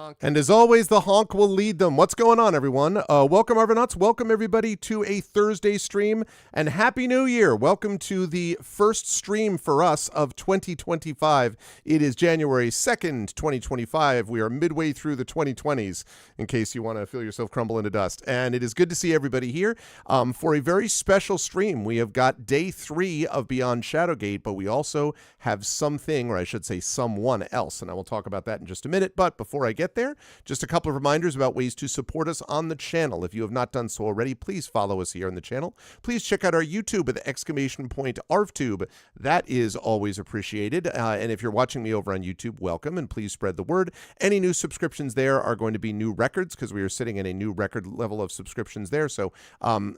honk. And as always, the honk will lead them. What's going on, everyone? Welcome, Arvanauts. Welcome, everybody, to a Thursday stream. And Happy New Year. Welcome to the first stream for us of 2025. It is January 2nd, 2025. We are midway through the 2020s, in case you want to feel yourself crumble into dust. And it is good to see everybody here for a very special stream. We have got day 3 of Beyond Shadowgate, but we also have something, or I should say someone else. And I will talk about that in just a minute. But before I get there, just a couple of reminders about ways to support us on the channel. If you have not done so already, please follow us here on the channel. Please check out our YouTube with exclamation point ArvTube. That is always appreciated. And if you're watching me over on YouTube, welcome, and please spread the word. Any new subscriptions there are going to be new records, because we are sitting at a new record level of subscriptions there. So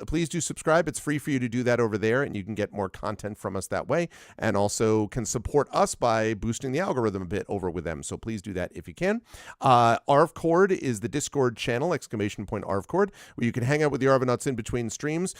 please do subscribe. It's free for you to do that over there, and you can get more content from us that way, and also can support us by boosting the algorithm a bit over with them. So please do that if you can. ArvCord is the Discord channel, exclamation point ArvCord, where you can hang out with the Arvanauts in between streams.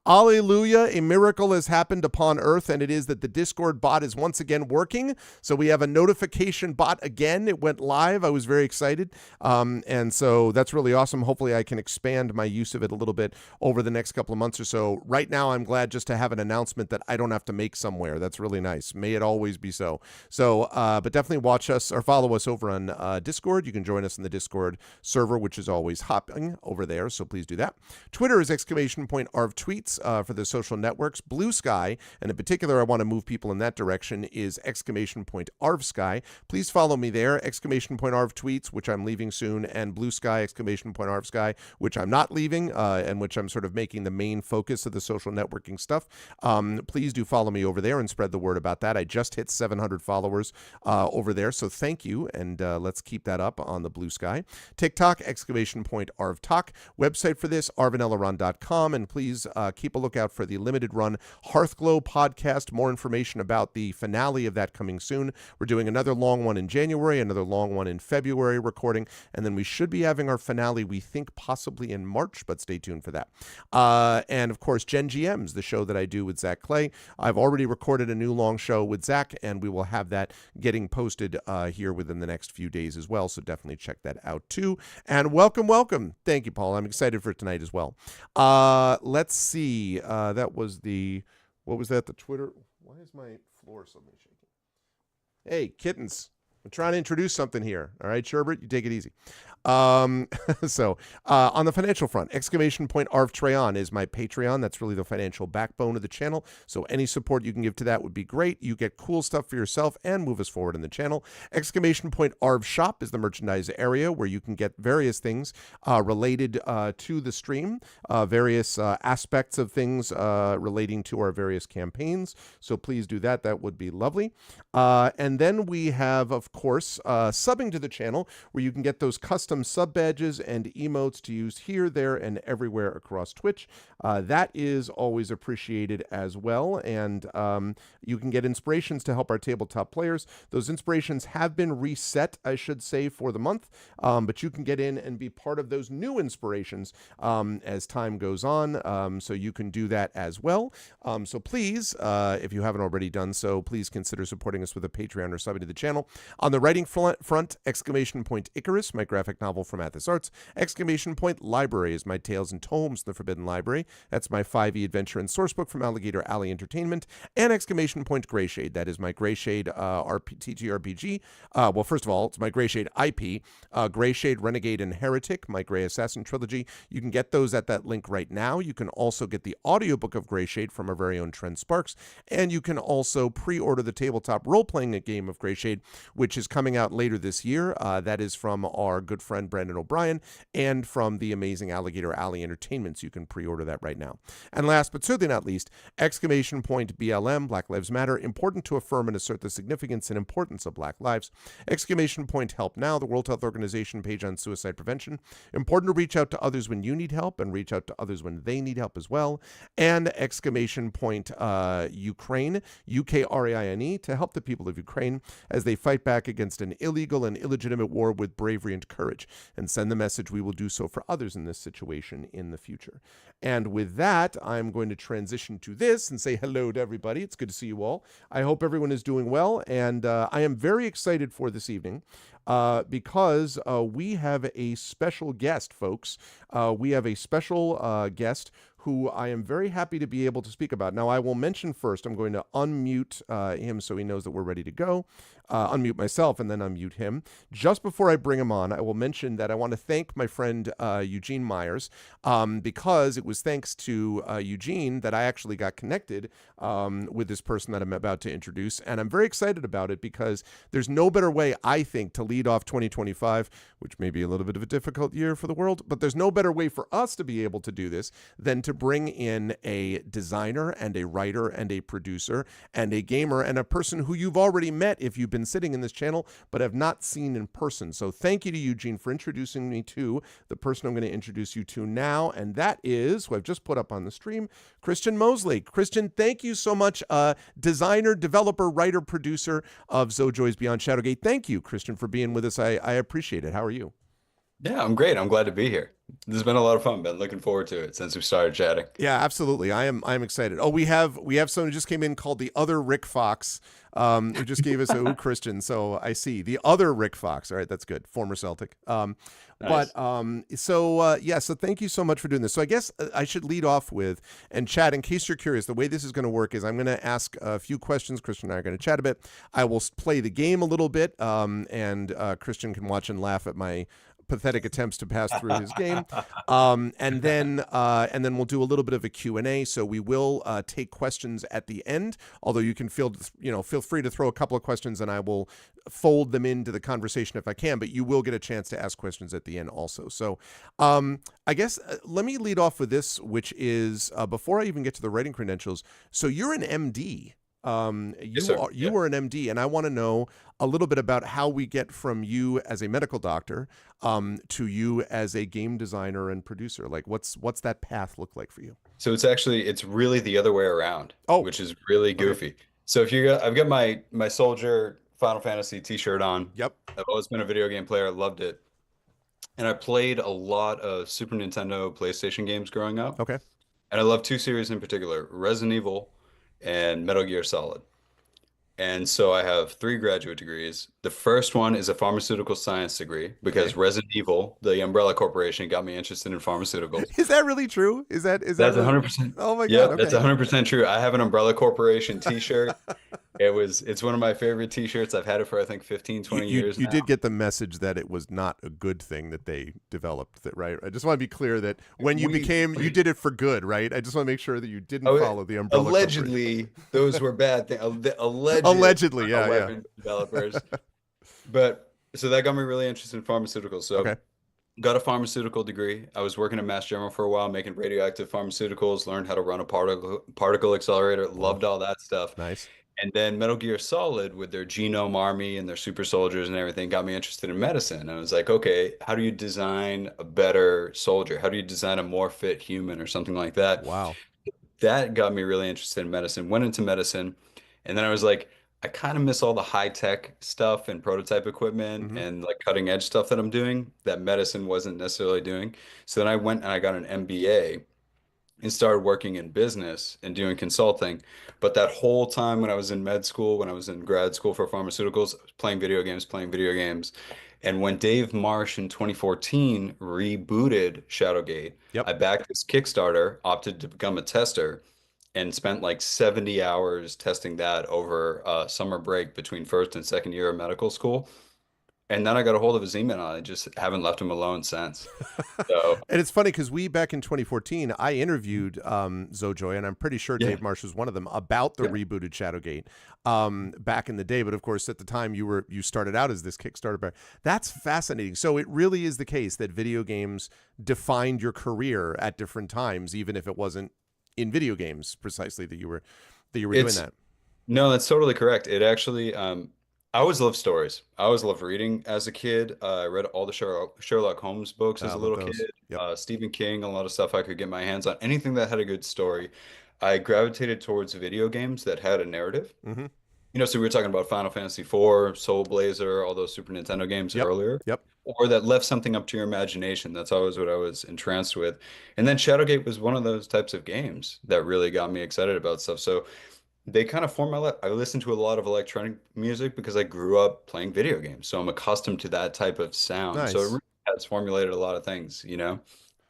Alleluia, a miracle has happened upon Earth, and it is that the Discord bot is once again working. So we have a notification bot again. It went live. I was very excited. And so that's really awesome. Hopefully I can expand my use of it a little bit over the next couple of months or so. Right now, I'm glad just to have an announcement that I don't have to make somewhere. That's really nice. May it always be so. So, but definitely watch us or follow us over on Discord. You can join us in the Discord server, which is always hopping over there, so please do that. Twitter is exclamation point ArvTweets for the social networks. Blue Sky, and in particular I want to move people in that direction, is exclamation point ArvSky. Please follow me there, exclamation point ArvTweets, which I'm leaving soon, and Blue Sky, exclamation point ArvSky, which I'm not leaving, and which I'm sort of making the main focus of the social networking stuff. Please do follow me over there and spread the word about that. I just hit 700 followers over there, so thank you, and let's keep that up on the Blue Sky. TikTok, exclamation point ArvTalk. Website for this, arvanelaron.com, and please keep a lookout for the limited run Hearthglow podcast. More information about the finale of that coming soon. We're doing another long one in January, another long one in February recording, and then we should be having our finale, we think, possibly in March, but stay tuned for that. And of course, Gen GMs, the show that I do with Zach Clay. I've already recorded a new long show with Zach, and we will have that getting posted here within the next few days as well, so definitely check that out too. And welcome. Thank you, Paul. I'm excited for tonight as well. Let's see. That was the, what was that? The Twitter. Why is my floor suddenly shaking? Hey, kittens. I'm trying to introduce something here. All right, Sherbert, you take it easy. So on the financial front, exclamation point ArvTrayon is my Patreon. That's really the financial backbone of the channel. So any support you can give to that would be great. You get cool stuff for yourself and move us forward in the channel. Exclamation point ArvShop is the merchandise area where you can get various things related to the stream, various aspects of things relating to our various campaigns. So please do that. That would be lovely. And then we have, of course, subbing to the channel, where you can get those custom sub badges and emotes to use here, there, and everywhere across Twitch. That is always appreciated as well. And you can get inspirations to help our tabletop players. Those inspirations have been reset, I should say, for the month. But you can get in and be part of those new inspirations as time goes on. So you can do that as well. So please, if you haven't already done so, please consider supporting us with a Patreon or subbing to the channel. On the writing front, exclamation point Icarus, my graphic novel from Athos Arts. Exclamation point Library is my Tales and Tomes, The Forbidden Library. That's my 5e adventure and sourcebook from Alligator Alley Entertainment. And exclamation point Greyshade. That is my Greyshade TTRPG. Well, first of all, it's my Greyshade IP. Greyshade, Renegade, and Heretic, my Grey Assassin trilogy. You can get those at that link right now. You can also get the audiobook of Greyshade from our very own Trent Sparks. And you can also pre-order the tabletop role-playing game of Greyshade, which is coming out later this year. That is from our good friend Brandon O'Brien and from the amazing Alligator Alley Entertainment. So you can pre-order that right now. And last but certainly not least, exclamation point BLM, Black Lives Matter, important to affirm and assert the significance and importance of Black lives. Exclamation point Help Now, the World Health Organization page on suicide prevention. Important to reach out to others when you need help and reach out to others when they need help as well. And exclamation point Ukraine, UKRAINE, to help the people of Ukraine as they fight back back against an illegal and illegitimate war with bravery and courage, and send the message we will do so for others in this situation in the future. And with that, I'm going to transition to this and say hello to everybody. It's good to see you all. I hope everyone is doing well, and I am very excited for this evening because we have a special guest, folks. We have a special guest who I am very happy to be able to speak about. Now, I will mention first, I'm going to unmute him so he knows that we're ready to go. Unmute myself and then unmute him. Just before I bring him on, I will mention that I want to thank my friend Eugene Myers because it was thanks to Eugene that I actually got connected with this person that I'm about to introduce. And I'm very excited about it because there's no better way, I think, to lead off 2025, which may be a little bit of a difficult year for the world, but there's no better way for us to be able to do this than to bring in a designer and a writer and a producer and a gamer and a person who you've already met if you've been sitting in this channel but have not seen in person. So thank you to Eugene for introducing me to the person I'm going to introduce you to now, and that is, who I've just put up on the stream, Christian Moseley. Christian, thank you so much. Designer, developer, writer, producer of Zojoy's Beyond Shadowgate. Thank you, Christian, for being with us. I appreciate it. How are you? Yeah, I'm great. I'm glad to be here. This has been a lot of fun. Been looking forward to it since we started chatting. Yeah, absolutely. I'm excited. Oh, we have someone who just came in called the other Rick Fox, who just gave us a Christian. So I see the other Rick Fox. All right, that's good. Former Celtic. Nice. So thank you so much for doing this. So I guess I should lead off with, and Chad, in case you're curious, the way this is going to work is I'm going to ask a few questions. Christian and I are going to chat a bit. I will play the game a little bit, and Christian can watch and laugh at my pathetic attempts to pass through his game, and then we'll do a little bit of a Q&A. So we will take questions at the end, although you can feel free to throw a couple of questions and I will fold them into the conversation if I can, but you will get a chance to ask questions at the end also. So I guess let me lead off with this, which is before I even get to the writing credentials. So you're an MD. You were an MD, and I want to know a little bit about how we get from you as a medical doctor to you as a game designer and producer. Like, what's that path look like for you? So it's really the other way around, which is really goofy. Okay. So I've got my Soldier Final Fantasy t-shirt on. Yep. I've always been a video game player, loved it. And I played a lot of Super Nintendo, PlayStation games growing up. Okay. And I love two series in particular, Resident Evil and Metal Gear Solid. And so I have 3 graduate degrees. The first one is a pharmaceutical science degree because Resident Evil, the Umbrella Corporation, got me interested in pharmaceuticals. Is that really true? That's 100%? Oh my God. Yeah, okay. That's 100% true. I have an Umbrella Corporation t-shirt. It's one of my favorite t-shirts. I've had it for I think 15, 20 years now. You did get the message that it was not a good thing that they developed, that right? I just want to be clear that when you you did it for good, right? I just want to make sure that you didn't follow the Umbrella Allegedly, those were bad things. Allegedly, yeah. Developers. But so that got me really interested in pharmaceuticals. So got a pharmaceutical degree. I was working at Mass General for a while, making radioactive pharmaceuticals, learned how to run a particle accelerator, loved all that stuff. Nice. And then Metal Gear Solid with their genome army and their super soldiers and everything got me interested in medicine. I was like, okay, how do you design a better soldier? How do you design a more fit human or something like that? Wow. That got me really interested in medicine, went into medicine. And then I was like, I kind of miss all the high tech stuff and prototype equipment and like cutting edge stuff that I'm doing that medicine wasn't necessarily doing. So then I went and I got an MBA and started working in business and doing consulting. But that whole time when I was in med school, when I was in grad school for pharmaceuticals, I was playing video games. And when Dave Marsh in 2014 rebooted Shadowgate, I backed this Kickstarter, opted to become a tester, and spent like 70 hours testing that over summer break between first and second year of medical school. And then I got a hold of his email, and I just haven't left him alone since. So. And it's funny because back in 2014, I interviewed Zojoy, and I'm pretty sure Dave Marsh was one of them, about the rebooted Shadowgate back in the day. But of course, at the time, you started out as this Kickstarter. That's fascinating. So it really is the case that video games defined your career at different times, even if it wasn't in video games precisely that you were doing that. No, that's totally correct. It actually, I always loved stories. I always loved reading as a kid. I read all the Sherlock Holmes books as a little kid. Stephen King, a lot of stuff I could get my hands on. Anything that had a good story. I gravitated towards video games that had a narrative. So we were talking about Final Fantasy IV, Soul Blazer, all those Super Nintendo games Yep. earlier, Yep. or that left something up to your imagination. That's always what I was entranced with. And then Shadowgate was one of those types of games that really got me excited about stuff. So they kind of form my life. I listen to a lot of electronic music because I grew up playing video games. So I'm accustomed to that type of sound. So it Nice. really has formulated a lot of things.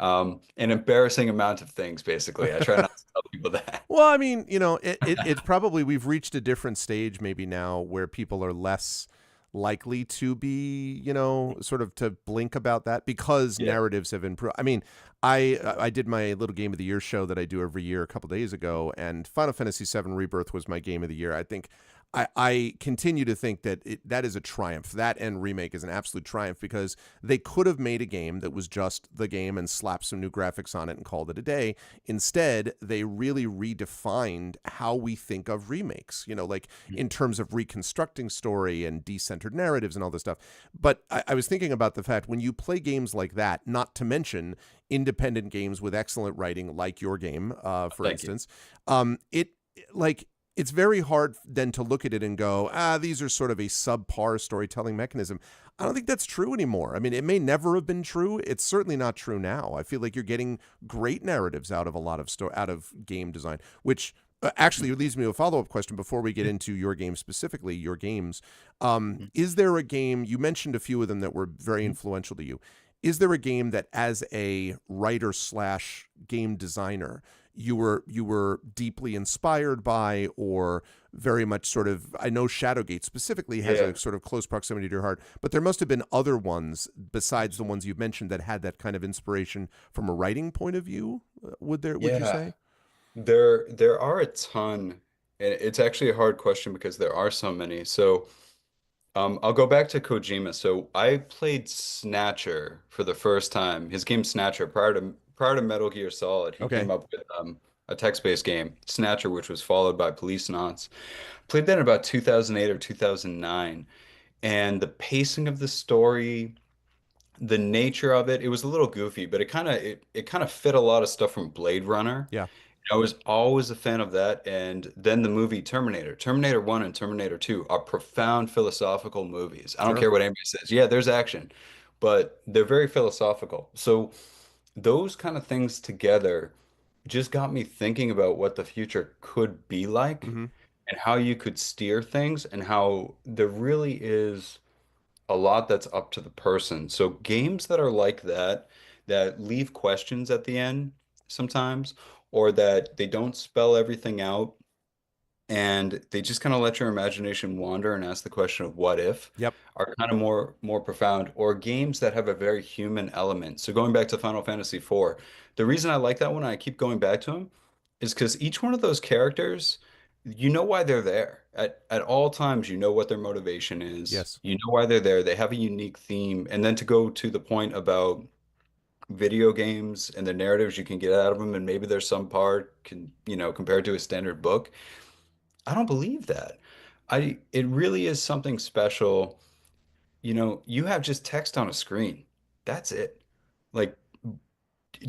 An embarrassing amount of things, basically. I try not to tell people that. Well, I mean, it's probably we've reached a different stage maybe now where people are less likely to be, sort of to blink about that because Yeah. narratives have improved. I mean, I did my little game of the year show that I do every year a couple days ago, and Final Fantasy VII Rebirth was my game of the year. I think I continue to think that that is a triumph. That and remake is an absolute triumph because they could have made a game that was just the game and slapped some new graphics on it and called it a day. Instead, they really redefined how we think of remakes, like in terms of reconstructing story and decentered narratives and all this stuff. But I was thinking about the fact when you play games like that, not to mention independent games with excellent writing, like your game, for Thank you. instance, it like it's very hard then to look at it and go, these are sort of a subpar storytelling mechanism. I don't think that's true anymore. I mean, it may never have been true. It's certainly not true now. I feel like you're getting great narratives out of a lot of out of game design, which actually leads me to a follow-up question before we get into your game specifically, your games. Is there a game, you mentioned a few of them that were very influential to you. Is there a game that as a writer slash game designer, you were deeply inspired by or very much sort of I know Shadowgate specifically has Yeah. a sort of close proximity to your heart, but there must have been other ones besides the ones you've mentioned that had that kind of inspiration from a writing point of view. Would you Yeah. say? There are a ton, and it's actually a hard question because there are so many. So I'll go back to Kojima. So I played Snatcher for the first time. His game Snatcher prior to Metal Gear Solid, he Okay. came up with a text-based game, Snatcher, which was followed by Police Knots. Played that in about 2008 or 2009, and the pacing of the story, the nature of it, it was a little goofy, but it kind of fit a lot of stuff from Blade Runner. Yeah. I was always a fan of that. And then the movie Terminator, Terminator 1 and Terminator 2 are profound philosophical movies. I don't Sure. care what anybody says. Yeah, there's action, but they're very philosophical. So those kind of things together just got me thinking about what the future could be like Mm-hmm. and how you could steer things and how there really is a lot that's up to the person. So games that are like that, that leave questions at the end sometimes, or that they don't spell everything out and they just kind of let your imagination wander and ask the question of what if, Yep. are kind of more profound, or games that have a very human element. So going back to Final Fantasy IV, the reason I like that one, I keep going back to them, is because each one of those characters, you know why they're there. At all times, you know what their motivation is. Yes. You know why they're there. They have a unique theme. And then to go to the point about video games and the narratives you can get out of them, and maybe there's some part compared to a standard book. I don't believe that. It really is something special. You have just text on a screen. That's it. Like,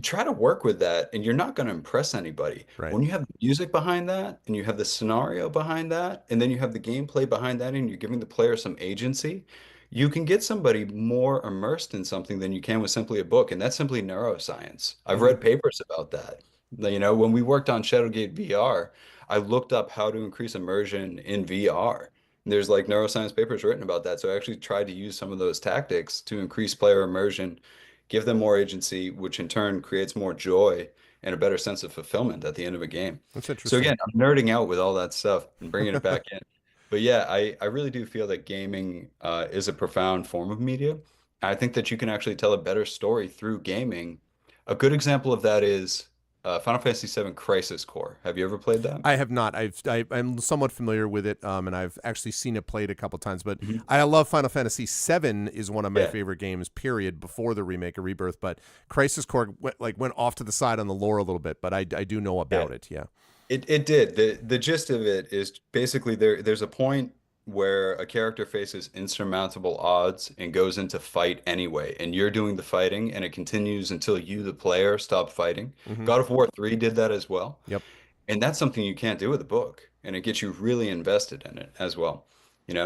try to work with that, and you're not going to impress anybody. Right. When you have the music behind that, and you have the scenario behind that, and then you have the gameplay behind that, and you're giving the player some agency, you can get somebody more immersed in something than you can with simply a book, and that's simply neuroscience. I've Mm-hmm. read papers about that. When we worked on Shadowgate VR, I looked up how to increase immersion in VR. There's like neuroscience papers written about that. So I actually tried to use some of those tactics to increase player immersion, give them more agency, which in turn creates more joy and a better sense of fulfillment at the end of a game. That's So interesting. again, I'm nerding out with all that stuff and bringing it back in. But yeah, I really do feel that gaming is a profound form of media. I think that you can actually tell a better story through gaming. A good example of that is Final Fantasy VII Crisis Core. Have you ever played that? I have not. I'm somewhat familiar with it, and I've actually seen it played a couple times. But Mhm. I love Final Fantasy VII is one of my Yeah. favorite games. Period. Before the remake or rebirth, but Crisis Core went off to the side on the lore a little bit. But I do know Yeah. about it. Yeah. It did. The gist of it is basically there's a point where a character faces insurmountable odds and goes into fight anyway, and you're doing the fighting, and it continues until you, the player, stop fighting. Hmm. God of War 3 did that as well. Yep. And that's something you can't do with a book. and it gets you really invested in it as well.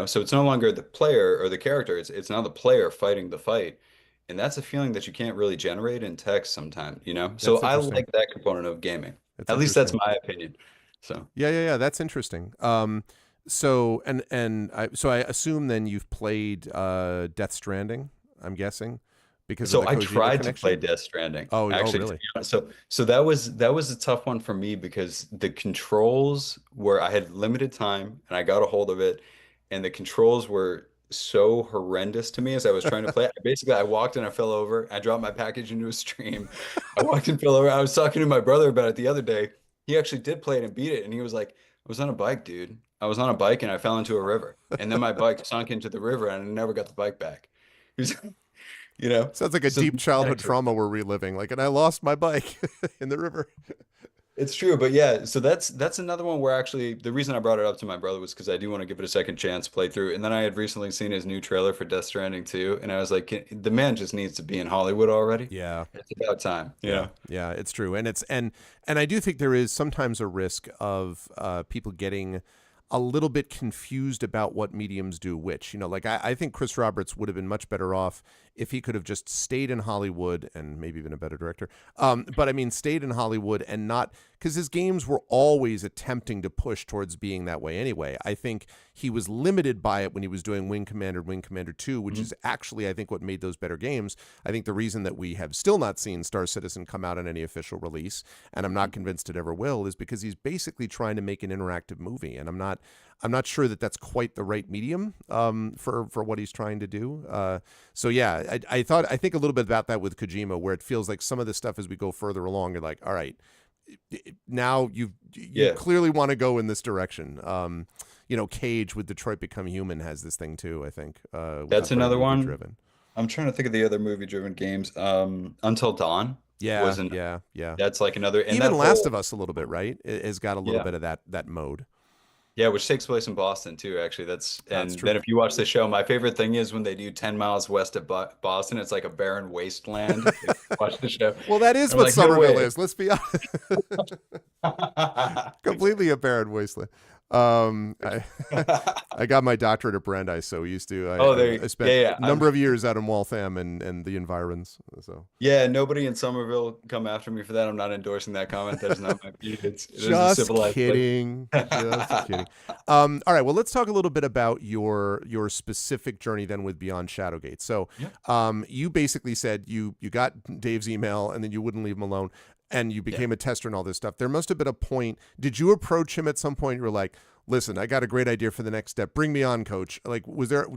So it's no longer the player or the character, it's now the player fighting the fight. And that's a feeling that you can't really generate in text sometimes. So That's I interesting. like that component of gaming. That's At least that's interesting. my opinion. So Yeah. That's interesting. So I assume then you've played Death Stranding. I'm guessing because of So the I Kojima tried to play connection. Death Stranding, Oh, actually, to be really? honest. So that was a tough one for me because the controls were I had limited time and I got a hold of it, and the controls were so horrendous to me as I was trying to play it. Basically, I walked and I fell over. I dropped my package into a stream. I walked and fell over. I was talking to my brother about it the other day. He actually did play it and beat it, and he was like, "I was on a bike, dude. I was on a bike and I fell into a river, and then my bike sunk into the river, and I never got the bike back." He was Sounds like a so deep childhood actually, trauma we're reliving. Like, and I lost my bike in the river. it's true, but yeah, so that's another one where actually the reason I brought it up to my brother was because I do want to give it a second chance play through. And then I had recently seen his new trailer for Death Stranding 2, and I was like, the man just needs to be in Hollywood already. Yeah. It's about time, you Yeah, know? yeah, it's true, and and I do think there is sometimes a risk of people getting a little bit confused about what mediums do which. Like I think Chris Roberts would have been much better off if he could have just stayed in Hollywood and maybe been a better director. But I mean, stayed in Hollywood and not because his games were always attempting to push towards being that way anyway. I think he was limited by it when he was doing Wing Commander, Wing Commander 2, which Mhm. is actually, I think, what made those better games. I think the reason that we have still not seen Star Citizen come out in any official release, and I'm not convinced it ever will, is because he's basically trying to make an interactive movie, and I'm not sure that that's quite the right medium for what he's trying to do. So yeah, I think a little bit about that with Kojima, where it feels like some of the stuff as we go further along, you're like, all right, now you Yeah, clearly want to go in this direction. Cage with Detroit Become Human has this thing too, I think, which is that's very another movie one. driven. I'm trying to think of the other movie-driven games. Until Dawn Yeah, wasn't. yeah, yeah. That's like another, and Even that Last whole, of Us a little bit, right? It has got a little yeah. bit of that mode. Yeah, which takes place in Boston too, actually. That's And true. then if you watch the show, my favorite thing is when they do 10 miles west of Boston, it's like a barren wasteland. If you watch the show. Well, that is I'm what like, no Somerville way. is. Let's be honest. Completely a barren wasteland. I I got my doctorate at Brandeis, so we used to. Oh, I yeah, spent yeah. a number of years out in Waltham and the environs. So Yeah, nobody in Somerville come after me for that. I'm not endorsing that comment. That is not my view. It is a just civilized place. kidding, just kidding. All right, well, let's talk a little bit about your specific journey then with Beyond Shadowgate. So, Yeah, you basically said you got Dave's email and then you wouldn't leave him alone, and you yeah. became a tester and all this stuff. There must have been a point. Did you approach him at some point? You were like, "Listen, I got a great idea for the next step. Bring me on, coach." Like,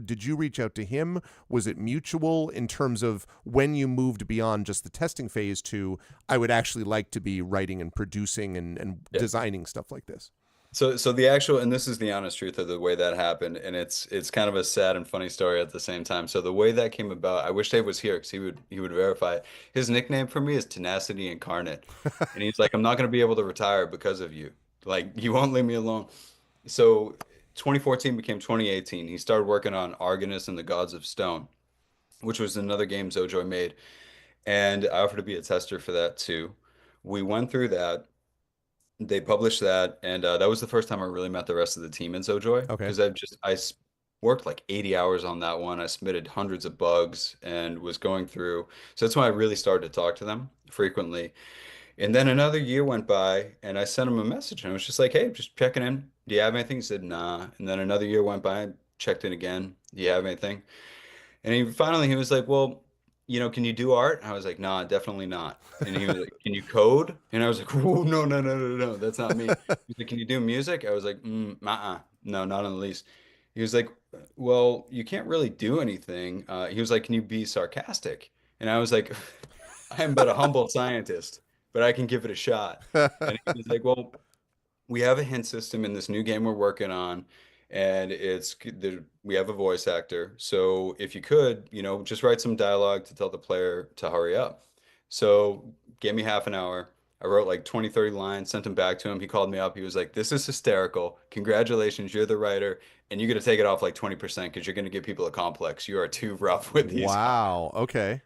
did you reach out to him? Was it mutual in terms of when you moved beyond just the testing phase to, I would actually like to be writing and producing and Yeah. designing stuff like this? So the actual, and this is the honest truth of the way that happened, and it's kind of a sad and funny story at the same time. So the way that came about, I wish Dave was here because he would verify it. His nickname for me is Tenacity Incarnate, and he's like, I'm not going to be able to retire because of you. Like you won't leave me alone. So 2014 became 2018. He started working on Argonus and the Gods of Stone, which was another game Zojoy made, and I offered to be a tester for that too. We went through that. They published that, and that was the first time I really met the rest of the team in Zojoy Okay. because worked like 80 hours on that one. I submitted hundreds of bugs and was going through. So that's when I really started to talk to them frequently. And then another year went by, and I sent him a message, and I was just like, "Hey, just checking in. Do you have anything?" He said, "Nah." And then another year went by, I checked in again. "Do you have anything?" And he was like, "Well, can you do art?" I was like, "Nah, definitely not." And he was like, "Can you code?" And I was like, "Whoa, no, no, no, no, no, that's not me." He's like, "Can you do music?" I was like, no, not in the least." He was like, "Well, you can't really do anything." He was like, "Can you be sarcastic?" And I was like, "I am but a humble scientist, but I can give it a shot." And he was like, "Well, we have a hint system in this new game we're working on, and we have a voice actor. So if you could, just write some dialogue to tell the player to hurry up." So gave me half an hour. I wrote like 20, 30 lines, sent them back to him. He called me up. He was like, "This is hysterical. Congratulations, you're the writer, and you got to take it off like 20% because you're going to give people a complex. You are too rough with these." Wow. Okay.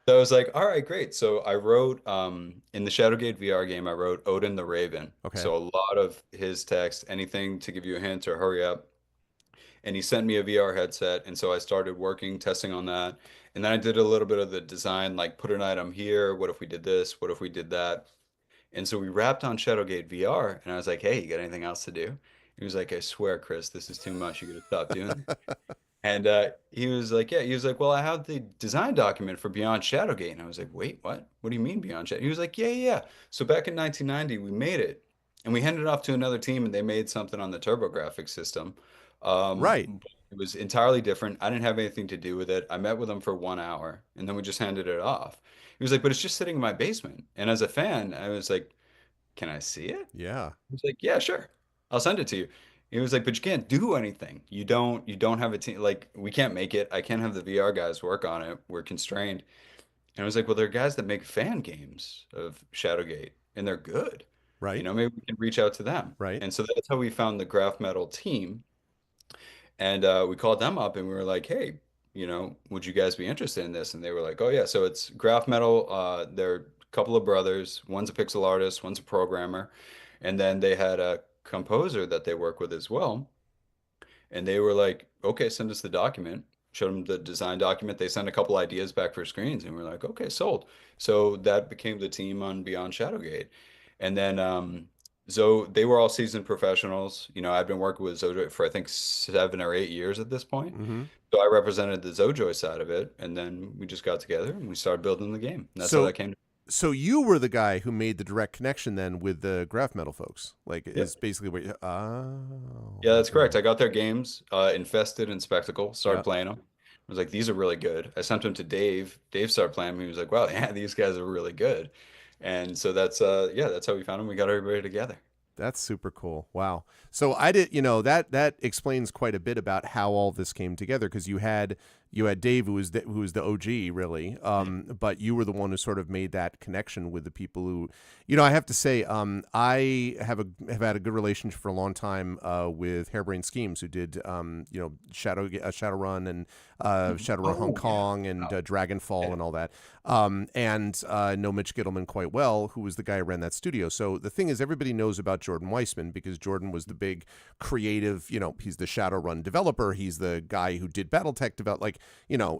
So I was like, all right, great. So I wrote in the Shadowgate VR game, I wrote Odin the Raven. Okay. So a lot of his text, anything to give you a hint or hurry up. And he sent me a VR headset. And so I started working, testing on that. And then I did a little bit of the design, like put an item here. What if we did this? What if we did that? And so we wrapped on Shadowgate VR. And I was like, hey, you got anything else to do? He was like, I swear, Chris, this is too much. You got to stop doing this. And he was like, yeah, he was like, well, I have the design document for Beyond Shadowgate. And I was like, wait, what? What do you mean Beyond Shadow? He was like, yeah, yeah, yeah. So back in 1990, we made it and we handed it off to another team and they made something on the TurboGrafx system. Right. But it was entirely different. I didn't have anything to do with it. I met with him for 1 hour and then we just handed it off. He was like, but it's just sitting in my basement. And as a fan, I was like, can I see it? Yeah. He's like, yeah, sure. I'll send it to you. He was like, but you can't do anything. You don't have a team. Like, we can't make it. I can't have the VR guys work on it. We're constrained. And I was like, well, there are guys that make fan games of Shadowgate, and they're good. Right. Maybe we can reach out to them. Right. And so that's how we found the Graph Metal team. And we called them up and we were like, hey, would you guys be interested in this? And they were like, oh, yeah. So it's Graph Metal. They're a couple of brothers. One's a pixel artist, one's a programmer. And then they had a composer that they work with as well. And they were like, okay, send us the document. Showed them the design document. They sent a couple ideas back for screens, and we're like, okay, sold. So that became the team on Beyond Shadowgate. And then so they were all seasoned professionals. I've been working with Zojo for I think 7 or 8 years at this point. Mm-hmm. So I represented the Zojoy side of it, and then we just got together and we started building the game. And that's how So that came to. so you were the guy who made the direct connection then with the graph metal folks. Like Yeah. is basically what you, oh, Yeah, that's correct. okay. I got their games, Infested and Spectacle, started Yeah. playing them. I was like, these are really good. I sent them to Dave. Dave started playing them. He was like, wow, yeah, these guys are really good. And so yeah, that's how we found them. We got everybody together. That's super cool. Wow. So I did, that explains quite a bit about how all this came together because you had Dave who was the OG really, but you were the one who sort of made that connection with the people who, I have to say, I have had a good relationship for a long time with Harebrained Schemes who did, Shadowrun and Shadowrun Hong Oh, yeah. Kong and Wow. Dragonfall Yeah. and all that, and know Mitch Gittleman quite well, who was the guy who ran that studio. So the thing is, everybody knows about Jordan Weissman because Jordan was the big creative, he's the Shadowrun developer. He's the guy who did Battletech develop, like,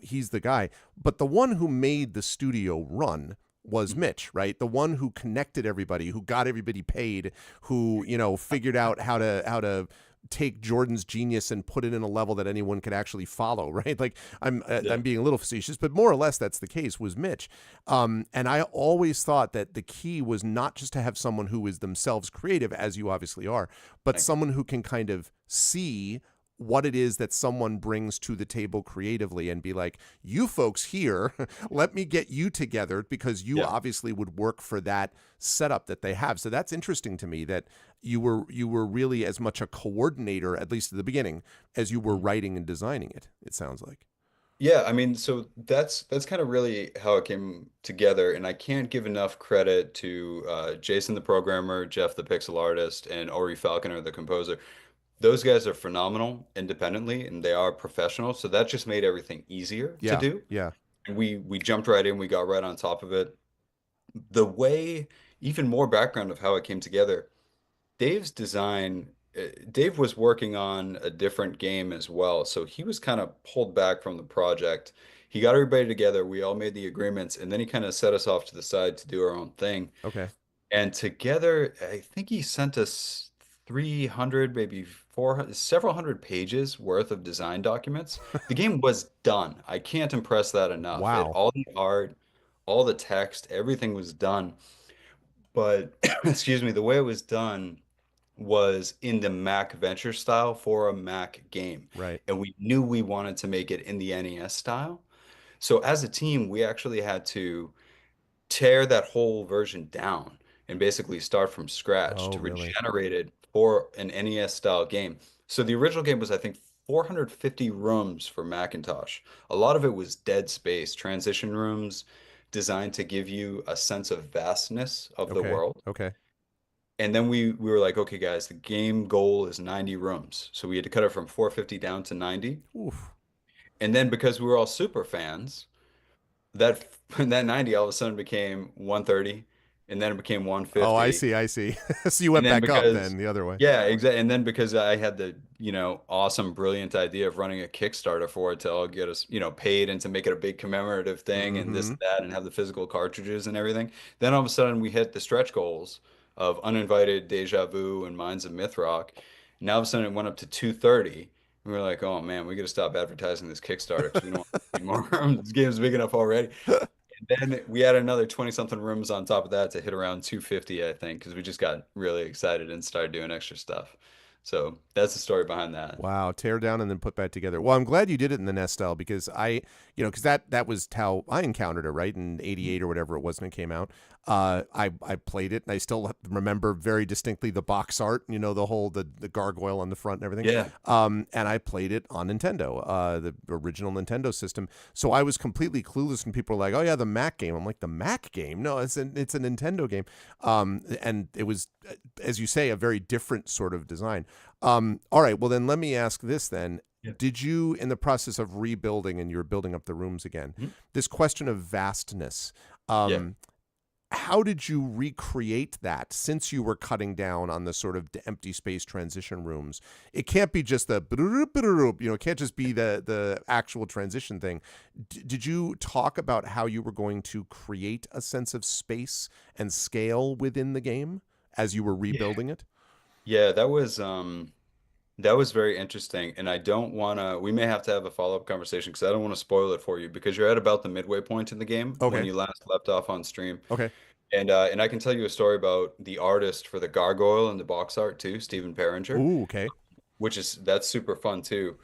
he's the guy. But the one who made the studio run was Mitch, right? The one who connected everybody, who got everybody paid, who, figured out how to take Jordan's genius and put it in a level that anyone could actually follow, right? Like Yeah. I'm being a little facetious, but more or less that's the case was Mitch. And I always thought that the key was not just to have someone who is themselves creative, as you obviously are, but Thank you. someone who can kind of see what it is that someone brings to the table creatively and be like, you folks here, let me get you together because you Yeah. obviously would work for that setup that they have. So that's interesting to me that you were really as much a coordinator, at least at the beginning, as you were writing and designing it, it sounds like. Yeah, I mean, so that's kind of really how it came together, and I can't give enough credit to Jason the programmer, Jeff the pixel artist, and Ori Falconer the composer. Those guys are phenomenal independently, and they are professional, so that just made everything easier to Yeah. do. Yeah. And we jumped right in, we got right on top of it. The way, even more background of how it came together. Dave's design, Dave was working on a different game as well, so he was kind of pulled back from the project. He got everybody together, we all made the agreements, and then he kind of set us off to the side to do our own thing. Okay. And together, I think he sent us 300, maybe 400, several hundred pages worth of design documents. The game was done. I can't impress that enough. Wow. All the art, all the text, everything was done. But excuse me, the way it was done was in the Mac Venture style for a Mac game. Right. And we knew we wanted to make it in the NES style. So as a team, we actually had to tear that whole version down and basically start from scratch Oh, to really? regenerate it for an NES style game. So the original game was, I think, 450 rooms for Macintosh. A lot of it was dead space, transition rooms designed to give you a sense of vastness of the Okay. world. Okay. And then we were like, okay, guys, the game goal is 90 rooms. So we had to cut it from 450 down to 90. Oof. And then because we were all super fans, that that 90 all of a sudden became 130, and then it became Oh, I 150. see, I see. So you And went then back up because, then the other way. yeah, exactly. And then because I had the, awesome, brilliant idea of running a Kickstarter for it to all get us, paid and to make it a big commemorative thing and this Mm-hmm. and that and have the physical cartridges and everything. Then all of a sudden we hit the stretch goals of Uninvited, Deja Vu, and Minds of Mythrock. And now all of a sudden it went up to 230. And we were like, oh man, we got to stop advertising this Kickstarter because we don't want any more. This game's big enough already. Then we had another 20 something rooms on top of that to hit around 250, I think, because we just got really excited and started doing extra stuff. So that's the story behind that. Wow, tear down and then put back together. Well, I'm glad you did it in the NES style because because that was how I encountered it, right? In '88 or whatever it was when it came out. I played it and I still remember very distinctly the box art, the gargoyle on the front and everything. Yeah. And I played it on Nintendo, the original Nintendo system. So I was completely clueless when people were like, "Oh yeah, the Mac game." I'm like, "The Mac game? No, it's a Nintendo game." And it was, as you say, a very different sort of design. All right. Well, then let me ask this then. Yeah. Did you, in the process of rebuilding and you're building up the rooms again, Mhm. this question of vastness, Yeah. um, how did you recreate that since you were cutting down on the sort of empty space transition rooms? It can't be just it can't just be the actual transition thing. Did you talk about how you were going to create a sense of space and scale within the game as you were Yeah. rebuilding it? Yeah, that was very interesting. And I don't wanna we may have to have a follow-up conversation because I don't want to spoil it for you because you're at about the midway point in the game when Okay. you last left off on stream. Okay. And I can tell you a story about the artist for the gargoyle and the box art too, Stephen Perringer, Ooh, okay. which is that's super fun too.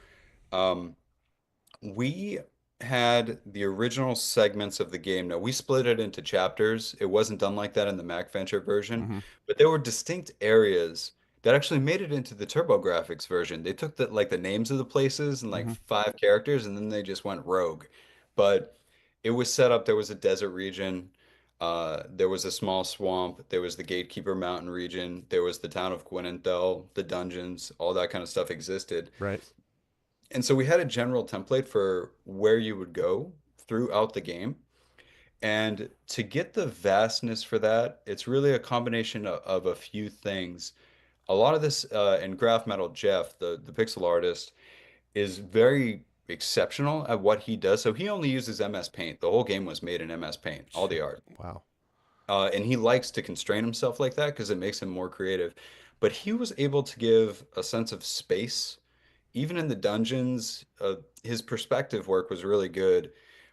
Um, we had the original segments of the game. Now, we split it into chapters. It wasn't done like that in the Mac Venture version, Mm-hmm. but there were distinct areas that actually made it into the TurboGrafx version. They took the names of the places and like Mm-hmm. 5 characters, and then they just went rogue. But it was set up. There was a desert region. There was a small swamp. There was the Gatekeeper Mountain region. There was the town of Gwynenthel, the dungeons, all that kind of stuff existed. Right. And so we had a general template for where you would go throughout the game. And to get the vastness for that, it's really a combination of a few things. A lot of this, and Graph Metal Jeff, the pixel artist, is very exceptional at what he does. So he only uses MS Paint. The whole game was made in MS Paint, all the art. Wow. And he likes to constrain himself like that because it makes him more creative. But he was able to give a sense of space even in the dungeons, his perspective work was really good.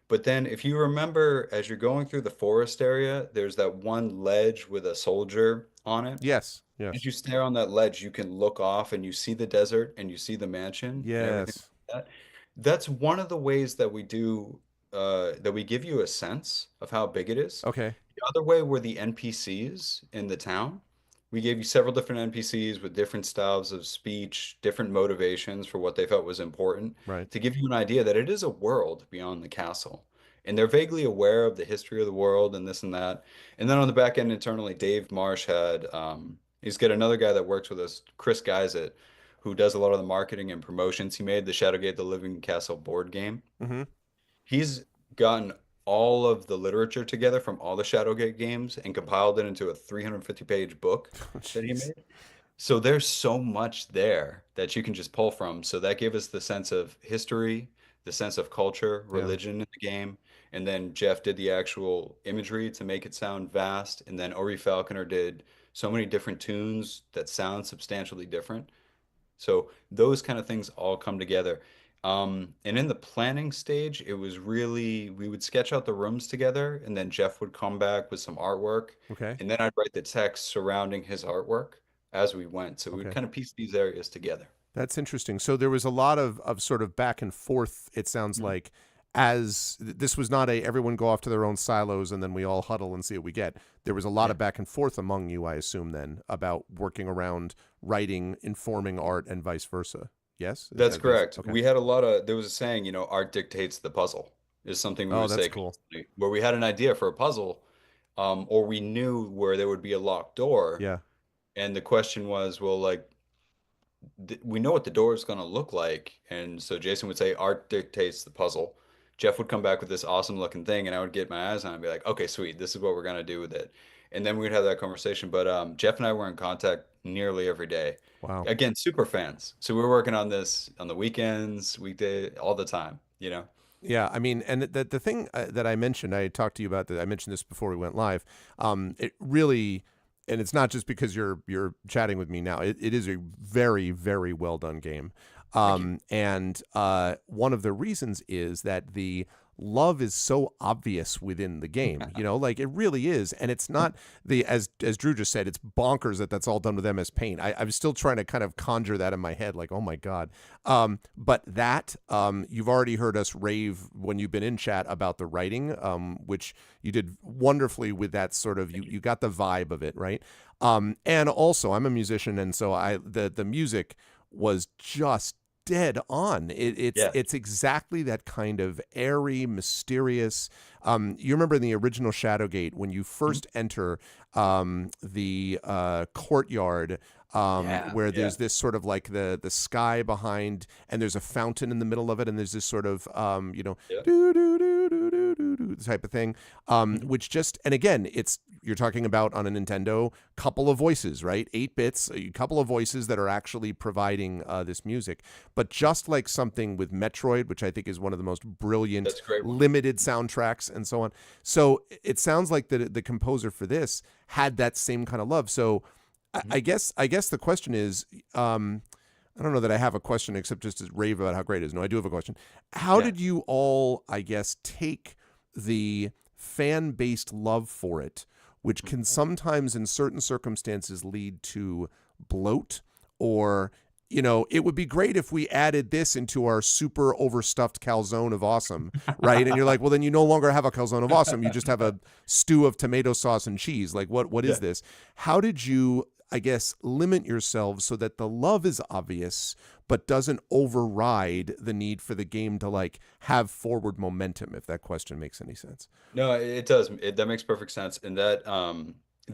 But then, if you remember, as you're going through the forest area, there's that one ledge with a soldier on it. Yes. As Yes. you stare on that ledge, you can look off and you see the desert and you see the mansion and everything Yes. like that. That's one of the ways that we do, that we give you a sense of how big it is. Okay. The other way were the NPCs in the town. We gave you several different NPCs with different styles of speech, different motivations for what they felt was important, Right. to give you an idea that it is a world beyond the castle. And they're vaguely aware of the history of the world and this and that. And then on the back end internally, Dave Marsh had, he's got another guy that works with us, Chris Geisett, who does a lot of the marketing and promotions. He made the Shadowgate the Living Castle board game. Mm-hmm. He's gotten all of the literature together from all the Shadowgate games and compiled it into a 350-page book that he Jeez. made. So there's so much there that you can just pull from. So that gave us the sense of history, the sense of culture, Yeah. religion in the game. And then Jeff did the actual imagery to make it sound vast. And then Ori Falconer did so many different tunes that sound substantially different. So those kind of things all come together. And in the planning stage, it was really, we would sketch out the rooms together, and then Jeff would come back with some artwork, Okay. and then I'd write the text surrounding his artwork as we went. So we would Okay. kind of piece these areas together. That's interesting. So there was a lot of sort of back and forth, it sounds Mhm. like, as this was not a everyone go off to their own silos and then we all huddle and see what we get. There was a lot Yeah, of back and forth among you, I assume, then, about working around writing, informing art, and vice versa. Yes? that's correct. Okay. We had a lot of, there was a saying, art dictates the puzzle, is something we Oh, would that's say cool. constantly, where we had an idea for a puzzle, or we knew where there would be a locked door. Yeah. And the question was, well, like, we know what the door is going to look like. And so Jason would say, art dictates the puzzle. Jeff would come back with this awesome looking thing, and I would get my eyes on it and be like, okay, sweet, this is what we're gonna do with it. And then we'd have that conversation. But Jeff and I were in contact nearly every day. Wow. Again, super fans. So we were working on this on the weekends, weekday, all the time, you know? Yeah, I mean, and the thing that I mentioned, I talked to you about that. I mentioned this before we went live. It really, and it's not just because you're chatting with me now. It is a very very well done game, Thank you. and one of the reasons is that the love is so obvious within the game. You know, like it really is, and it's not the as Drew just said, it's bonkers that that's all done with MS Paint. I'm still trying to kind of conjure that in my head, like, oh my god. But that you've already heard us rave when you've been in chat about the writing, which you did wonderfully with that sort of you got the vibe of it, right? And also I'm a musician, and so the music was just dead on. Yeah. It's exactly that kind of airy, mysterious. You remember in the original Shadowgate when you Mhm. first enter the courtyard, Yeah. where Yeah. there's this sort of like the sky behind, and there's a fountain in the middle of it, and there's this sort of Yeah. do do do do do do do type of thing, Mhm. which just and again, it's you're talking about on a Nintendo, couple of voices, right? 8 bits, a couple of voices that are actually providing this music. But just like something with Metroid, which I think is one of the most brilliant That's a great one. limited soundtracks and so on. So it sounds like the composer for this had that same kind of love. So Mhm. I guess the question is, I don't know that I have a question except just to rave about how great it is. No, I do have a question. How Yeah. did you all, I guess, take the fan based love for it, which Mhm. can sometimes in certain circumstances lead to bloat or it would be great if we added this into our super overstuffed calzone of awesome, right? And you're like, well, then you no longer have a calzone of awesome. You just have a stew of tomato sauce and cheese. Like, what is Yeah. this? How did you, I guess, limit yourselves so that the love is obvious, but doesn't override the need for the game to like have forward momentum, if that question makes any sense? No, it does. That makes perfect sense. And that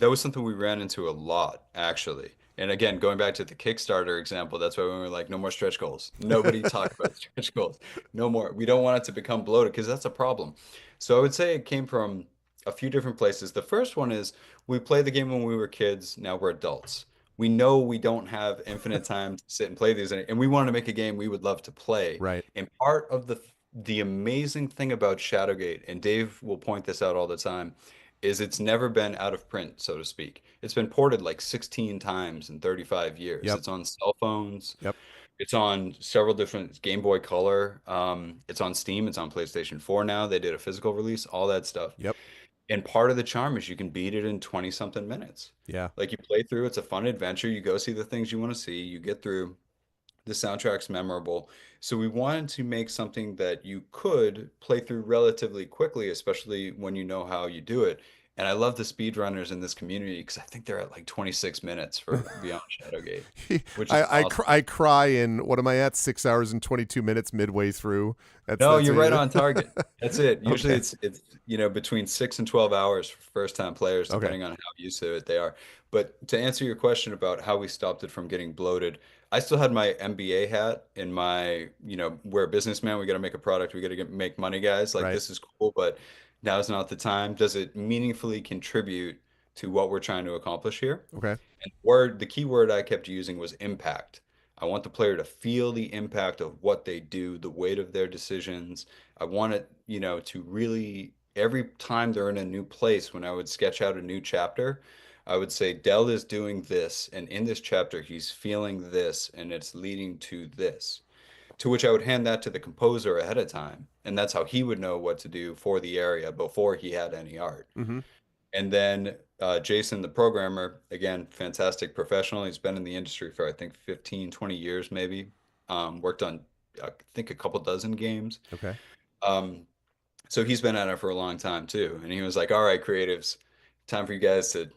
was something we ran into a lot, actually. And again, going back to the Kickstarter example, that's why we were like, no more stretch goals. Nobody talk about stretch goals. No more. We don't want it to become bloated because that's a problem. So I would say it came from a few different places. The first one is we played the game when we were kids. Now we're adults. We know we don't have infinite time to sit and play these, and we want to make a game we would love to play. Right. And part of the amazing thing about Shadowgate, and Dave will point this out all the time, is it's never been out of print, so to speak. It's been ported like 16 times in 35 years. Yep. It's on cell phones. Yep. It's on several different Game Boy Color. It's on Steam. It's on PlayStation 4 now. They did a physical release, all that stuff. Yep. And part of the charm is you can beat it in 20 something minutes. Yeah. Like you play through, it's a fun adventure. You go see the things you want to see. You get through. The soundtrack's memorable. So we wanted to make something that you could play through relatively quickly, especially when you know how you do it. And I love the speedrunners in this community because I think they're at like 26 minutes for Beyond Shadowgate, which is awesome. I cry in what am I at 6 hours and 22 minutes midway through. No, That's you're right it. on target. That's it. Usually Okay. it's between 6 and 12 hours for first time players, Okay. depending on how used to it they are. But to answer your question about how we stopped it from getting bloated, I still had my MBA hat in my, we're a businessman, we got to make a product, we got to make money, guys. Like Right. this is cool, but now's not the time. Does it meaningfully contribute to what we're trying to accomplish here? Okay. And the key word I kept using was impact. I want the player to feel the impact of what they do, the weight of their decisions. I want it, to really, every time they're in a new place, when I would sketch out a new chapter, I would say, Dell is doing this, and in this chapter, he's feeling this, and it's leading to this. To which I would hand that to the composer ahead of time. And that's how he would know what to do for the area before he had any art. Mm-hmm. And then Jason, the programmer, again, fantastic professional. He's been in the industry for, I think, 15, 20 years, maybe. Worked on, I think, a couple dozen games. Okay. Um, so he's been at it for a long time, too. And he was like, all right, creatives, time for you guys to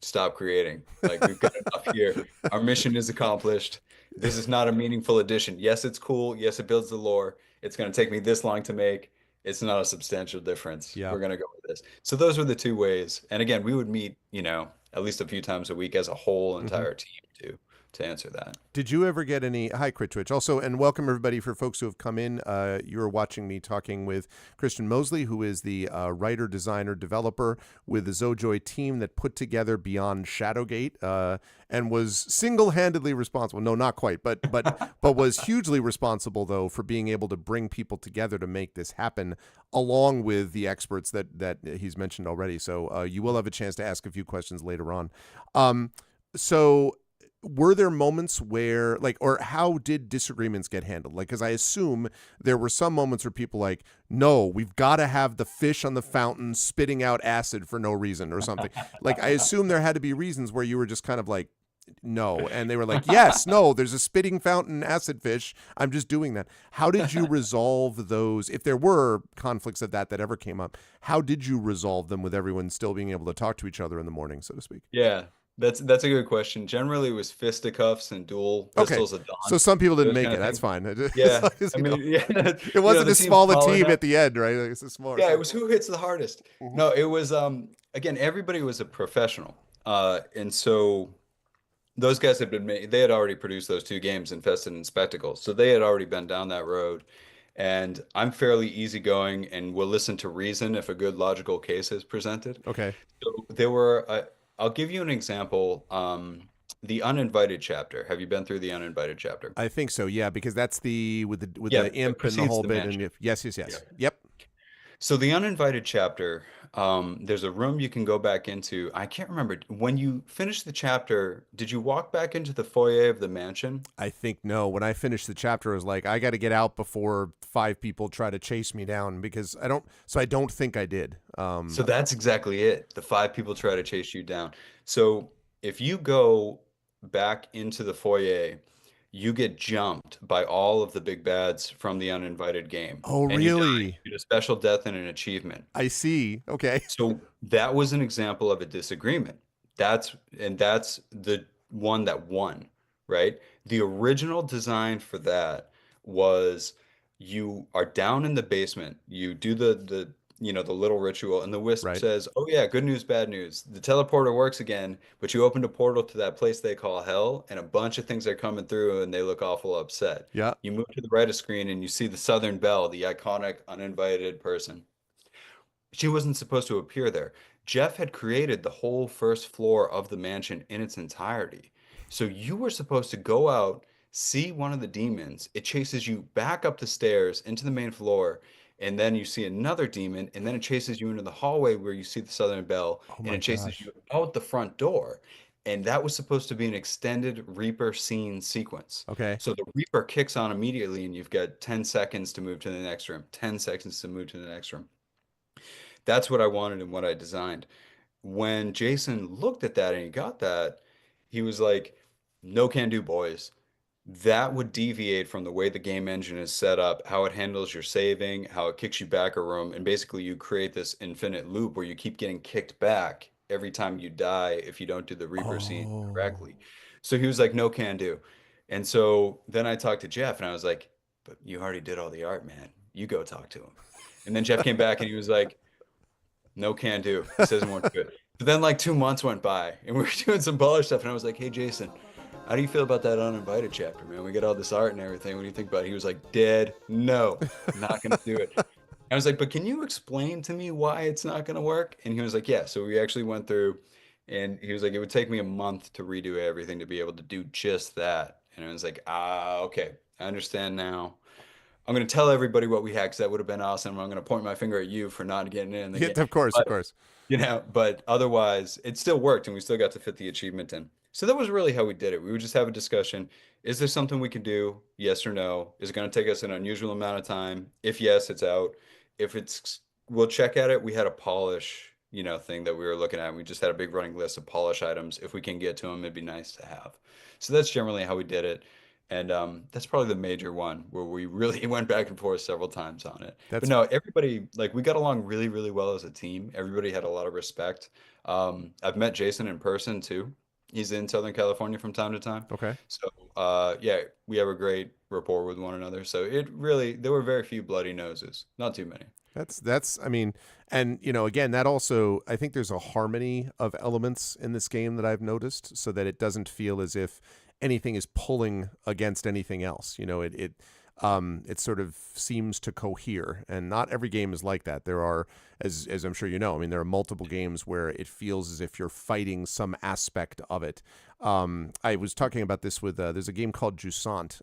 stop creating. Like, we've got enough here. Our mission is accomplished. This is not a meaningful addition. Yes, it's cool. Yes, it builds the lore. It's going to take me this long to make. It's not a substantial difference. Yeah. We're going to go with this. So those were the two ways. And again, we would meet, at least a few times a week as a whole Mm-hmm. entire team too. to answer that. Did you ever get any? Hi, Crit Twitch. Also, and welcome everybody for folks who have come in. You're watching me talking with Christian Moseley, who is the writer, designer, developer with the Zojoy team that put together Beyond Shadowgate, and was single-handedly responsible. No, not quite, but was hugely responsible though for being able to bring people together to make this happen, along with the experts that he's mentioned already. So you will have a chance to ask a few questions later on. So were there moments where or how did disagreements get handled? Because I assume there were some moments where people no, we've got to have the fish on the fountain spitting out acid for no reason or something. I assume there had to be reasons where you were just kind of no, and they were yes, no, there's a spitting fountain acid fish, I'm just doing that. How did you resolve those, if there were conflicts of that ever came up? How did you resolve them with everyone still being able to talk to each other in the morning, so to speak? Yeah, that's a good question. Generally, it was fisticuffs and dual Okay, pistols at dawn. so some people didn't Those make kind it. of That's things. fine. Yeah, I mean, yeah, it wasn't the as team's small a small team enough. at the end, right? It's a smaller. Yeah, it was who hits the hardest. Mhm. No, it was again, everybody was a professional. And so those guys they had already produced those two games, Infested and Spectacle. So they had already been down that road. And I'm fairly easygoing and will listen to reason if a good logical case is presented. Okay. So there were, I'll give you an example. The uninvited chapter. Have you been through the uninvited chapter? I think so. Yeah, because that's the with Yeah, the it imp and the precedes whole the bit. mansion. And yes, yes, Yeah. yes. Yep. So the uninvited chapter, there's a room you can go back into. I can't remember. When you finish the chapter, did you walk back into the foyer of the mansion? I think no. When I finished the chapter, I was I got to get out before 5 people try to chase me down because I don't. So I don't think I did. So that's exactly it. The 5 people try to chase you down. So if you go back into the foyer, you get jumped by all of the big bads from the uninvited game, Oh, and you die. really? You get a special death and an achievement. I see. Okay. So that was an example of a disagreement. That's the one that won, right? The original design for that was you are down in the basement, you do the little ritual, and the wisp Right. says, "Oh yeah, good news, bad news. The teleporter works again, but you opened a portal to that place they call hell, and a bunch of things are coming through, and they look awful upset." Yeah. You move to the right of screen, and you see the Southern Belle, the iconic uninvited person. She wasn't supposed to appear there. Jeff had created the whole first floor of the mansion in its entirety. So you were supposed to go out, see one of the demons. It chases you back up the stairs into the main floor, and then you see another demon, and then it chases you into the hallway where you see the Southern Belle, Oh and my it chases gosh. you out the front door. And that was supposed to be an extended Reaper scene sequence. Okay. So the Reaper kicks on immediately, and you've got 10 seconds to move to the next room, 10 seconds to move to the next room. That's what I wanted and what I designed. When Jason looked at that and he got that, he was like, no can do, boys. That would deviate from the way the game engine is set up, how it handles your saving, how it kicks you back a room, and basically you create this infinite loop where you keep getting kicked back every time you die if you don't do the Reaper scene Oh. correctly. So he was like, no can do. And so then I talked to Jeff and I was like, but you already did all the art, man. You go talk to him. And then Jeff came back and he was like, no can do. He says more to it. But then like 2 months went by and we were doing some baller stuff and I was like, hey Jason, how do you feel about that uninvited chapter, man? We get all this art and everything. What do you think about it? He was like, dead, no, not gonna do it. I was like, but can you explain to me why it's not gonna work? And he was like, yeah. So we actually went through and he was like, it would take me a month to redo everything to be able to do just that. And I was like, okay, I understand now. I'm going to tell everybody what we had because that would have been awesome. I'm going to point my finger at you for not getting in the Yeah, game. of course, of But, course. but otherwise, it still worked and we still got to fit the achievement in. So that was really how we did it. We would just have a discussion. Is there something we can do? Yes or no? Is it going to take us an unusual amount of time? If yes, it's out. If it's, we'll check at it. We had a polish, thing that we were looking at. We just had a big running list of polish items. If we can get to them, it'd be nice to have. So that's generally how we did it. And that's probably the major one where we really went back and forth several times on it. But That's no, everybody, like, we got along really, really well as a team. Everybody had a lot of respect. I've met Jason in person too. He's in Southern California from time to time. okay. So, yeah, we have a great rapport with one another. So it really, there were very few bloody noses, not too many. That's I mean, and again, that also, I think there's a harmony of elements in this game that I've noticed so that it doesn't feel as if anything is pulling against anything else. It sort of seems to cohere, and not every game is like that. There are, as I'm sure you know, I mean, there are multiple games where it feels as if you're fighting some aspect of it. I was talking about this with there's a game called Jusant,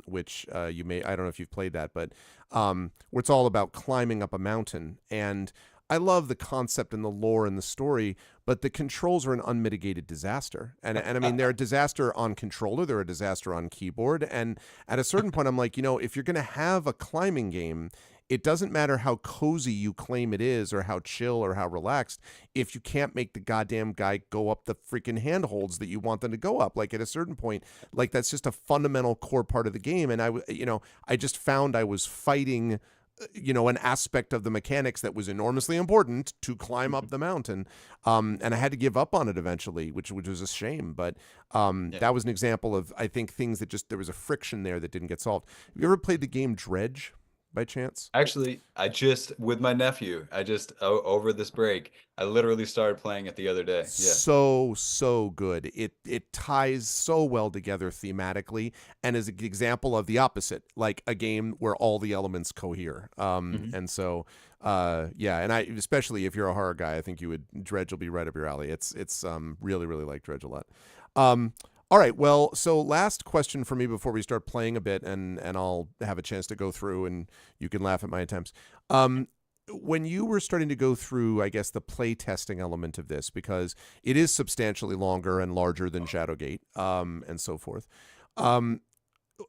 which you may I don't know if you've played that, but where it's all about climbing up a mountain. And I love the concept and the lore and the story, but the controls are an unmitigated disaster. And I mean, they're a disaster on controller, they're a disaster on keyboard. And at a certain point, I'm like, if you're going to have a climbing game, it doesn't matter how cozy you claim it is or how chill or how relaxed if you can't make the goddamn guy go up the freaking handholds that you want them to go up. Like at a certain point, like that's just a fundamental core part of the game. And I just found I was fighting an aspect of the mechanics that was enormously important to climb up the mountain. And I had to give up on it eventually, which was a shame. But Yeah. that was an example of, I think, things that there was a friction there that didn't get solved. Have you ever played the game Dredge by chance? Actually, I just with my nephew, I just over this break, I literally started playing it the other day. Yes. So good. It ties so well together thematically, and is an example of the opposite, like a game where all the elements cohere. Mhm. And so yeah, and I especially if you're a horror guy, I think Dredge will be right up your alley. It's really like Dredge a lot. All right, well, so last question for me before we start playing a bit, and I'll have a chance to go through, and you can laugh at my attempts. When you were starting to go through, I guess, the play testing element of this, because it is substantially longer and larger than Shadowgate, and so forth. Um,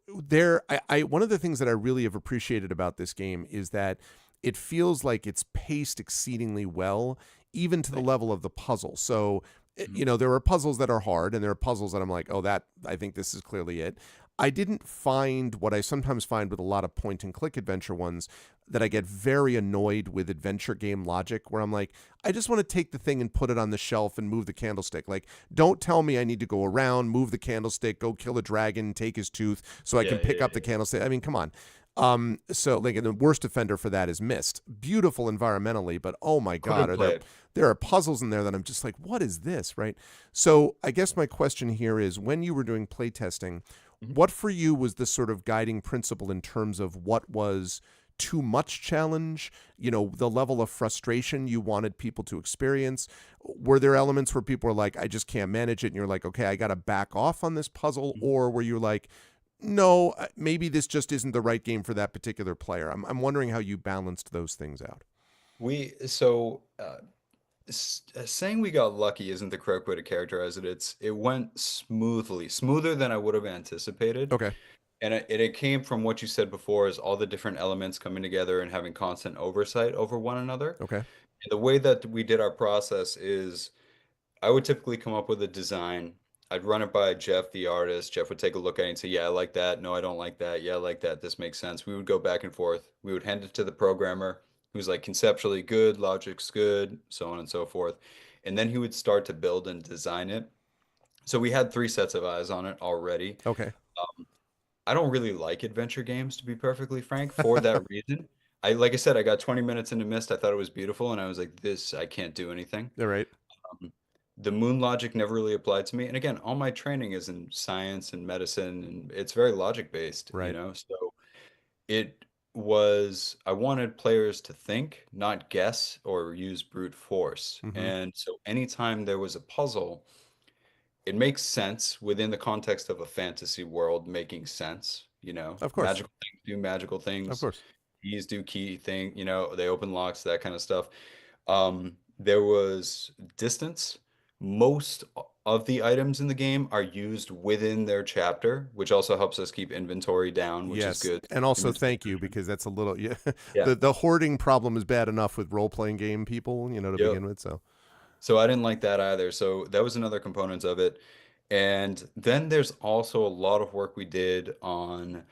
one of the things that I really have appreciated about this game is that it feels like it's paced exceedingly well, even to the Thank level of the puzzle. So, you. Mhm. there are puzzles that are hard, and there are puzzles that I'm like, oh, that I think this is clearly it. I didn't find what I sometimes find with a lot of point and click adventure ones, that I get very annoyed with adventure game logic, where I'm like, I just want to take the thing and put it on the shelf and move the candlestick. Like, don't tell me I need to go around, move the candlestick, go kill a dragon, take his tooth so I Yeah, can yeah, pick up yeah. the candlestick. I mean, come on. So like the worst offender for that is Mist. Beautiful environmentally, but oh my God, Couldn't are play there it. there are puzzles in there that I'm just like, what is this, right? So I guess my question here is, when you were doing playtesting, Mhm. what for you was the sort of guiding principle in terms of what was too much challenge, the level of frustration you wanted people to experience? Were there elements where people were like, I just can't manage it, and you're like, okay, I got to back off on this puzzle? Mhm. Or were you like, no, maybe this just isn't the right game for that particular player? I'm wondering how you balanced those things out. Saying we got lucky isn't the correct way to characterize it. It went smoothly, smoother than I would have anticipated. Okay. And it came from what you said before, is all the different elements coming together and having constant oversight over one another. Okay. And the way that we did our process is I would typically come up with a design. I'd run it by Jeff, the artist. Jeff would take a look at it and say, yeah, I like that. No, I don't like that. Yeah, I like that. This makes sense. We would go back and forth. We would hand it to the programmer who's like conceptually good, logic's good, so on and so forth. And then he would start to build and design it. So we had three sets of eyes on it already. Okay. I don't really like adventure games, to be perfectly frank, for that reason. Like I said, I got 20 minutes into Mist. I thought it was beautiful, and I was like, this, I can't do anything. All right. Um, the moon logic never really applied to me. And again, all my training is in science and medicine, and it's very logic based, Right. So I wanted players to think, not guess or use brute force. Mm-hmm. And so anytime there was a puzzle, it makes sense within the context of a fantasy world making sense, Of course. magical things do magical Of things, course. keys do key thing, they open locks, that kind of stuff. There was distance. Most of the items in the game are used within their chapter, which also helps us keep inventory down, which is Yes, good. and also Inventory thank you, management. because that's a little, yeah. Yeah. The hoarding problem is bad enough with role playing game people, to Yep. begin with. So So I didn't like that either. So that was another component of it. And then there's also a lot of work we did on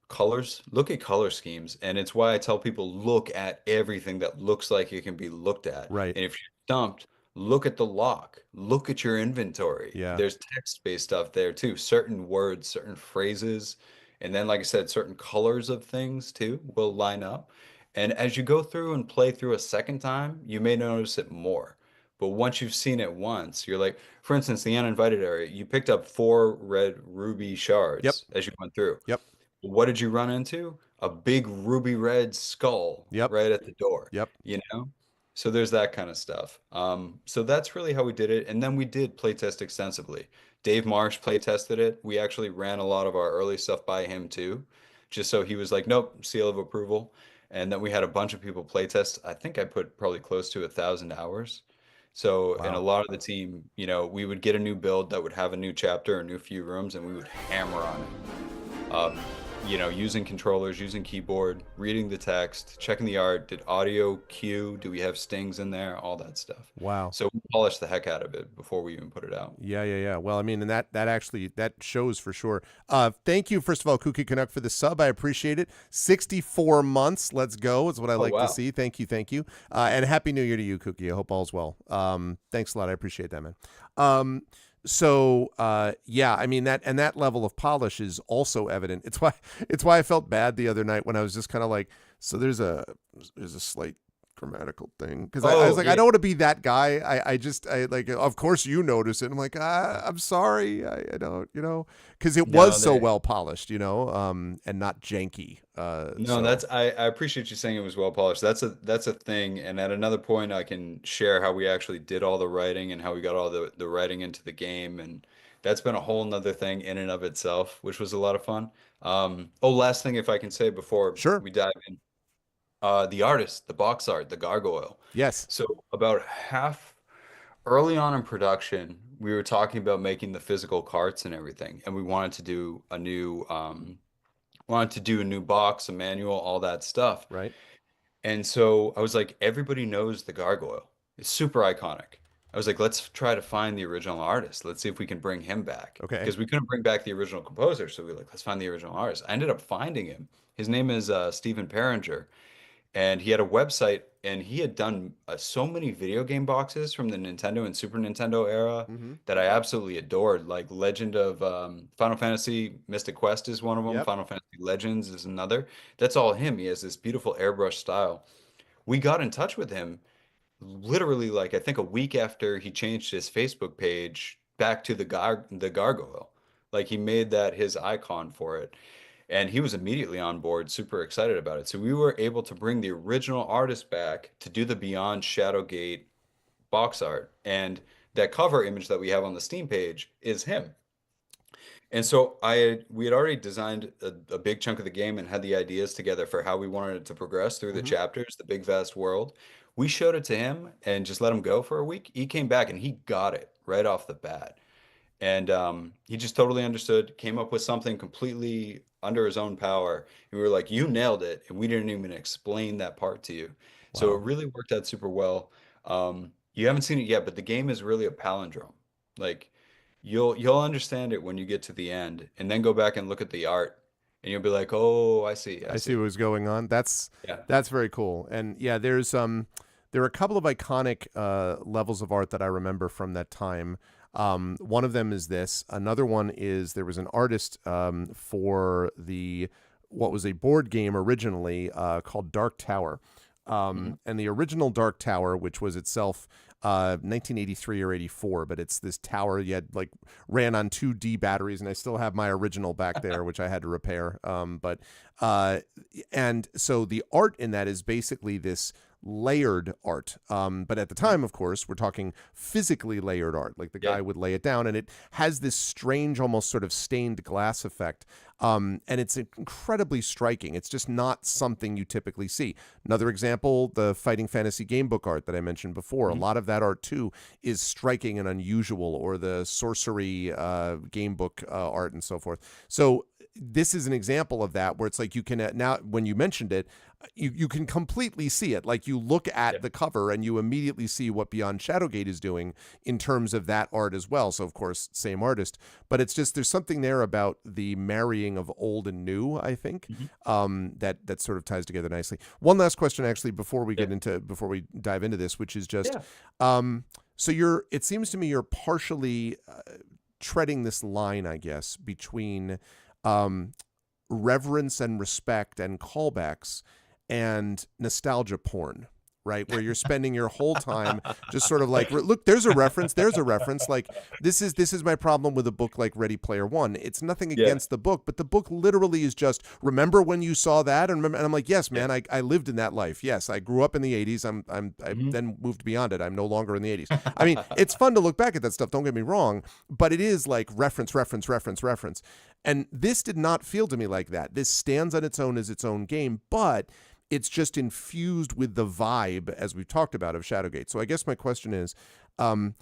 colors. Look at color schemes. And it's why I tell people look at everything that looks like it can be looked at. right, And if you're stumped, look at the lock, look at your inventory. yeah, There's text-based stuff there too, certain words, certain phrases. And then, like I said, certain colors of things too will line up. And as you go through and play through a second time, you may notice it more. But once you've seen it once, you're like, for instance, the uninvited area, you picked up 4 red ruby Yep. shards as you went through. Yep. What did you run into? A big ruby red skull Yep. right at the door, Yep. you know? So there's that kind of stuff. So that's really how we did it. And then we did playtest extensively. Dave Marsh playtested it. We actually ran a lot of our early stuff by him too, just so he was like, nope, seal of approval. And then we had a bunch of people playtest. I think I put probably close to 1,000 hours. So, and a Wow. lot of the team, we would get a new build that would have a new chapter, a new few rooms, and we would hammer on it. Using controllers, using keyboard, reading the text, checking the art, did audio cue, do we have stings in there, all that stuff. Wow. So we polished the heck out of it before we even put it out. Yeah, yeah, yeah. Well, I mean, and that actually that shows for sure. Thank you, first of all, Kooky Canuck, for the sub. I appreciate it. 64 months. Let's go. Is what I Oh, like to wow. see. Thank you, thank you. And happy New Year to you, Kooky. I hope all's well. Thanks a lot. I appreciate that, man. Yeah, I mean that level of polish is also evident. It's why I felt bad the other night when I was just kind of like, so there's a slight grammatical thing, because I was Oh, like, I yeah. don't want to be that guy. I like, of course you notice it. I'm like, I'm sorry. I don't, because it was No, so they, well polished, and not janky. no, So I appreciate you saying it was well polished. That's a thing. And at another point, I can share how we actually did all the writing and how we got all the writing into the game. And that's been a whole nother thing in and of itself, which was a lot of fun. Last thing, if I can say before sure, we dive in. The artist, the box art, the gargoyle. yes, So about half early on in production, we were talking about making the physical carts and everything, and we wanted to do a new box, a manual, all that stuff. right, And so I was like, everybody knows the gargoyle. It's super iconic. I was like, let's try to find the original artist. Let's see if we can bring him back okay, because we couldn't bring back the original composer. So we were like, let's find the original artist. I ended up finding him. His name is Stephen Perringer, and he had a website, and he had done so many video game boxes from the Nintendo and Super Nintendo era mm-hmm. that I absolutely adored. Like Legend of Final Fantasy Mystic Quest is one of them. Yep, Final Fantasy Legends is another. That's all him. He has this beautiful airbrush style. We got in touch with him literally, like, I think a week after he changed his Facebook page back to the gargoyle. Like, he made that his icon for it, and he was immediately on board, super excited about it. So we were able to bring the original artist back to do the Beyond Shadowgate box art, and that cover image that we have on the Steam page is him. And so we had already designed a big chunk of the game and had the ideas together for how we wanted it to progress through the mm-hmm. chapters, the big vast world. We showed it to him and just let him go for a week. He came back and he got it right off the bat. And he just totally understood, came up with something completely under his own power. And we were like, you nailed it. And we didn't even explain that part to you. So it Wow. really worked out super well. You haven't seen it yet, but the game is really a palindrome. Like, you'll understand it when you get to the end, and then go back and look at the art, and you'll be like, oh, I I see see. what was going on. Yeah. That's very cool. And yeah, there are a couple of iconic levels of art that I remember from that time. One of them is this. Another one is there was an artist for the what was a board game originally called Dark Tower. Mhm. And the original Dark Tower, which was itself 1983 or 84, but it's this tower you had like ran on 2D batteries, and I still have my original back there, which I had to repair. And so the art in that is basically this layered art. But at the time, of course, we're talking physically layered art. Like the Yeah. guy would lay it down, and it has this strange, almost sort of stained glass effect. And it's incredibly striking. It's just not something you typically see. Another example, the Fighting Fantasy Gamebook art that I mentioned before. A Mhm. lot of that art, too, is striking and unusual, or the sorcery gamebook art and so forth. So this is an example of that, where it's like you can now, when you mentioned it, you can completely see it. Like you look Yeah. at the cover and you immediately see what Beyond Shadowgate is doing in terms of that art as well. So of course, same artist, but it's just there's something there about the marrying of old and new, I think, Mhm. that sort of ties together nicely. One last question, actually, before we Yeah. before we dive into this, which is just, Yeah. so it seems to me you're partially treading this line, I guess, between um, reverence and respect and callbacks and nostalgia porn, right? Where you're spending your whole time just sort of like, look, there's a reference, there's a reference. Like this is my problem with a book like Ready Player One. It's nothing Yeah, against the book, but the book literally is just remember when you saw that, and remember, and I'm like, yes, yeah. man, I lived in that life. Yes, I grew up in the '80s. I Mhm. then moved beyond it. I'm no longer in the '80s. I mean, it's fun to look back at that stuff. Don't get me wrong, but it is like reference, reference, reference, reference. And this did not feel to me like that. This stands on its own as its own game, but it's just infused with the vibe, as we've talked about, of Shadowgate. So I guess my question is, um,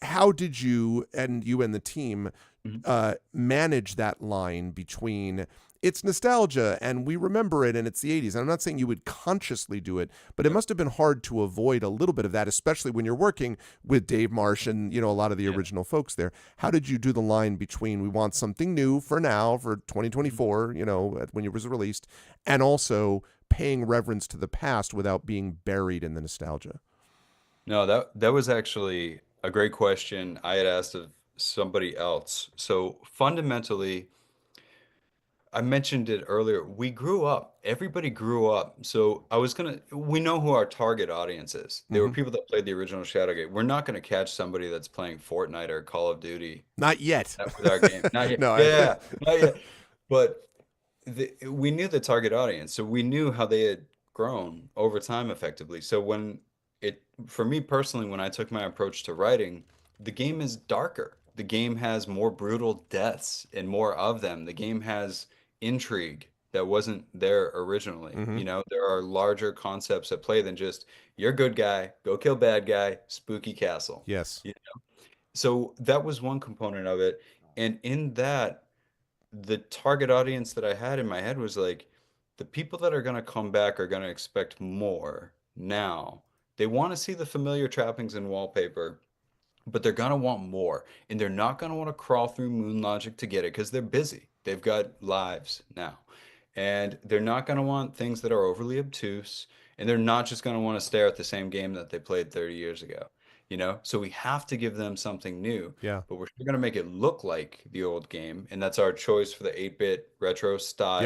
how did you and the team Mhm. manage that line between it's nostalgia and we remember it and it's the 80s? And I'm not saying you would consciously do it, but it Yep. must have been hard to avoid a little bit of that, especially when you're working with Dave Marsh and a lot of the Yeah. original folks there. How did you do the line between we want something new for now for Mhm. 2024, when it was released, and also paying reverence to the past without being buried in the nostalgia? No, that was actually a great question I had asked of somebody else. So fundamentally, I mentioned it earlier. We grew up. Everybody grew up. So we know who our target audience is. They were Mm-hmm. people that played the original Shadowgate. We're not gonna catch somebody that's playing Fortnite or Call of Duty Not yet. with our game. Not yet. No, Yeah, not yet. But we knew the target audience, so we knew how they had grown over time effectively. So for me personally, when I took my approach to writing, the game is darker. The game has more brutal deaths and more of them. The game has intrigue that wasn't there originally. mm-hmm. There are larger concepts at play than just you're a good guy, go kill bad guy, spooky castle. Yes. You So that was one component of it. And in that, the target audience that I had in my head was like the people that are going to come back are going to expect more now. They want to see the familiar trappings and wallpaper, but they're going to want more. And they're not going to want to crawl through Moon Logic to get it because they're busy. They've got lives now. And they're not going to want things that are overly obtuse. And they're not just going to want to stare at the same game that they played 30 years ago. So we have to give them something new, Yeah. but we're still going to make it look like the old game. And that's our choice for the 8-bit retro Yep. style,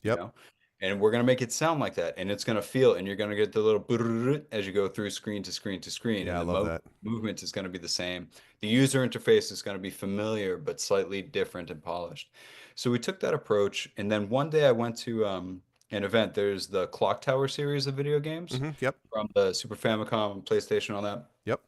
you Yep. know? And we're going to make it sound like that. And it's going to feel, and you're going to get the little brrrr as you go through screen to screen to screen. Yeah, And I the love that. movement is going to be the same. The user interface is going to be familiar, but slightly different and polished. So we took that approach. And then one day I went to an event. There's the Clock Tower series of video games Mm-hmm. Yep. from the Super Famicom, PlayStation, all that. Yep.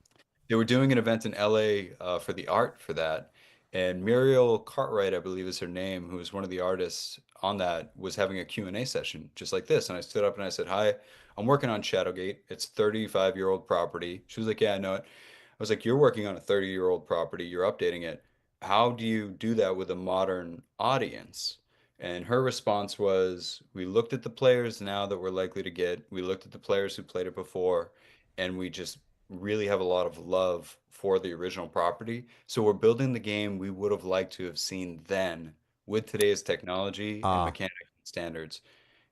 They were doing an event in LA for the art for that. And Muriel Cartwright, I believe is her name, who was one of the artists on that, was having a Q&A session just like this. And I stood up and I said, "Hi, I'm working on Shadowgate. It's 35-year-old property." She was like, "Yeah, I know it." I was like, "You're working on a 30-year-old property. You're updating it. How do you do that with a modern audience?" And her response was, "We looked at the players now that we're likely to get. We looked at the players who played it before, and we just really have a lot of love for the original property. So we're building the game we would have liked to have seen then with today's technology and Ah, mechanics standards."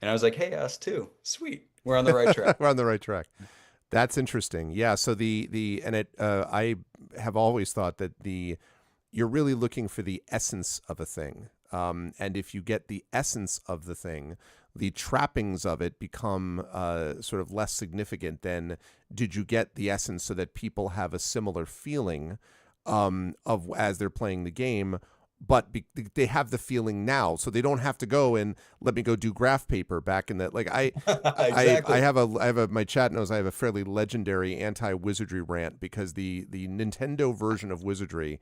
And I was like, "Hey, us too. Sweet. We're on the right track." we're on the right track. That's interesting. Yeah. So the and it I have always thought that you're really looking for the essence of a thing. And if you get the essence of the thing, the trappings of it become sort of less significant than did you get the essence so that people have a similar feeling of as they're playing the game, but they have the feeling now, so they don't have to go and let me go do graph paper back in that. Like I Exactly. have a my chat knows I have a fairly legendary anti-wizardry rant because the Nintendo version of wizardry,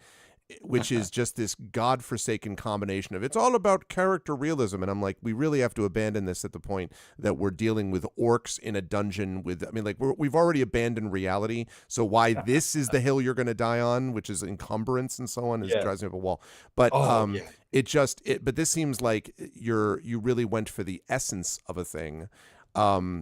which is just this godforsaken combination of it's all about character realism, and I'm like, we really have to abandon this at the point that we're dealing with orcs in a dungeon with, I mean, like we've already abandoned reality, so why this is the hill you're going to die on, which is encumbrance and so on, is Yeah. drives me up a wall. But Oh, yeah. but this seems like you really went for the essence of a thing,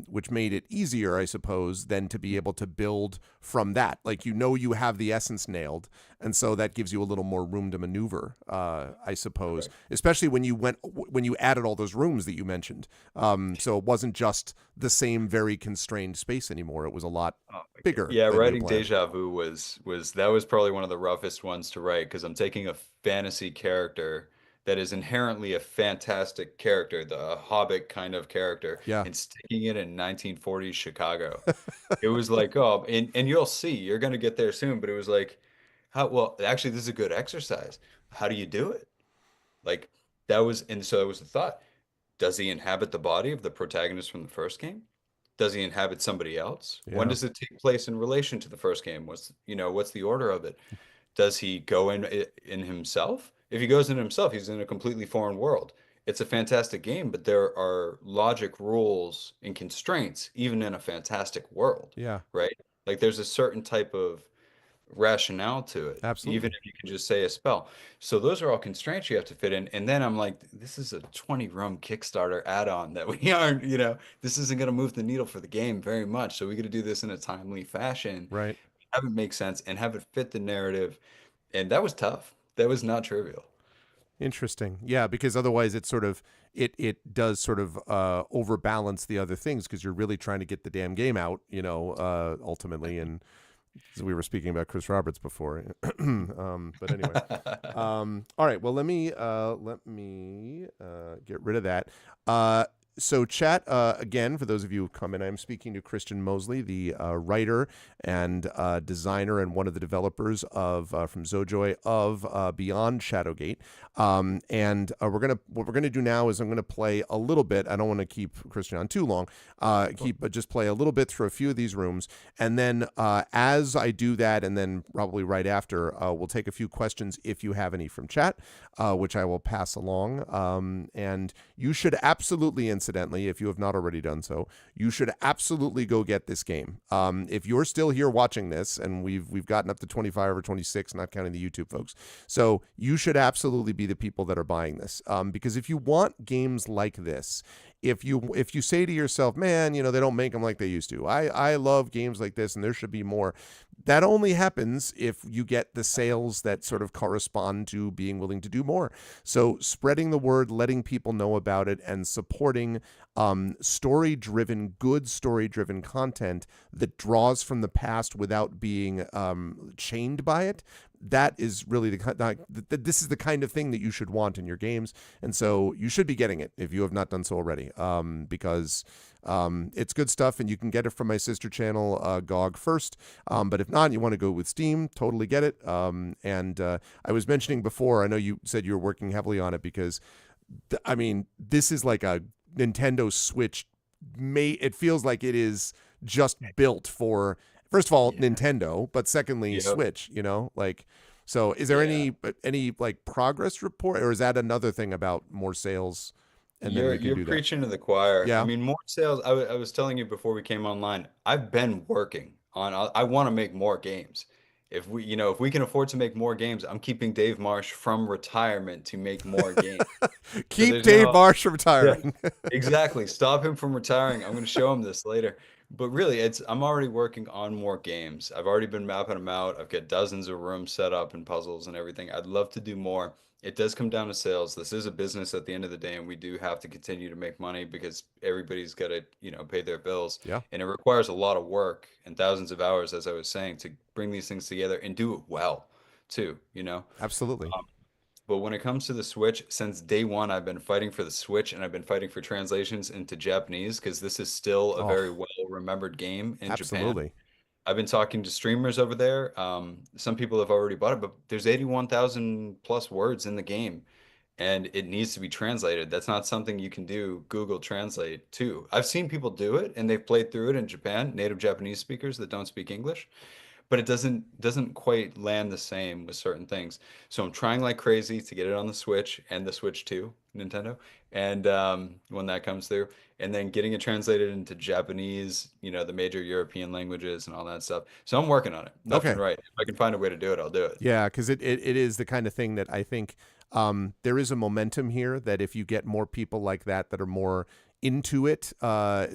which made it easier, I suppose, than to be able to build from that. Like, you have the essence nailed, and so that gives you a little more room to maneuver, I suppose, Correct. especially when you added all those rooms that you mentioned. So it wasn't just the same very constrained space anymore. It was a lot Oh my God. bigger Yeah, than you writing planned. Deja Vu was that was probably one of the roughest ones to write because I'm taking a fantasy character that is inherently a fantastic character, the Hobbit kind of character, Yeah. and sticking it in 1940s Chicago. It was like, oh, and you'll see, you're gonna get there soon, but it was like, how, well, actually, this is a good exercise. How do you do it? Like that was, and so it was the thought. Does he inhabit the body of the protagonist from the first game? Does he inhabit somebody else? When Yeah. does it take place in relation to the first game? What's the order of it? Does he go in himself? If he goes in himself, he's in a completely foreign world. It's a fantastic game, but there are logic rules and constraints even in a fantastic world, Yeah. right? Like there's a certain type of rationale to it, even Absolutely. if you can just say a spell. So those are all constraints you have to fit in. And then I'm like, this is a 20 rum Kickstarter add-on that we aren't, this isn't going to move the needle for the game very much. So we got to do this in a timely fashion, Right. have it make sense and have it fit the narrative. And that was tough. That was not trivial. Interesting. Yeah, because otherwise it sort of it does sort of overbalance the other things because you're really trying to get the damn game out, ultimately. And we were speaking about Chris Roberts before. But anyway. All right. Well, let me get rid of that. So chat, again, for those of you who come in, I'm speaking to Christian Moseley, the writer and designer and one of the developers of from Zojoy of Beyond Shadowgate. And what we're gonna do now is I'm gonna play a little bit. I don't want to keep Christian on too long. But just play a little bit through a few of these rooms, and then as I do that, and then probably right after, we'll take a few questions if you have any from chat, which I will pass along. And you should absolutely, incidentally, if you have not already done so, you should absolutely go get this game. If you're still here watching this, and we've gotten up to 25 or 26, not counting the YouTube folks, so you should absolutely be the people that are buying this. Because if you want games like this, if you say to yourself, man, they don't make them like they used to. I love games like this, and there should be more. That only happens if you get the sales that sort of correspond to being willing to do more. So spreading the word, letting people know about it, and supporting story-driven, good story-driven content that draws from the past without being chained by it. That is really this is the kind of thing that you should want in your games, and so you should be getting it if you have not done so already, because it's good stuff, and you can get it from my sister channel, GOG first. But if not, you want to go with Steam, totally get it. And I was mentioning before, I know you said you were working heavily on it because, this is like a Nintendo Switch. It feels like it is just built for, first of all, Nintendo, but secondly, Yep. Switch. So is there any like progress report, or is that another thing about more sales? And then we can You're do that. preaching to the choir. I Yeah. mean, more sales. I was telling you before we came online, I've been working on, I want to make more games. If we can afford to make more games, I'm keeping Dave Marsh from retirement to make more games. So Keep there's Dave no, Marsh yeah, retiring. exactly. Stop him from retiring. I'm going to show him this later. But really, I'm already working on more games. I've already been mapping them out. I've got dozens of rooms set up and puzzles and everything. I'd love to do more. It does come down to sales. This is a business at the end of the day, and we do have to continue to make money because everybody's got to, pay their bills. Yeah, And it requires a lot of work and thousands of hours, as I was saying, to bring these things together and do it well, too. absolutely. But when it comes to the Switch, since day one, I've been fighting for the Switch and I've been fighting for translations into Japanese because this is still a Oh, very well-remembered game in Japan. absolutely. I've been talking to streamers over there. Some people have already bought it, but there's 81,000 plus words in the game and it needs to be translated. That's not something you can do Google Translate to. I've seen people do it and they've played through it in Japan, native Japanese speakers that don't speak English, but it doesn't quite land the same with certain things. So I'm trying like crazy to get it on the Switch and the Switch 2, Nintendo, and when that comes through, and then getting it translated into Japanese, the major European languages and all that stuff. So I'm working on it, left and Okay. right. If I can find a way to do it, I'll do it. Yeah, because it is the kind of thing that I think there is a momentum here that if you get more people like that are more into it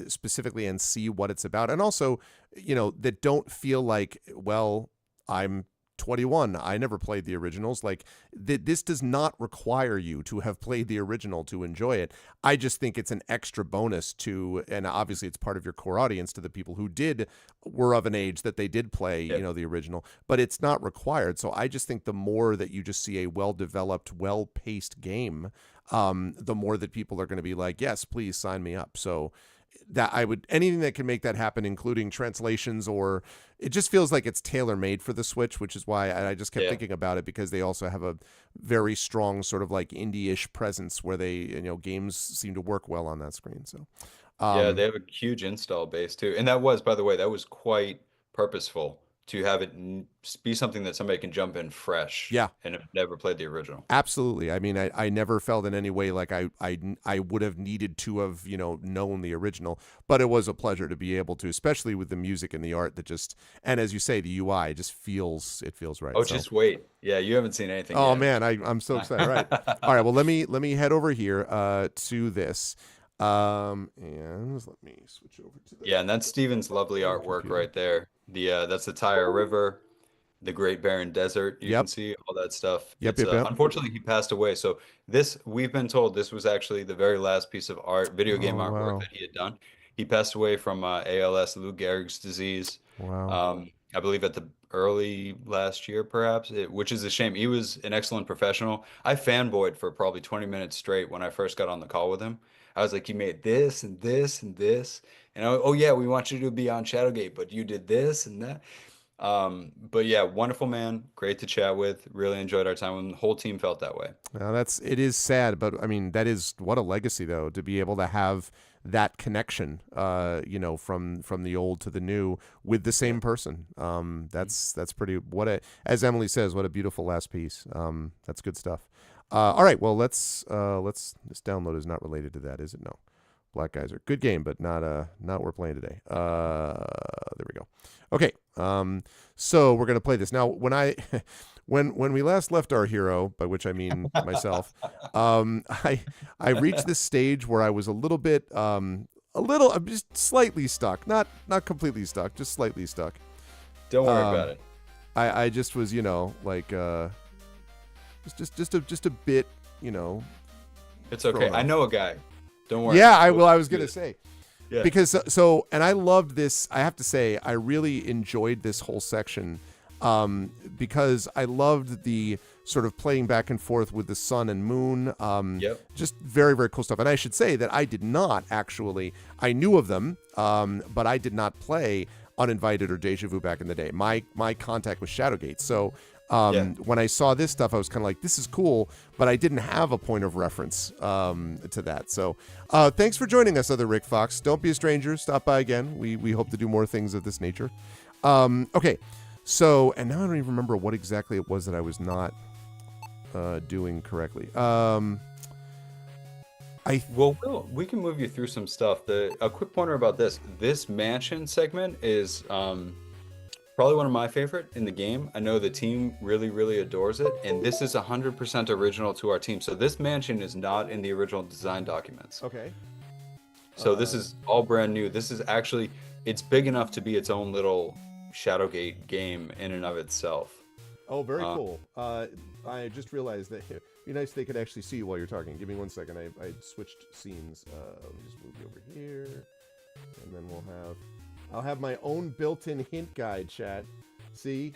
specifically and see what it's about, and also, that don't feel like, well, I'm 21. I never played the originals. Like, this does not require you to have played the original to enjoy it. I just think it's an extra bonus to, and obviously it's part of your core audience, to the people who were of an age that they did play, Yep. the original, but it's not required. So I just think the more that you just see a well-developed, well-paced game, the more that people are going to be like, yes, please sign me up. So that I would, anything that can make that happen, including translations, or it just feels like it's tailor made for the Switch, which is why I just kept Yeah. thinking about it, because they also have a very strong sort of like indie-ish presence where they, games seem to work well on that screen. So, Yeah, um, they have a huge install base too. And that was, by the way, that was quite purposeful to have it be something that somebody can jump in fresh yeah, and have never played the original. absolutely. I mean, I never felt in any way like I would have needed to have, known the original, but it was a pleasure to be able to, especially with the music and the art that just, and as you say, the UI just feels right. Oh, So, just wait. Yeah, you haven't seen anything oh yet. man, I'm so excited. All right. All right, well, let me head over here to this. And let me switch over to Yeah, and that's Steven's lovely the artwork computer. right there. That's the Tyre River, the Great Barren Desert. You can Yep. see all that stuff. Yep, It's yep, yep. unfortunately he passed away. So this we've been told this was actually the very last piece of art, video game Oh artwork wow. that he had done. He passed away from ALS, Lou Gehrig's disease. Wow. I believe at the early last year, perhaps, which is a shame. He was an excellent professional. I fanboyed for probably 20 minutes straight when I first got on the call with him. I was like, you made this and this and this. And oh yeah, we want you to do Beyond Shadowgate, but you did this and that. But yeah, wonderful man, great to chat with. Really enjoyed our time, and the whole team felt that way. Now it is sad, but I mean that is what a legacy though, to be able to have that connection, from the old to the new with the Yeah. same person. That's pretty, what a, as Emily says, what a beautiful last piece. That's good stuff. All right, well, this download is not related to that, is it? No. Black Geyser, good game, but not what we're playing today. There we go. Okay, so we're gonna play this now. When I when we last left our hero, by which I mean myself, I reached this stage where I was I'm just slightly stuck, not completely stuck, just slightly stuck. Don't worry Um, about it. I just was, like, just a bit, It's okay. thrown I off. know a guy. Don't worry. Yeah, We'll I was do gonna this. say, Yeah. because and I loved this. I have to say, I really enjoyed this whole section, because I loved the sort of playing back and forth with the sun and moon. Yep. Just very, very cool stuff. And I should say that I did not actually. I knew of them, but I did not play Uninvited or Deja Vu back in the day. My contact was Shadowgate. So Yeah. when I saw this stuff, I was kind of like, this is cool, but I didn't have a point of reference to that. So thanks for joining us, other Rick Fox. Don't be a stranger. Stop by again. We hope to do more things of this nature. Okay. So, and now I don't even remember what exactly it was that I was not doing correctly. Well, we can move you through some stuff. A quick pointer about this. This mansion segment is probably one of my favorite in the game. I know the team really, really adores it, and this is 100% original to our team. So this mansion is not in the original design documents. Okay. So this is all brand new. This is actually, it's big enough to be its own little Shadowgate game in and of itself. Oh, very cool. I just realized that it'd be nice if they could actually see you while you're talking. Give me 1 second. I switched scenes. Let me just move you over here, and then I'll have my own built-in hint guide, chat. See,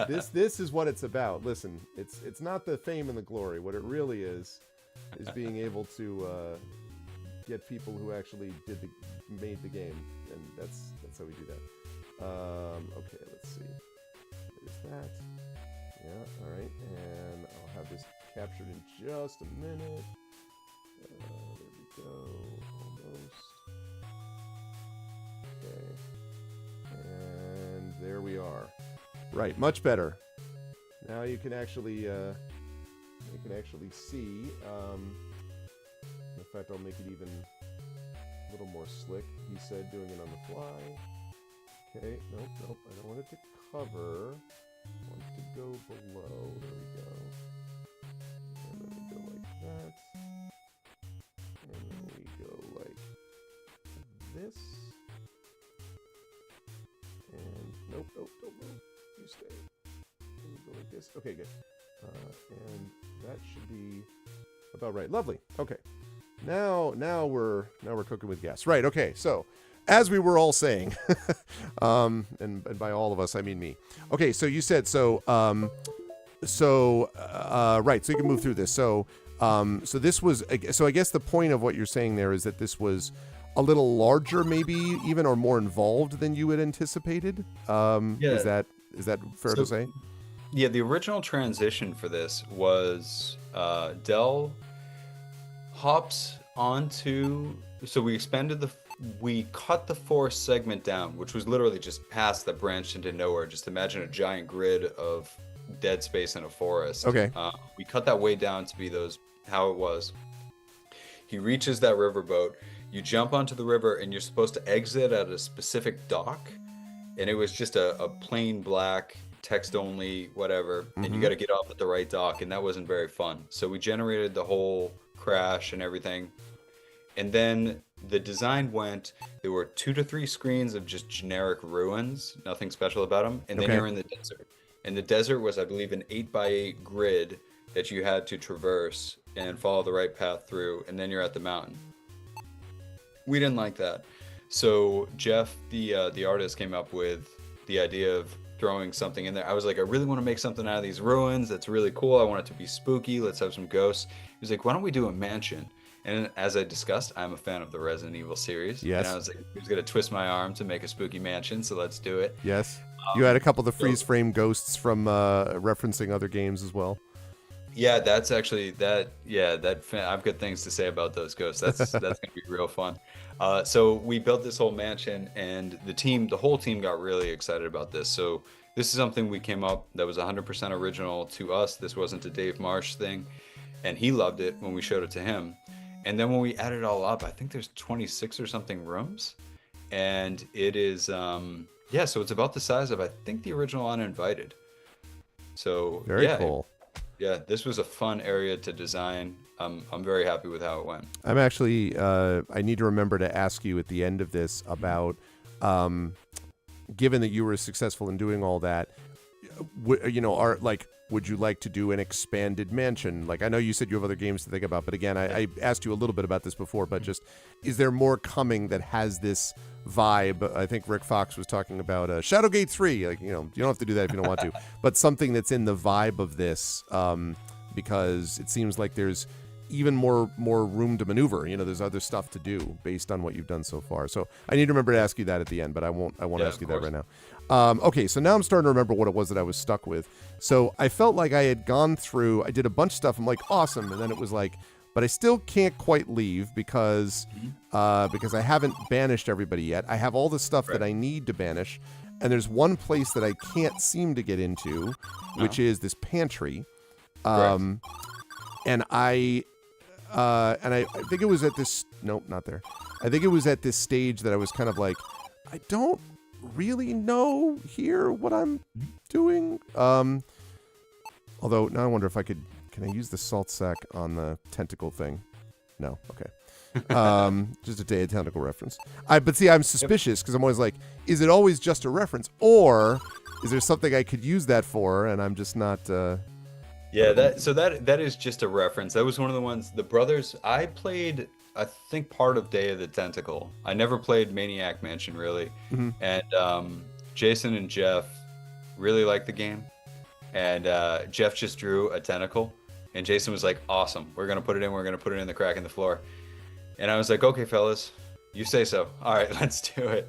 this is what it's about. Listen, it's not the fame and the glory. What it really is being able to get people who actually made the game, and that's how we do that. Okay, let's see. There's that. Yeah, all right, and I'll have this captured in just a minute. There we go, almost. Okay, and there we are. Right, much better. Now you can actually see. In fact, I'll make it even a little more slick. He said doing it on the fly. Okay, nope, I don't want it to cover. I want it to go below. There we go. And then we go like that. And then we go like this. And nope, don't move. You stay. go like this. Okay, good. And that should be about right. Lovely. Okay. Now we're cooking with gas. Right. Okay. So, as we were all saying, and by all of us I mean me. Okay. So you said so. Right. So you can move through this. So this was. So I guess the point of what you're saying there is that this was a little larger, maybe even, or more involved than you had anticipated. Yeah. Is that fair to say? Yeah, the original transition for this was Dell hops onto. So we cut the forest segment down, which was literally just paths that branched into nowhere. Just imagine a giant grid of dead space in a forest. Okay. We cut that way down to be how it was. He reaches that riverboat. You jump onto the river, and you're supposed to exit at a specific dock. And it was just a plain black text only whatever, and you got to get off at the right dock, and that wasn't very fun. So we generated the whole crash and everything, and then the design went, there were 2 to 3 screens of just generic ruins, nothing special about them, and then you're in the desert, and the desert was, I believe, an 8x8 grid that you had to traverse and follow the right path through, and then you're at the mountain. We didn't like that. So Jeff, the artist, came up with the idea of throwing something in there. I was like, I really want to make something out of these ruins that's really cool. I want it to be spooky. Let's have some ghosts. He was like, why don't we do a mansion? And as I discussed, I'm a fan of the Resident Evil series. Yes. And I was like, he was going to twist my arm to make a spooky mansion, so let's do it. Yes. You had a couple of the freeze frame ghosts from referencing other games as well. Yeah, that's actually I've got things to say about those ghosts. That's going to be real fun. So we built this whole mansion, and the whole team got really excited about this. So this is something we came up that was 100% original to us. This wasn't a Dave Marsh thing, and he loved it when we showed it to him. And then when we added it all up, I think there's 26 or something rooms, and it is so it's about the size of, I think, the original Uninvited. So very cool. Yeah, this was a fun area to design. I'm very happy with how it went. I'm actually, I need to remember to ask you at the end of this about, given that you were successful in doing all that, would you like to do an expanded mansion? Like, I know you said you have other games to think about, but again, I asked you a little bit about this before, but just, is there more coming that has this vibe? I think Rick Fox was talking about Shadowgate 3. Like, you don't have to do that if you don't want to, but something that's in the vibe of this, because it seems like there's even more room to maneuver. There's other stuff to do based on what you've done so far. So I need to remember to ask you that at the end, but I won't ask you that right now. Okay, so now I'm starting to remember what it was that I was stuck with. So I felt like I had gone through, I did a bunch of stuff. I'm like, awesome. And then it was like, but I still can't quite leave because I haven't banished everybody yet. I have all the stuff that I need to banish. And there's one place that I can't seem to get into, which is this pantry. And I think it was at this, nope, not there. I think it was at this stage that I was kind of like, I don't really know here what I'm doing. Although now I wonder if can I use the salt sack on the tentacle thing? No. Okay. Just a tentacle reference. But see, I'm suspicious because I'm always like, is it always just a reference, or is there something I could use that for and I'm just not, Yeah, that is just a reference. That was one of the ones, the brothers, I played, I think, part of Day of the Tentacle. I never played Maniac Mansion, really. And Jason and Jeff really liked the game. And Jeff just drew a tentacle. And Jason was like, awesome, we're going to put it in the crack in the floor. And I was like, okay, fellas, you say so. All right, let's do it.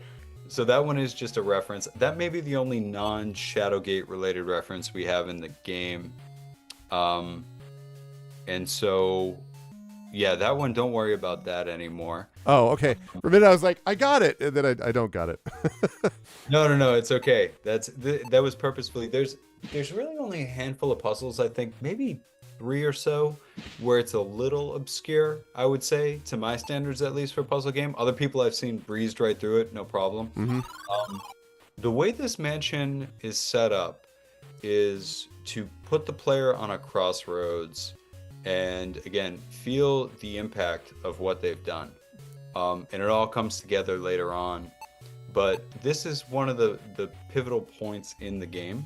So that one is just a reference. That may be the only non-Shadowgate related reference we have in the game. And so, yeah, that one, don't worry about that anymore. Oh, okay. For a minute I was like, I got it, and then I don't got it. No, it's okay. That was purposefully. There's really only a handful of puzzles, I think, maybe 3 or so, where it's a little obscure, I would say, to my standards, at least, for a puzzle game. Other people I've seen breezed right through it, no problem. The way this mansion is set up is to put the player on a crossroads and, again, feel the impact of what they've done. And it all comes together later on. But this is one of the pivotal points in the game.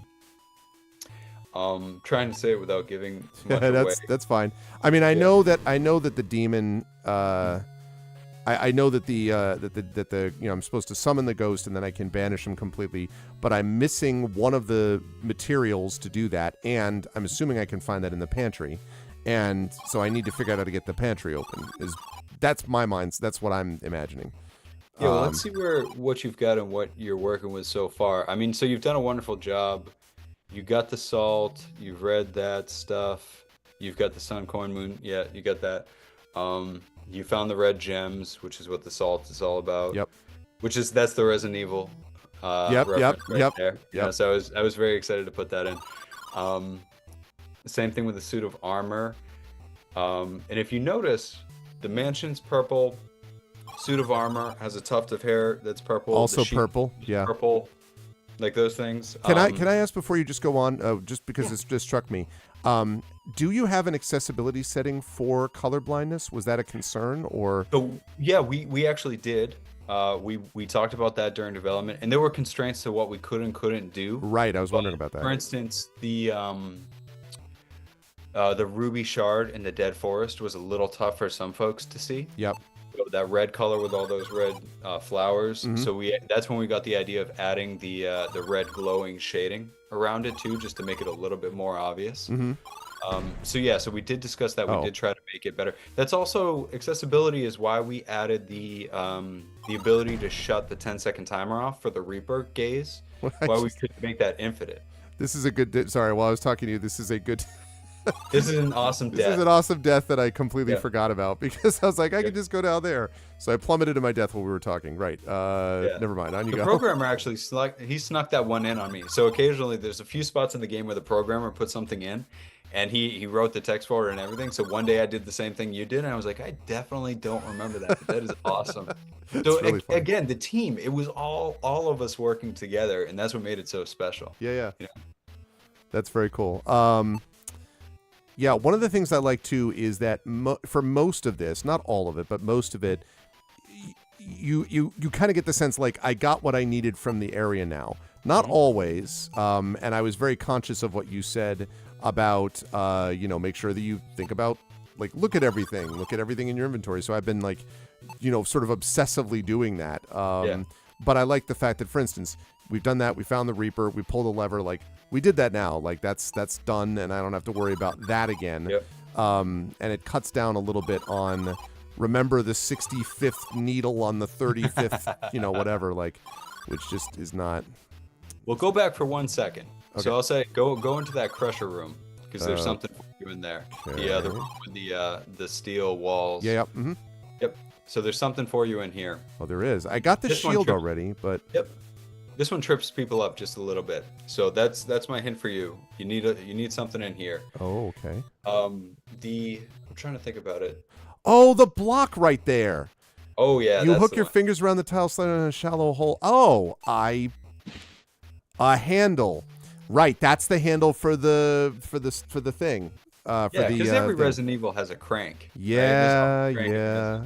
Trying to say it without giving much Yeah, away. that's fine. I mean, I Yeah. know that the demon. I know that the I'm supposed to summon the ghost and then I can banish him completely, but I'm missing one of the materials to do that, and I'm assuming I can find that in the pantry, and so I need to figure out how to get the pantry open. That's my mind. That's what I'm imagining. Yeah, well, let's see what you've got and what you're working with so far. I mean, so you've done a wonderful job. You got the salt, you've read that stuff, you've got the sun, corn, moon. Yeah, you got that. You found the red gems, which is what the salt is all about. Yep. That's the Resident Evil Yep. reference right there. Yep. So I was very excited to put that in. Same thing with the suit of armor. And if you notice, the mansion's purple. Suit of armor has a tuft of hair that's purple. Also purple. Yeah. Purple. Like those things. Can I ask before you just go on? Just because this just struck me. Do you have an accessibility setting for colorblindness? Was that a concern or? So yeah, we actually did. We talked about that during development, and there were constraints to what we could and couldn't do. Right, I was wondering about that. For instance, the ruby shard in the dead forest was a little tough for some folks to see. Yep. That red color with all those red flowers. Mm-hmm. So that's when we got the idea of adding the red glowing shading around it too, just to make it a little bit more obvious. Mm-hmm. So we did discuss that. We did try to make it better. That's also accessibility is why we added the ability to shut the 10-second timer off for the Reaper gaze. Why we could make that infinite. This is a good. Sorry, while I was talking to you, this is a good. This is an awesome death. This is an awesome death that I completely forgot about because I was like, I could just go down there. So I plummeted to my death while we were talking. Right. Never mind. On you go. The programmer actually snuck that one in on me. So occasionally there's a few spots in the game where the programmer put something in and he wrote the text for it and everything. So one day I did the same thing you did and I was like, I definitely don't remember that. That is awesome. So really again, the team, it was all of us working together and that's what made it so special. Yeah. That's very cool. Yeah, one of the things I like too is that for most of this, not all of it, but most of it, you kind of get the sense like I got what I needed from the area now. Not always, and I was very conscious of what you said about make sure that you think about like look at everything in your inventory. So I've been like, sort of obsessively doing that. But I like the fact that, for instance, we've done that. We found the Reaper. We pulled a lever. Like we did that now. Like that's done, and I don't have to worry about that again. Yep. And it cuts down a little bit on remember the 65th needle on the 35th, whatever. Like, which just is not. Well, go back for 1 second. Okay. So I'll say go into that crusher room because there's something for you in there. Okay. Yeah, the room with the steel walls. Yeah. Yep. Mm-hmm. Yep. So there's something for you in here. Oh, there is. I got the shield already, but. Yep. This one trips people up just a little bit. So that's my hint for you. You need something in here. Oh, okay. I'm trying to think about it. Oh, the block right there. Oh yeah. You hook your fingers around the tile slide in a shallow hole. Oh, a handle. Right, that's the handle for the thing. Because every Resident Evil has a crank. Yeah, right? Yeah.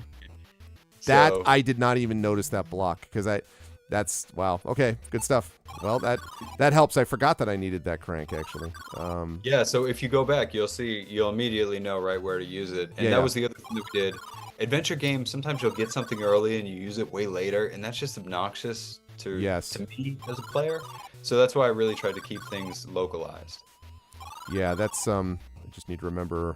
That I did not even notice that block because that's wow. Okay, good stuff. Well, that helps. I forgot that I needed that crank actually. Yeah, so if you go back, you'll immediately know right where to use it. And that was the other thing that we did. Adventure games, sometimes you'll get something early and you use it way later, and that's just obnoxious to me as a player. So that's why I really tried to keep things localized. Yeah, that's I just need to remember.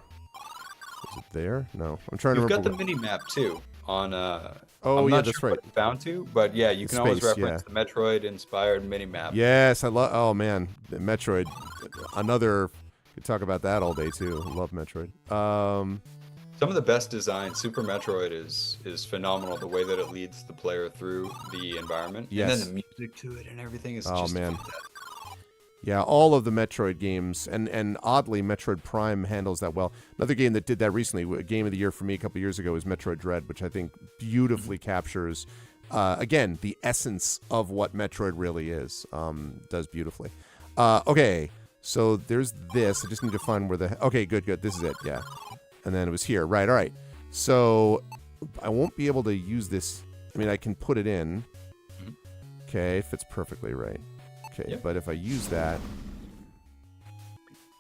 Is it there? No, I'm trying to remember. You've got the mini map too on I'm not sure what it's bound to, but yeah, you can always reference the Metroid-inspired mini-map. Yes, I love. Oh man, Metroid. Another. Could talk about that all day too. I love Metroid. Some of the best design. Super Metroid is phenomenal. The way that it leads the player through the environment, and then the music to it and everything is just fantastic. Yeah, all of the Metroid games, and oddly, Metroid Prime handles that well. Another game that did that recently, a game of the year for me a couple years ago, was Metroid Dread, which I think beautifully captures, again, the essence of what Metroid really is. Does beautifully. Okay, so there's this. I just need to find where the... Okay, good. This is it, yeah. And then it was here. Right, all right. So I won't be able to use this. I mean, I can put it in. Okay, it fits perfectly right. Okay, but if I use that,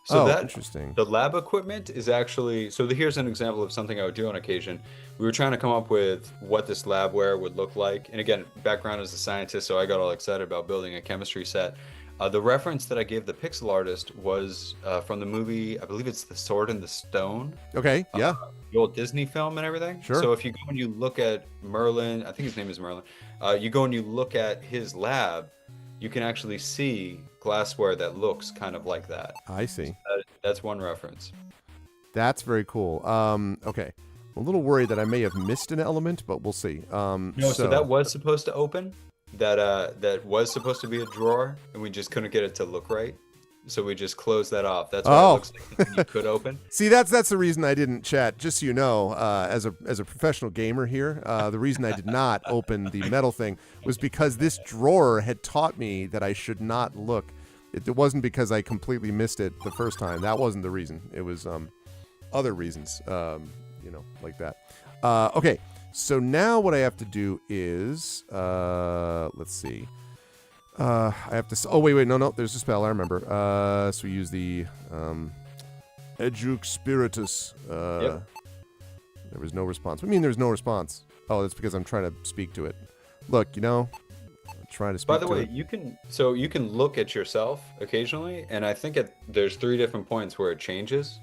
So Oh, that interesting. the lab equipment is actually here's an example of something I would do on occasion. We were trying to come up with what this labware would look like. And again, background as a scientist, so I got all excited about building a chemistry set. The reference that I gave the pixel artist was from the movie, I believe it's The Sword and the Stone, Okay, uh, yeah, the old Disney film and everything. sure. So if you go and you look at Merlin, I think his name is Merlin, you go and you look at his lab, you can actually see glassware that looks kind of like that. I see. That's one reference. That's very cool. Okay. I'm a little worried that I may have missed an element, but we'll see. No, so that was supposed to open. That was supposed to be a drawer, and we just couldn't get it to look right. So we just closed that off. That's why it Oh, looks like something you could open. see, that's the reason I didn't chat. Just so you know, as a professional gamer here, the reason I did not open the metal thing was because this drawer had taught me that I should not look. It wasn't because I completely missed it the first time. That wasn't the reason. It was other reasons, like that. Okay, so now what I have to do is, let's see. I have to. Oh wait, no. There's a spell. I remember. So we use the Edux Spiritus. Yep. There was no response. What do you mean there's no response? Oh, that's because I'm trying to speak to it. Look, I'm trying to speak. By the to way, it. you can look at yourself occasionally, and I think there's 3 different points where it changes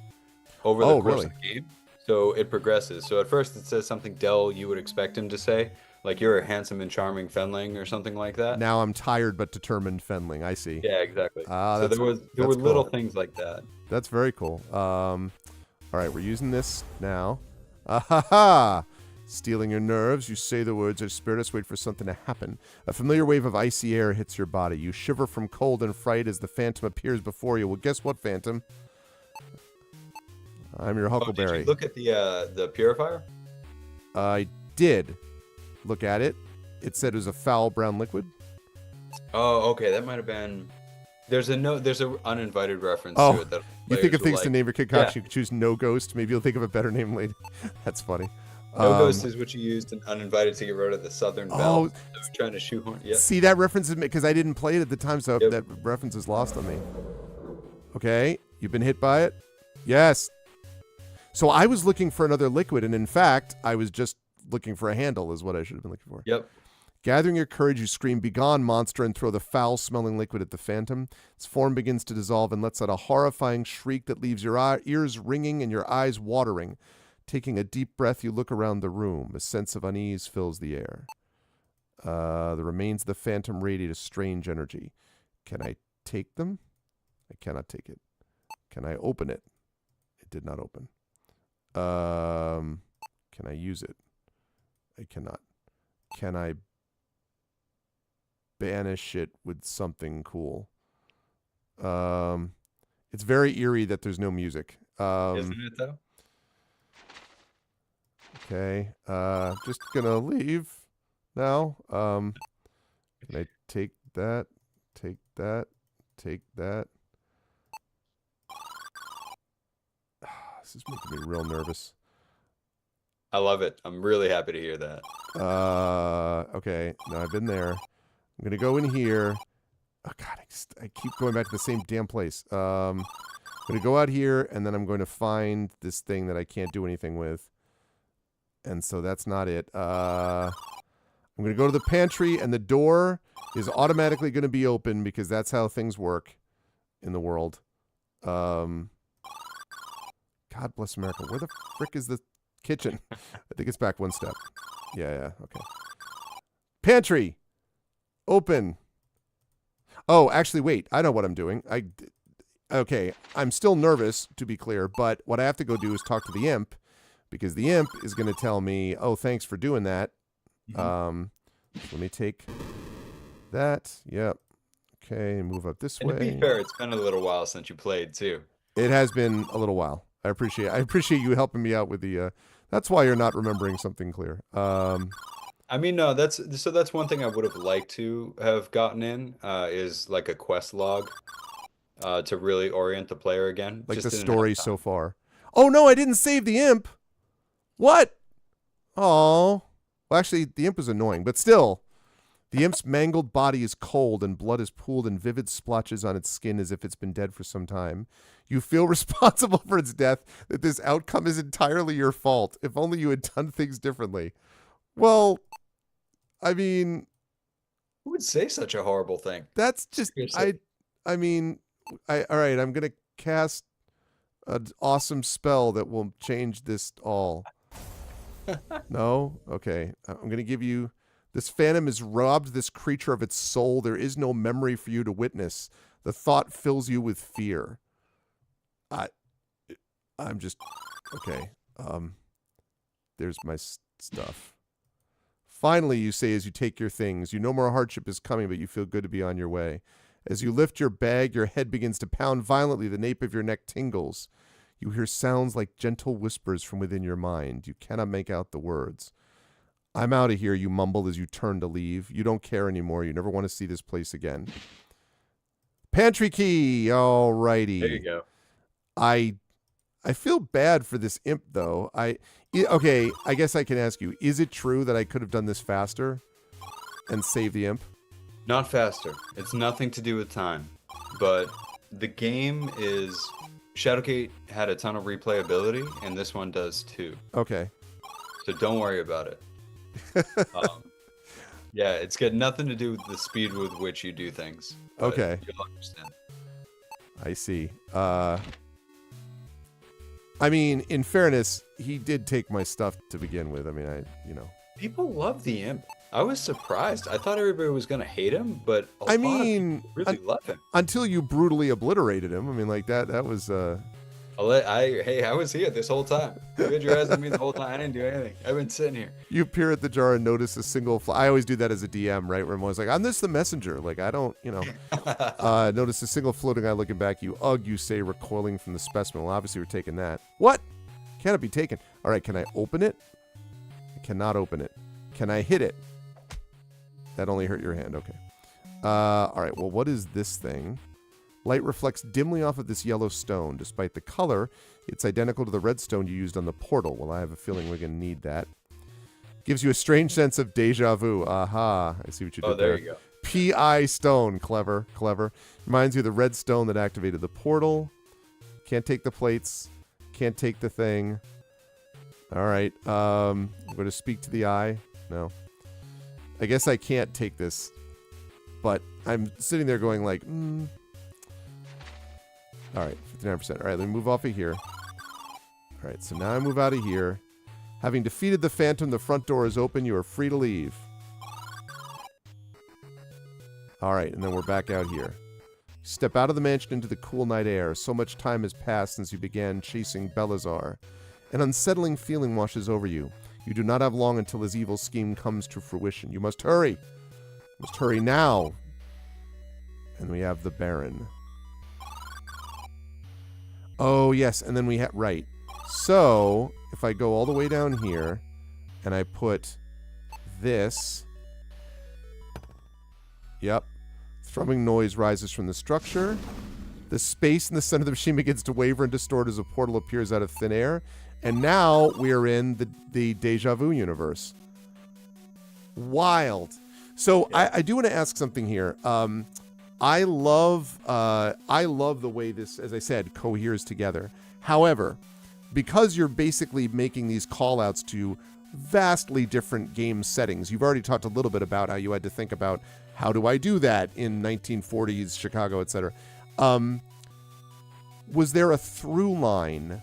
over the course really? of the game. So it progresses. So at first it says something Dell you would expect him to say, like you're a handsome and charming Fenling or something like that. Now I'm tired but determined, Fenling. I see. Yeah, exactly. So That's there were little cool. things like that. That's very cool. All right, we're using this now. Ah ha ha! Stealing your nerves, you say the words, "Edge Spiritus," wait for something to happen. A familiar wave of icy air hits your body. You shiver from cold and fright as the phantom appears before you. Well, guess what, phantom? I'm your Oh, did Huckleberry. you look at the purifier? I did look at it. It said it was a foul brown liquid. Oh, okay. That might have been. There's an uninvited reference Oh, to it that You think players of will things to like. name your concoction. You could choose no ghost. Maybe you'll think of a better name later. That's funny. No ghost is what you used in uninvited to get rid of the Southern Belle. Oh, I was trying to shoehorn. Yeah. see, that reference is because I didn't play it at the time, so Yep. that reference is lost on me. Okay, you've been hit by it? Yes. So I was looking for another liquid, and in fact, I was just looking for a handle is what I should have been looking for. Yep. Gathering your courage, you scream, "Begone, monster," and throw the foul-smelling liquid at the phantom. Its form begins to dissolve and lets out a horrifying shriek that leaves your ears ringing and your eyes watering. Taking a deep breath, you look around the room. A sense of unease fills the air. The remains of the phantom radiate a strange energy. Can I take them? I cannot take it. Can I open it? It did not open. Can I use it? I cannot. Can I banish it with something cool? It's very eerie that there's no music. Isn't it though? Okay. Just gonna leave now. Can I take that? Take that? Take that? This is making me real nervous. I love it. I'm really happy to hear that. Okay. Now I've been there. I'm gonna go in here. Oh God, I keep going back to the same damn place. I'm gonna go out here, and then I'm going to find this thing that I can't do anything with. And so that's not it. I'm going to go to the pantry, and the door is automatically going to be open because that's how things work in the world. God bless America. Where the frick is the kitchen? I think it's back one step. Yeah, okay. Pantry! Open! Oh, actually, wait. I know what I'm doing. Okay, I'm still nervous, to be clear, but what I have to go do is talk to the imp, because the imp is going to tell me, "Oh, thanks for doing that." Mm-hmm. Let me take that. Yep. Okay, move up this And way. to be fair, it's been a little while since you played too. It has been a little while. I appreciate you helping me out with the. That's why you're not remembering something clear. I mean, no, that's one thing I would have liked to have gotten in is like a quest log to really orient the player again. Like Just the didn't have story time. so far. Oh no, I didn't save the imp. What? Oh. Well, actually, the imp was annoying, but still, The imp's mangled body is cold, and blood is pooled in vivid splotches on its skin as if it's been dead for some time. You feel responsible for its death, that this outcome is entirely your fault. If only you had done things differently. Well, I mean, Who would say such a horrible thing? that's just Seriously. I mean, all right, I'm going to cast an awesome spell that will change this all. No? Okay. I'm going to give you this phantom has robbed this creature of its soul. There is no memory for you to witness. The thought fills you with fear. I'm just okay. There's my stuff. Finally, you say as you take your things, you know more hardship is coming, but you feel good to be on your way. As you lift your bag, your head begins to pound violently. The nape of your neck tingles. You hear sounds like gentle whispers from within your mind. You cannot make out the words. I'm out of here, you mumble as you turn to leave. You don't care anymore. You never want to see this place again. Pantry key. All righty. There you go. I feel bad for this imp, though. Okay, I guess I can ask you, is it true that I could have done this faster and saved the imp? Not faster. It's nothing to do with time. But the game is... Shadowgate had a ton of replayability, and this one does too. Okay. So don't worry about it. Yeah, it's got nothing to do with the speed with which you do things. Okay. You'll understand. I see. I mean, in fairness, he did take my stuff to begin with. I mean, People love the imp. I was surprised. I thought everybody was gonna hate him, but a lot of people really love him. Until you brutally obliterated him. I mean, like that was I was here this whole time. You had your eyes on me the whole time. I didn't do anything. I've been sitting here. You peer at the jar and notice a single I always do that as a DM, right? Where I'm always like, I'm just the messenger. Like, I don't, notice a single floating eye looking back. You say, recoiling from the specimen. Well, obviously, we're taking that. What? Can it be taken? All right, can I open it? I cannot open it. Can I hit it? That only hurt your hand. Okay. All right, well, what is this thing? Light reflects dimly off of this yellow stone. Despite the color, it's identical to the red stone you used on the portal. Well, I have a feeling we're going to need that. Gives you a strange sense of deja vu. Aha. I see what you did there. Oh, there you go. P.I. stone. Clever. Reminds you of the red stone that activated the portal. Can't take the plates. Can't take the thing. All right. I'm going to speak to the eye. No. I guess I can't take this. But I'm sitting there going like, All right, 59%. All right, let me move off of here. All right, so now I move out of here. Having defeated the phantom, the front door is open. You are free to leave. All right, and then we're back out here. Step out of the mansion into the cool night air. So much time has passed since you began chasing Belazar. An unsettling feeling washes over you. You do not have long until his evil scheme comes to fruition. You must hurry. You must hurry now. And we have the Baron. Oh, yes, and then we have... Right. So, if I go all the way down here, and I put this... Yep. Thrumming noise rises from the structure. The space in the center of the machine begins to waver and distort as a portal appears out of thin air. And now we are in the Deja Vu universe. Wild. So, yeah. I do want to ask something here. I love the way this, as I said, coheres together. However, because you're basically making these call-outs to vastly different game settings, you've already talked a little bit about how you had to think about how do I do that in 1940s Chicago, etc. Was there a through line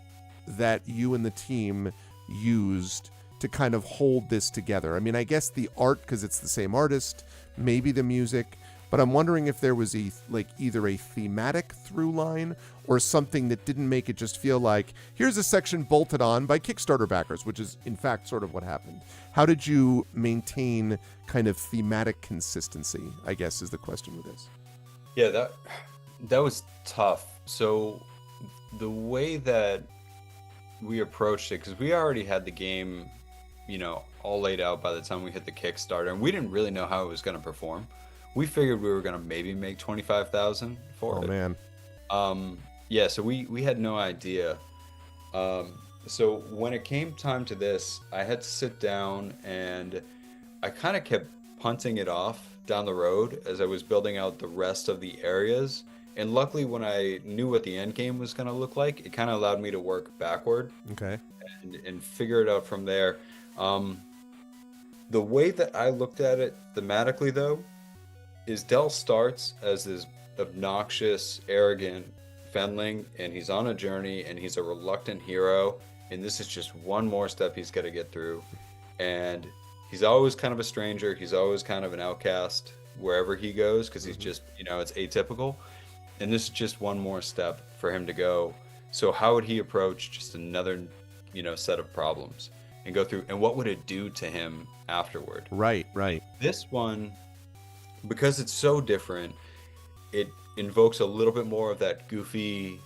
that you and the team used to kind of hold this together? I mean, I guess the art, because it's the same artist, maybe the music. But I'm wondering if there was either a thematic through line or something that didn't make it just feel like, here's a section bolted on by Kickstarter backers, which is, in fact, sort of what happened. How did you maintain kind of thematic consistency, I guess, is the question with this. Yeah, that was tough. So the way that we approached it, because we already had the game, all laid out by the time we hit the Kickstarter, and we didn't really know how it was going to perform. We figured we were gonna maybe make 25,000 for it. Oh man. Yeah. So we had no idea. So when it came time to this, I had to sit down and I kind of kept punting it off down the road as I was building out the rest of the areas. And luckily, when I knew what the end game was going to look like, it kind of allowed me to work backward Okay. and figure it out from there. The way that I looked at it thematically, though, is Dell starts as this obnoxious, arrogant Fenling, and he's on a journey, and he's a reluctant hero, and this is just one more step he's got to get through. And he's always kind of a stranger. He's always kind of an outcast wherever he goes because he's just, it's atypical. And this is just one more step for him to go. So how would he approach just another, set of problems and go through, and what would it do to him afterward? Right. This one, because it's so different, it invokes a little bit more of that goofy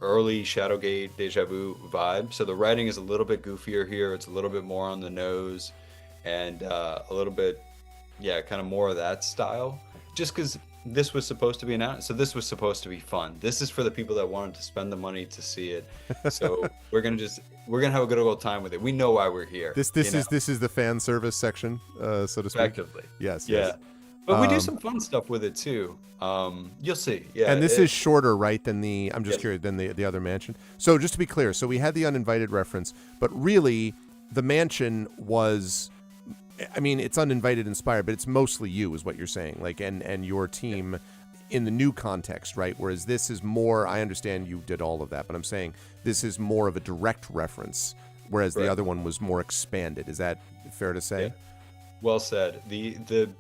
early Shadowgate Deja Vu vibe. So the writing is a little bit goofier here. It's a little bit more on the nose and a little bit, kind of more of that style. Just because this was supposed to be so this was supposed to be fun. This is for the people that wanted to spend the money to see it. So we're gonna have a good old time with it. We know why we're here. This is the fan service section, so to speak. Effectively. Yes. But we do some fun stuff with it too. You'll see. Yeah. And this is shorter, right, than I'm just curious, than the other mansion. So just to be clear, so we had the uninvited reference, but really the mansion was, it's uninvited inspired, but it's mostly you is what you're saying, like, and your team in the new context, right? Whereas this is more, I understand you did all of that, but I'm saying this is more of a direct reference, whereas the other one was more expanded. Is that fair to say? Yeah. Well said. The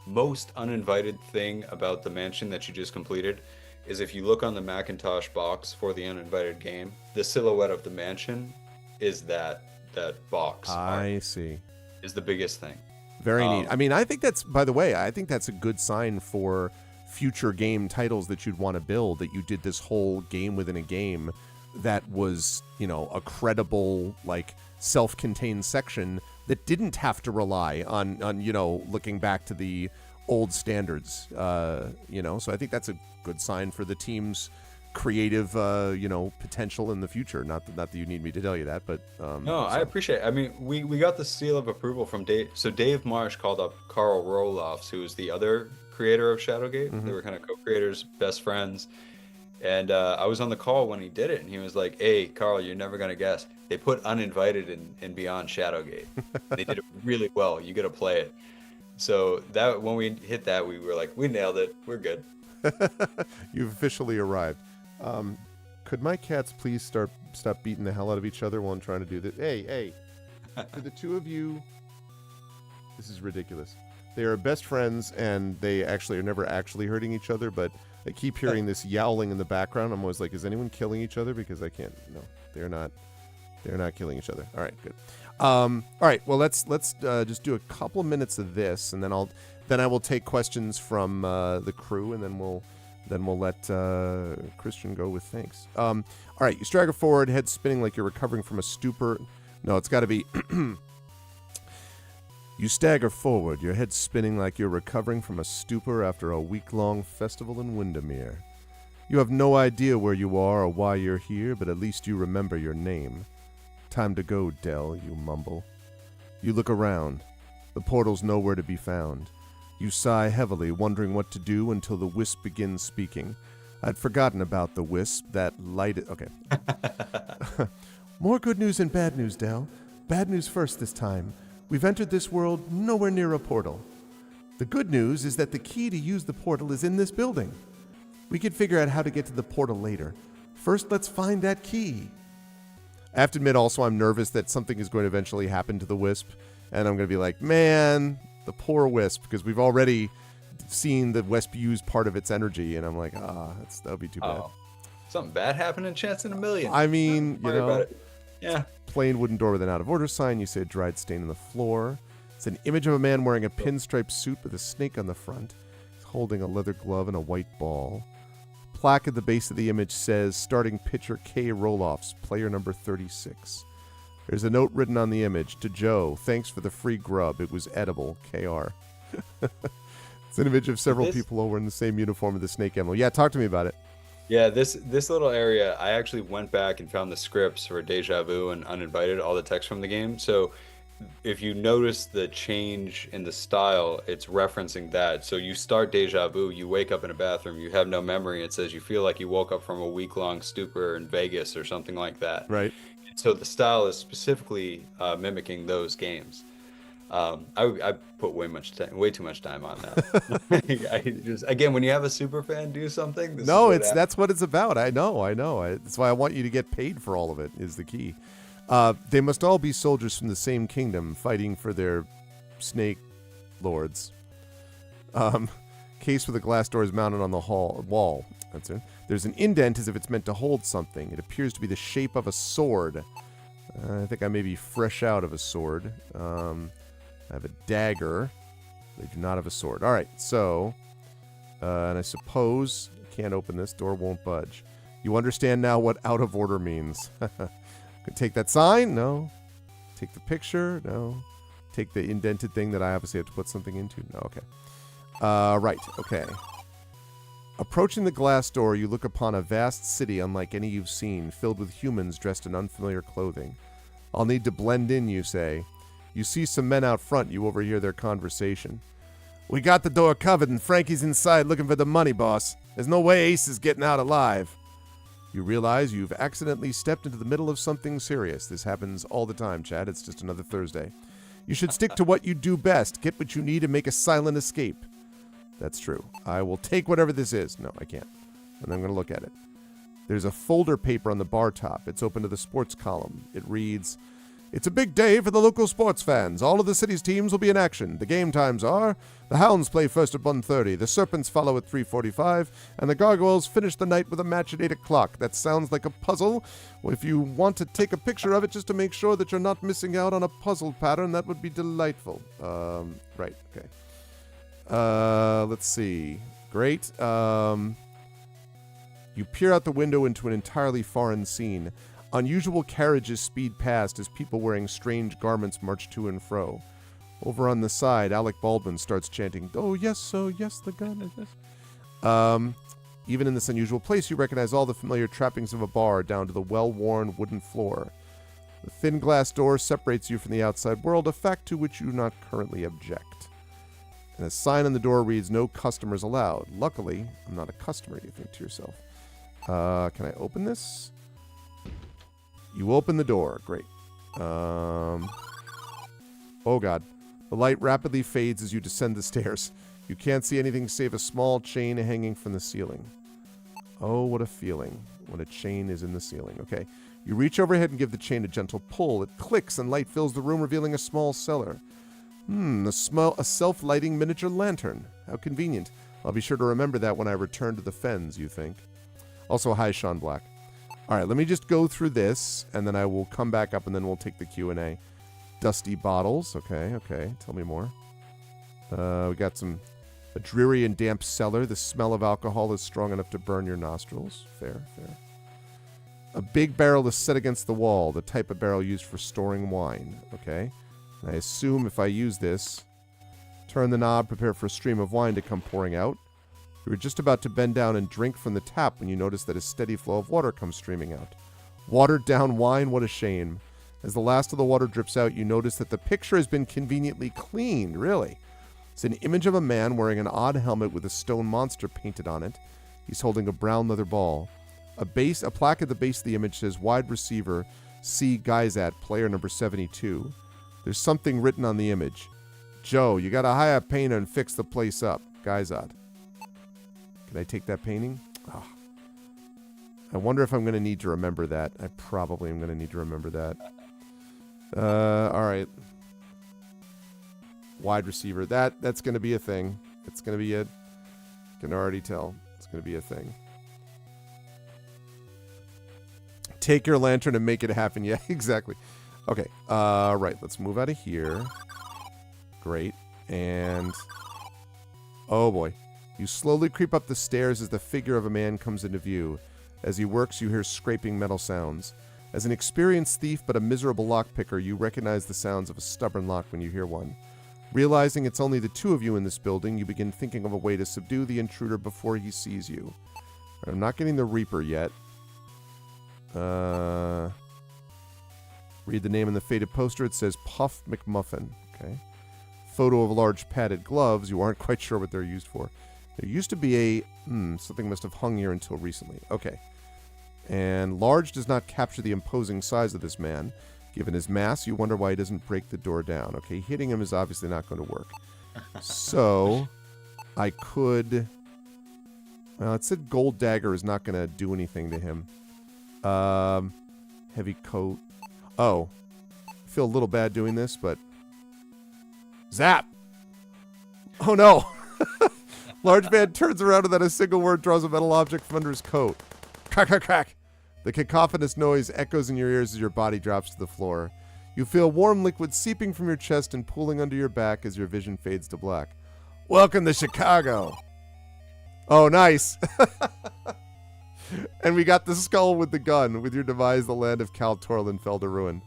most uninvited thing about the mansion that you just completed is if you look on the Macintosh box for the uninvited game, the silhouette of the mansion is that box. I see. Is the biggest thing. Very neat. I think that's, by the way, I think that's a good sign for future game titles that you'd want to build, that you did this whole game within a game that was, a credible, like, self-contained section that didn't have to rely on looking back to the old standards, so I think that's a good sign for the team's creative potential in the future. Not that you need me to tell you that, but no, I appreciate it. We got the seal of approval from Dave. So Dave Marsh called up Carl Roloffs, who is the other creator of Shadowgate. They were kind of co-creators, best friends. And I was on the call when he did it, and he was like, "Hey, Carl, you're never gonna guess. They put uninvited in Beyond Shadowgate. They did it really well. You got to play it." So that when we hit that, we were like, "We nailed it. We're good." You've officially arrived. Could my cats please stop beating the hell out of each other while I'm trying to do this? Hey, to the two of you, this is ridiculous. They are best friends, and they actually are never actually hurting each other, but I keep hearing this yowling in the background. I'm always like, is anyone killing each other? Because I can't. No, they're not killing each other. All right, good. All right, well, let's just do a couple of minutes of this, and then I will take questions from the crew, and then we'll let Christian go with thanks. All right, you stagger forward, head spinning like you're recovering from a stupor. No, it's got to be. You stagger forward, your head spinning like you're recovering from a stupor after a week-long festival in Windermere. You have no idea where you are or why you're here, but at least you remember your name. Time to go, Dell, you mumble. You look around. The portal's nowhere to be found. You sigh heavily, wondering what to do until the wisp begins speaking. I'd forgotten about the wisp, that lighted... Okay. More good news and bad news, Dell. Bad news first this time. We've entered this world nowhere near a portal. The good news is that the key to use the portal is in this building. We could figure out how to get to the portal later. First, let's find that key. I have to admit also I'm nervous that something is going to eventually happen to the wisp, and I'm going to be like, man, the poor wisp, because we've already seen the wisp use part of its energy, and I'm like, that would be too bad. Something bad happening, chance in a million. I mean, Don't worry about it. Yeah. Plain wooden door with an out of order sign. You say a dried stain on the floor. It's an image of a man wearing a pinstripe suit with a snake on the front. He's holding a leather glove and a white ball. Plaque at the base of the image says, starting pitcher K. Roloffs, player number 36. There's a note written on the image, to Joe, thanks for the free grub. It was edible, KR. It's an image of several people all wearing the same uniform with the snake emblem. Yeah, talk to me about it. Yeah, this little area, I actually went back and found the scripts for Deja Vu and Uninvited, all the text from the game. So if you notice the change in the style, it's referencing that. So you start Deja Vu, you wake up in a bathroom, you have no memory. It says you feel like you woke up from a week-long stupor in Vegas or something like that. Right. So the style is specifically mimicking those games. I put way too much time on that. I just again, when you have a super fan do something, this is No, what happens. that's what it's about. I know. That's why I want you to get paid for all of it. Is the key. They must all be soldiers from the same kingdom, fighting for their snake lords. Case with a glass door is mounted on the wall. That's it. There's an indent as if it's meant to hold something. It appears to be the shape of a sword. I think I may be fresh out of a sword. I have a dagger. They do not have a sword. All right, so, and I suppose I can't open this. Door won't budge. You understand now what out of order means. Could take that sign? No. Take the picture? No. Take the indented thing that I obviously have to put something into? No, okay. Right, okay. Approaching the glass door, you look upon a vast city unlike any you've seen, filled with humans dressed in unfamiliar clothing. I'll need to blend in, you say. You see some men out front. You overhear their conversation. We got the door covered, and Frankie's inside looking for the money, boss. There's no way Ace is getting out alive. You realize you've accidentally stepped into the middle of something serious. This happens all the time, Chad. It's just another Thursday. You should stick to what you do best. Get what you need and make a silent escape. That's true. I will take whatever this is. No, I can't. And I'm going to look at it. There's a folder paper on the bar top. It's open to the sports column. It reads, "It's a big day for the local sports fans. All of the city's teams will be in action. The game times are: the Hounds play first at 1:30, the Serpents follow at 3:45, and the Gargoyles finish the night with a match at 8 o'clock. That sounds like a puzzle. Well, if you want to take a picture of it just to make sure that you're not missing out on a puzzle pattern, that would be delightful." Right, okay. Let's see. Great. You peer out the window into an entirely foreign scene. Unusual carriages speed past as people wearing strange garments march to and fro. Over on the side, Alec Baldwin starts chanting, "Oh, yes, the gun, yes." Even in this unusual place, you recognize all the familiar trappings of a bar down to the well-worn wooden floor. The thin glass door separates you from the outside world, a fact to which you do not currently object. And a sign on the door reads, "No customers allowed." Luckily, I'm not a customer, you think to yourself. Can I open this? You open the door. Great. Oh, God. The light rapidly fades as you descend the stairs. You can't see anything save a small chain hanging from the ceiling. Oh, what a feeling when a chain is in the ceiling. Okay. You reach overhead and give the chain a gentle pull. It clicks and light fills the room, revealing a small cellar. A self-lighting miniature lantern. How convenient. I'll be sure to remember that when I return to the Fens, you think. Also, hi, Sean Black. All right, let me just go through this, and then I will come back up, and then we'll take the Q&A. Dusty bottles. Okay. Tell me more. We got a dreary and damp cellar. The smell of alcohol is strong enough to burn your nostrils. Fair. A big barrel is set against the wall, the type of barrel used for storing wine. Okay. And I assume if I use this, turn the knob, prepare for a stream of wine to come pouring out. You were just about to bend down and drink from the tap when you notice that a steady flow of water comes streaming out. Watered down wine, what a shame. As the last of the water drips out, you notice that the picture has been conveniently cleaned, really. It's an image of a man wearing an odd helmet with a stone monster painted on it. He's holding a brown leather ball. A plaque at the base of the image says, "Wide receiver, C. Guyzat, player number 72. There's something written on the image. "Joe, you gotta hire a painter and fix the place up. Guyzat." Can I take that painting? Oh. I wonder if I'm going to need to remember that. I probably am going to need to remember that. All right. Wide receiver. That's going to be a thing. It's going to be can already tell. It's going to be a thing. Take your lantern and make it happen. Yeah, exactly. Okay. Right. Let's move out of here. Great. And oh boy. You slowly creep up the stairs as the figure of a man comes into view. As he works, you hear scraping metal sounds. As an experienced thief but a miserable lockpicker, you recognize the sounds of a stubborn lock when you hear one. Realizing it's only the two of you in this building, you begin thinking of a way to subdue the intruder before he sees you. I'm not getting the Reaper yet. Read the name in the faded poster. It says Puff McMuffin. Okay. Photo of large padded gloves. You aren't quite sure what they're used for. There used to be a... something must have hung here until recently. Okay. And large does not capture the imposing size of this man. Given his mass, you wonder why he doesn't break the door down. Okay, hitting him is obviously not going to work. So, I could... Well, it said gold dagger is not going to do anything to him. Heavy coat. Oh. I feel a little bad doing this, but... Zap! Oh no! Large man turns around and then a single word draws a metal object from under his coat. Crack, crack, crack! The cacophonous noise echoes in your ears as your body drops to the floor. You feel warm liquid seeping from your chest and pooling under your back as your vision fades to black. Welcome to Chicago! Oh, nice! And we got the skull with the gun. With your demise, the land of Cal Torlin fell to ruin.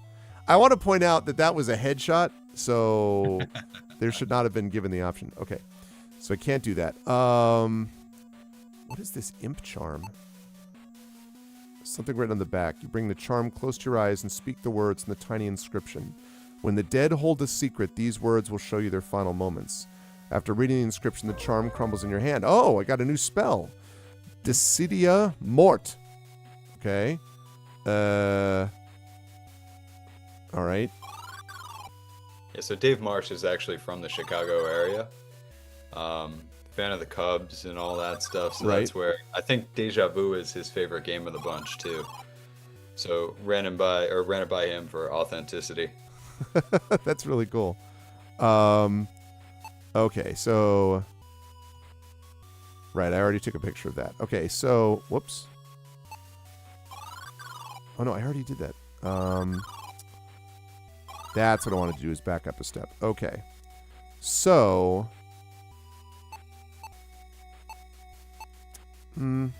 I want to point out that that was a headshot, so there should not have been given the option. Okay, so I can't do that. What is this imp charm? Something written on the back. You bring the charm close to your eyes and speak the words in the tiny inscription. When the dead hold a secret, these words will show you their final moments. After reading the inscription, the charm crumbles in your hand. Oh, I got a new spell. Decidia Mort. Okay. All right. Yeah, so Dave Marsh is actually from the Chicago area. Fan of the Cubs and all that stuff. So that's where I think Deja Vu is his favorite game of the bunch too. So ran it by him for authenticity. That's really cool. Okay, so right, I already took a picture of that. Okay, so whoops. Oh no, I already did that. That's what I wanted to do, is back up a step. Okay. So can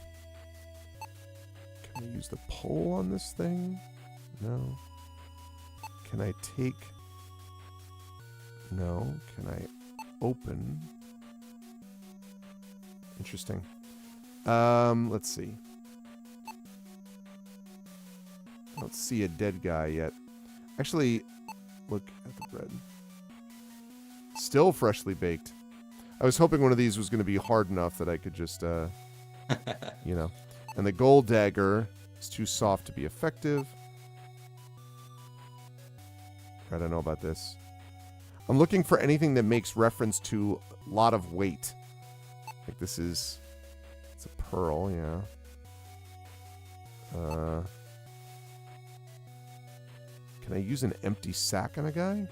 I use the pole on this thing? No. Can I take... No. Can I open? Interesting. Let's see. I don't see a dead guy yet. Actually, look at the bread. Still freshly baked. I was hoping one of these was going to be hard enough that I could just, you know. And the gold dagger is too soft to be effective. I don't know about this. I'm looking for anything that makes reference to a lot of weight. Like this is... It's a pearl, yeah. Can I use an empty sack on a guy?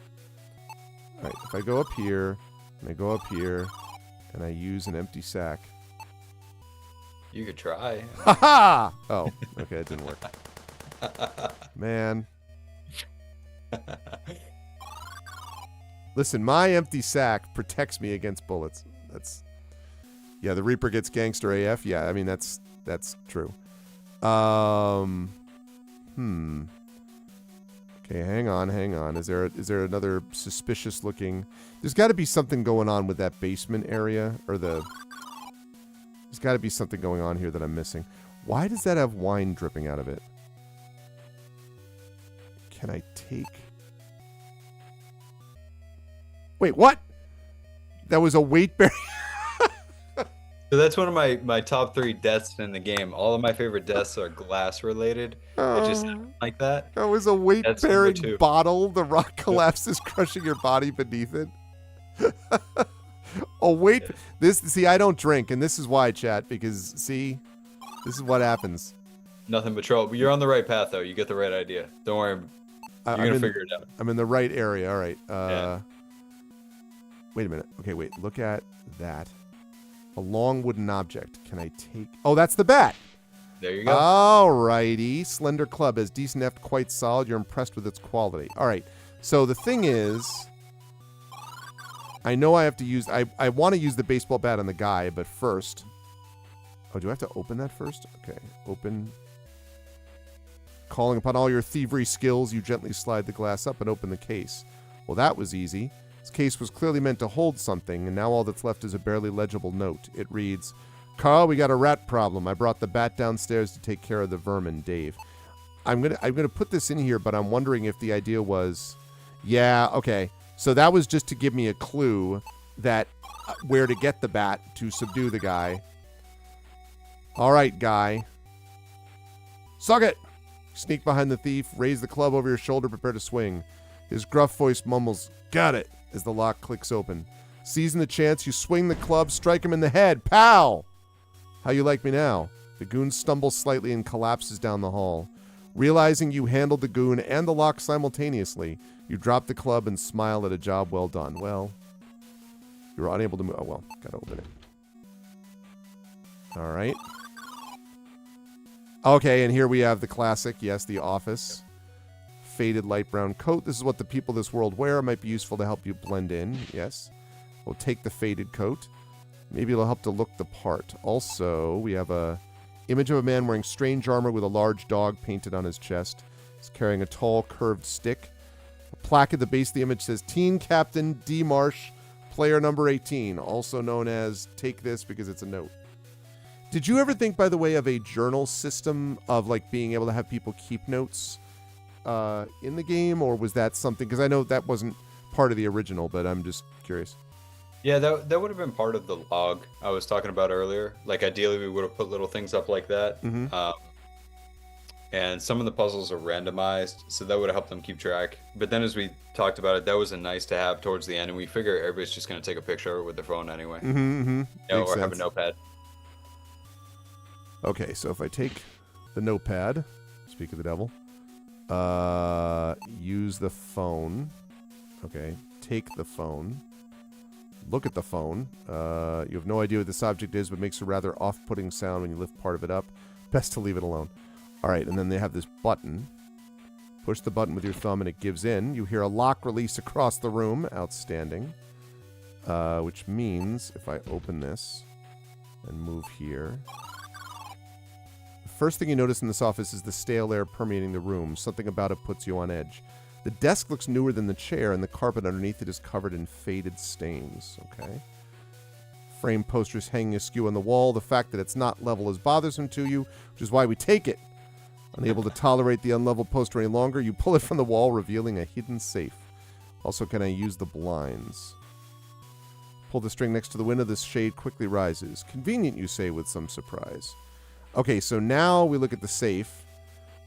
Alright, if I go up here, and I go up here, and I use an empty sack... You could try. Ha-ha! Oh, okay, it didn't work. Man. Listen, my empty sack protects me against bullets. That's... Yeah, the Reaper gets gangster AF. Yeah, I mean, that's true. Okay, hang on. Is there another suspicious looking... There's got to be something going on with that basement area, or the... There's got to be something going on here that I'm missing. Why does that have wine dripping out of it? Can I take... Wait, what? That was a weight bearing... So that's one of my top 3 deaths in the game. All of my favorite deaths are glass related. It just like that. That was a weight bearing bottle. The rock collapses, crushing your body beneath it. Oh wait, see, I don't drink, and this is why, chat, because see, this is what happens. Nothing but trouble. You're on the right path, though. You get the right idea. Don't worry. You're gonna figure it out. I'm in the right area. All right. Yeah. Wait a minute. Okay, wait. Look at that. A long wooden object. Can I take... Oh, that's the bat. There you go. All righty. Slender club has decent heft, quite solid. You're impressed with its quality. All right. So the thing is, I know I have to use... I want to use the baseball bat on the guy, but first... Oh, do I have to open that first? Okay. Open. Calling upon all your thievery skills, you gently slide the glass up and open the case. Well, that was easy. This case was clearly meant to hold something, and now all that's left is a barely legible note. It reads, Carl, we got a rat problem. I brought the bat downstairs to take care of the vermin, Dave. I'm gonna put this in here, but I'm wondering if the idea was, yeah, okay. So that was just to give me a clue that where to get the bat to subdue the guy. All right, guy. Suck it! Sneak behind the thief, raise the club over your shoulder, prepare to swing. His gruff voice mumbles, "Got it," as the lock clicks open. Seizing the chance, you swing the club, strike him in the head. Pow! How you like me now? The goon stumbles slightly and collapses down the hall. Realizing you handled the goon and the lock simultaneously, you drop the club and smile at a job well done. Well, you were unable to move. Oh, well, gotta open it. All right. Okay, and here we have the classic, yes, the office. Faded light brown coat. This is what the people of this world wear. It might be useful to help you blend in, yes. We'll take the faded coat. Maybe it'll help to look the part. Also, we have a image of a man wearing strange armor with a large dog painted on his chest. He's carrying a tall, curved stick. A plaque at the base of the image says, Teen Captain D. Marsh, player number 18, also known as Take This because it's a note. Did you ever think, by the way, of a journal system of like being able to have people keep notes in the game, or was that something? Because I know that wasn't part of the original, but I'm just curious. Yeah, that would have been part of the log I was talking about earlier. Like, ideally, we would have put little things up like that. Mm-hmm. And some of the puzzles are randomized, so that would have helped them keep track. But then, as we talked about it, that was a nice to have towards the end, and we figure everybody's just going to take a picture with their phone anyway. Mm-hmm. Or have a notepad. Okay, so if I take the notepad, speak of the devil, use the phone. Okay, take the phone. Look at the phone. You have no idea what this object is, but makes a rather off-putting sound when you lift part of it up. Best to leave it alone. All right, and then they have this button. Push the button with your thumb and it gives in. You hear a lock release across the room. Outstanding. Which means if I open this and move here, the first thing you notice in this office is the stale air permeating the room. Something about it puts you on edge. The desk looks newer than the chair, and the carpet underneath it is covered in faded stains. Okay. Frame posters hanging askew on the wall. The fact that it's not level is bothersome to you, which is why we take it. Unable to tolerate the unlevel poster any longer, you pull it from the wall, revealing a hidden safe. Also, can I use the blinds? Pull the string next to the window. The shade quickly rises. Convenient, you say with some surprise. Okay, so now we look at the safe.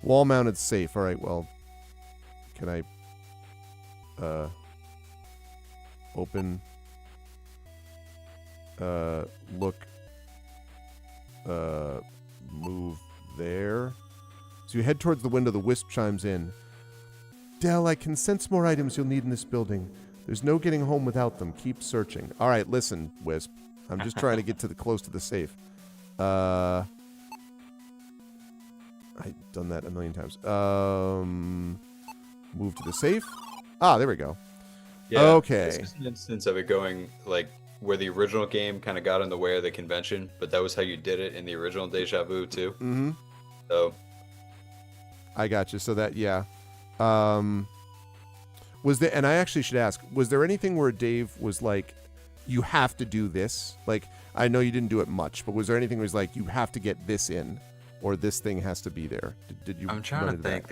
Wall-mounted safe. All right, well, can I open, look, move there? So you head towards the window. The wisp chimes in. Dell, I can sense more items you'll need in this building. There's no getting home without them. Keep searching. All right, listen, Wisp. I'm just trying to get to the close to the safe. I've done that a million times. Move to the safe. Ah, there we go. Yeah, okay. This is an instance of it going like where the original game kind of got in the way of the convention, but that was how you did it in the original Deja Vu too. Mm-hmm. So I got you. So that, yeah. Was there, and I actually should ask, was there anything where Dave was like, you have to do this? Like, I know you didn't do it much, but was there anything where he's like, you have to get this in, or this thing has to be there? Did you? I'm trying to think.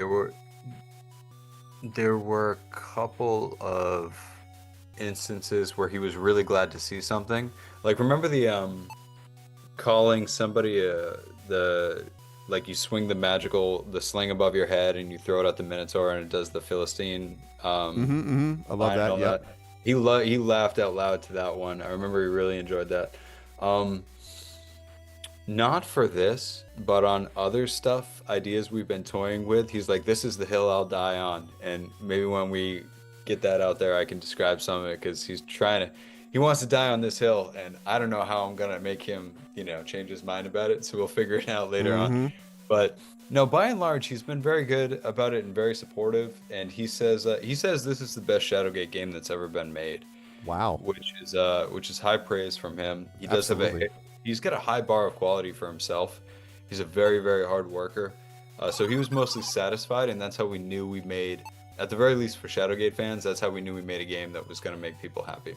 There were a couple of instances where he was really glad to see something. Like, remember the calling somebody like you swing the sling above your head and you throw it at the Minotaur and it does the Philistine. I love that. Yeah. He laughed out loud to that one. I remember he really enjoyed that. Not for this, but on other stuff, ideas we've been toying with. He's like, this is the hill I'll die on. And maybe when we get that out there, I can describe some of it, because he wants to die on this hill, and I don't know how I'm going to make him, change his mind about it. So we'll figure it out later on. But no, by and large, he's been very good about it and very supportive. And he says this is the best Shadowgate game that's ever been made. Wow. Which is high praise from him. He does he's got a high bar of quality for himself. He's a very, very hard worker. So he was mostly satisfied, and that's how we knew we made, at the very least for Shadowgate fans, that's how we knew we made a game that was going to make people happy.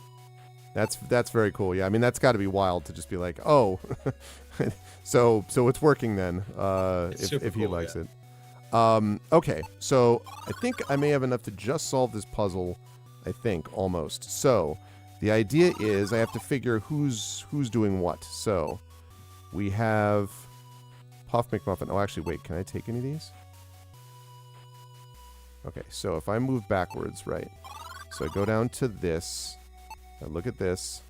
That's very cool. Yeah, I mean, that's got to be wild to just be like, oh, so it's working then. If he likes it. Okay, so I think I may have enough to just solve this puzzle. I think, almost. So, the idea is I have to figure who's doing what. So, we have Puff McMuffin. Oh, actually, wait, can I take any of these? Okay, so if I move backwards, right? So I go down to this. I look at this.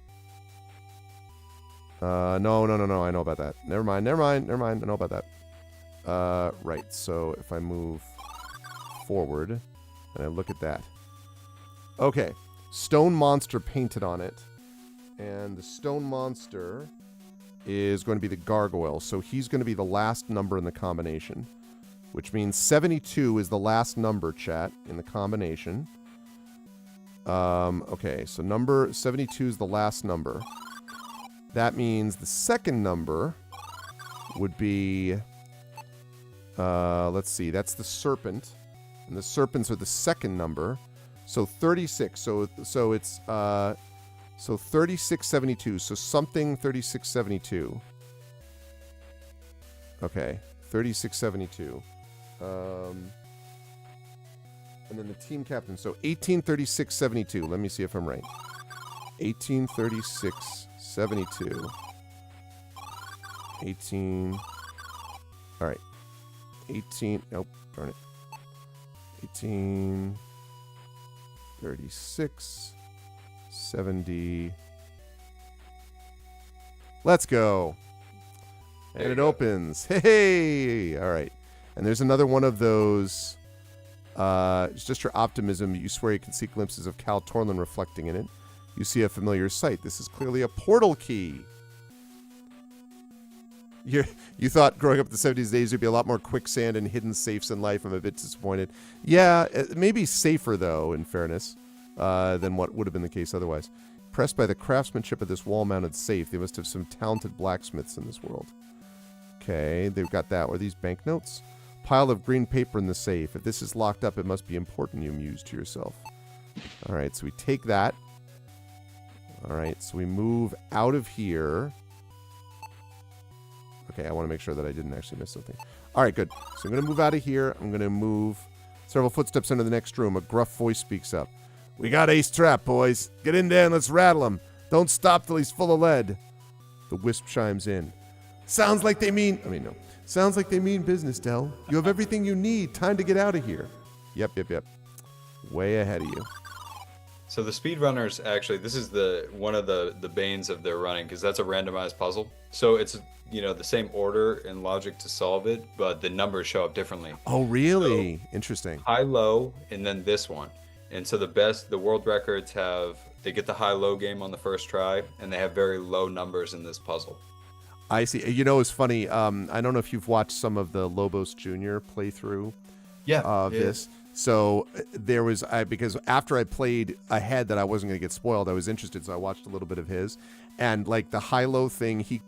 No, I know about that. Never mind. I know about that. Right, so if I move forward, and I look at that. Okay, stone monster painted on it. And the stone monster is going to be the gargoyle. So he's going to be the last number in the combination. Which means 72 is the last number, chat, in the combination. Okay, so number 72 is the last number. That means the second number would be... let's see, that's the serpent. And the serpents are the second number. So 36. So it's... So 3672. So something 3672. Okay, 3672. And then the team captain. So 183672. Let me see if I'm right. 183672. 18. All right. 18. Nope. Darn it. 183670. Let's go. And it opens. Hey! All right. And there's another one of those. It's just your optimism. You swear you can see glimpses of Cal Torlin reflecting in it. You see a familiar sight. This is clearly a portal key. You thought growing up in the 70s days there'd be a lot more quicksand and hidden safes in life. I'm a bit disappointed. Yeah, maybe safer, though, in fairness, than what would have been the case otherwise. Impressed by the craftsmanship of this wall-mounted safe. They must have some talented blacksmiths in this world. Okay, they've got that. Are these banknotes? Pile of green paper in the safe. If this is locked up, it must be important, you muse to yourself. All right, so we take that. All right, so we move out of here. Okay, I want to make sure that I didn't actually miss something. All right, good. So I'm going to move out of here. I'm going to move several footsteps into the next room. A gruff voice speaks up. We got Ace Trap, boys. Get in there and let's rattle him. Don't stop till he's full of lead. The wisp chimes in. Sounds like they mean business, Del. You have everything you need. Time to get out of here. Yep. Way ahead of you. So the speedrunners, actually, this is one of the banes of their running, because that's a randomized puzzle. So it's, the same order and logic to solve it, but the numbers show up differently. Oh, really? So, interesting. High, low, and then this one. And so the world records they get the high-low game on the first try, and they have very low numbers in this puzzle. I see. It's funny. I don't know if you've watched some of the Lobos Jr. playthrough of this. So there was, because after I played ahead that I wasn't going to get spoiled, I was interested, so I watched a little bit of his. And, the high-low thing, he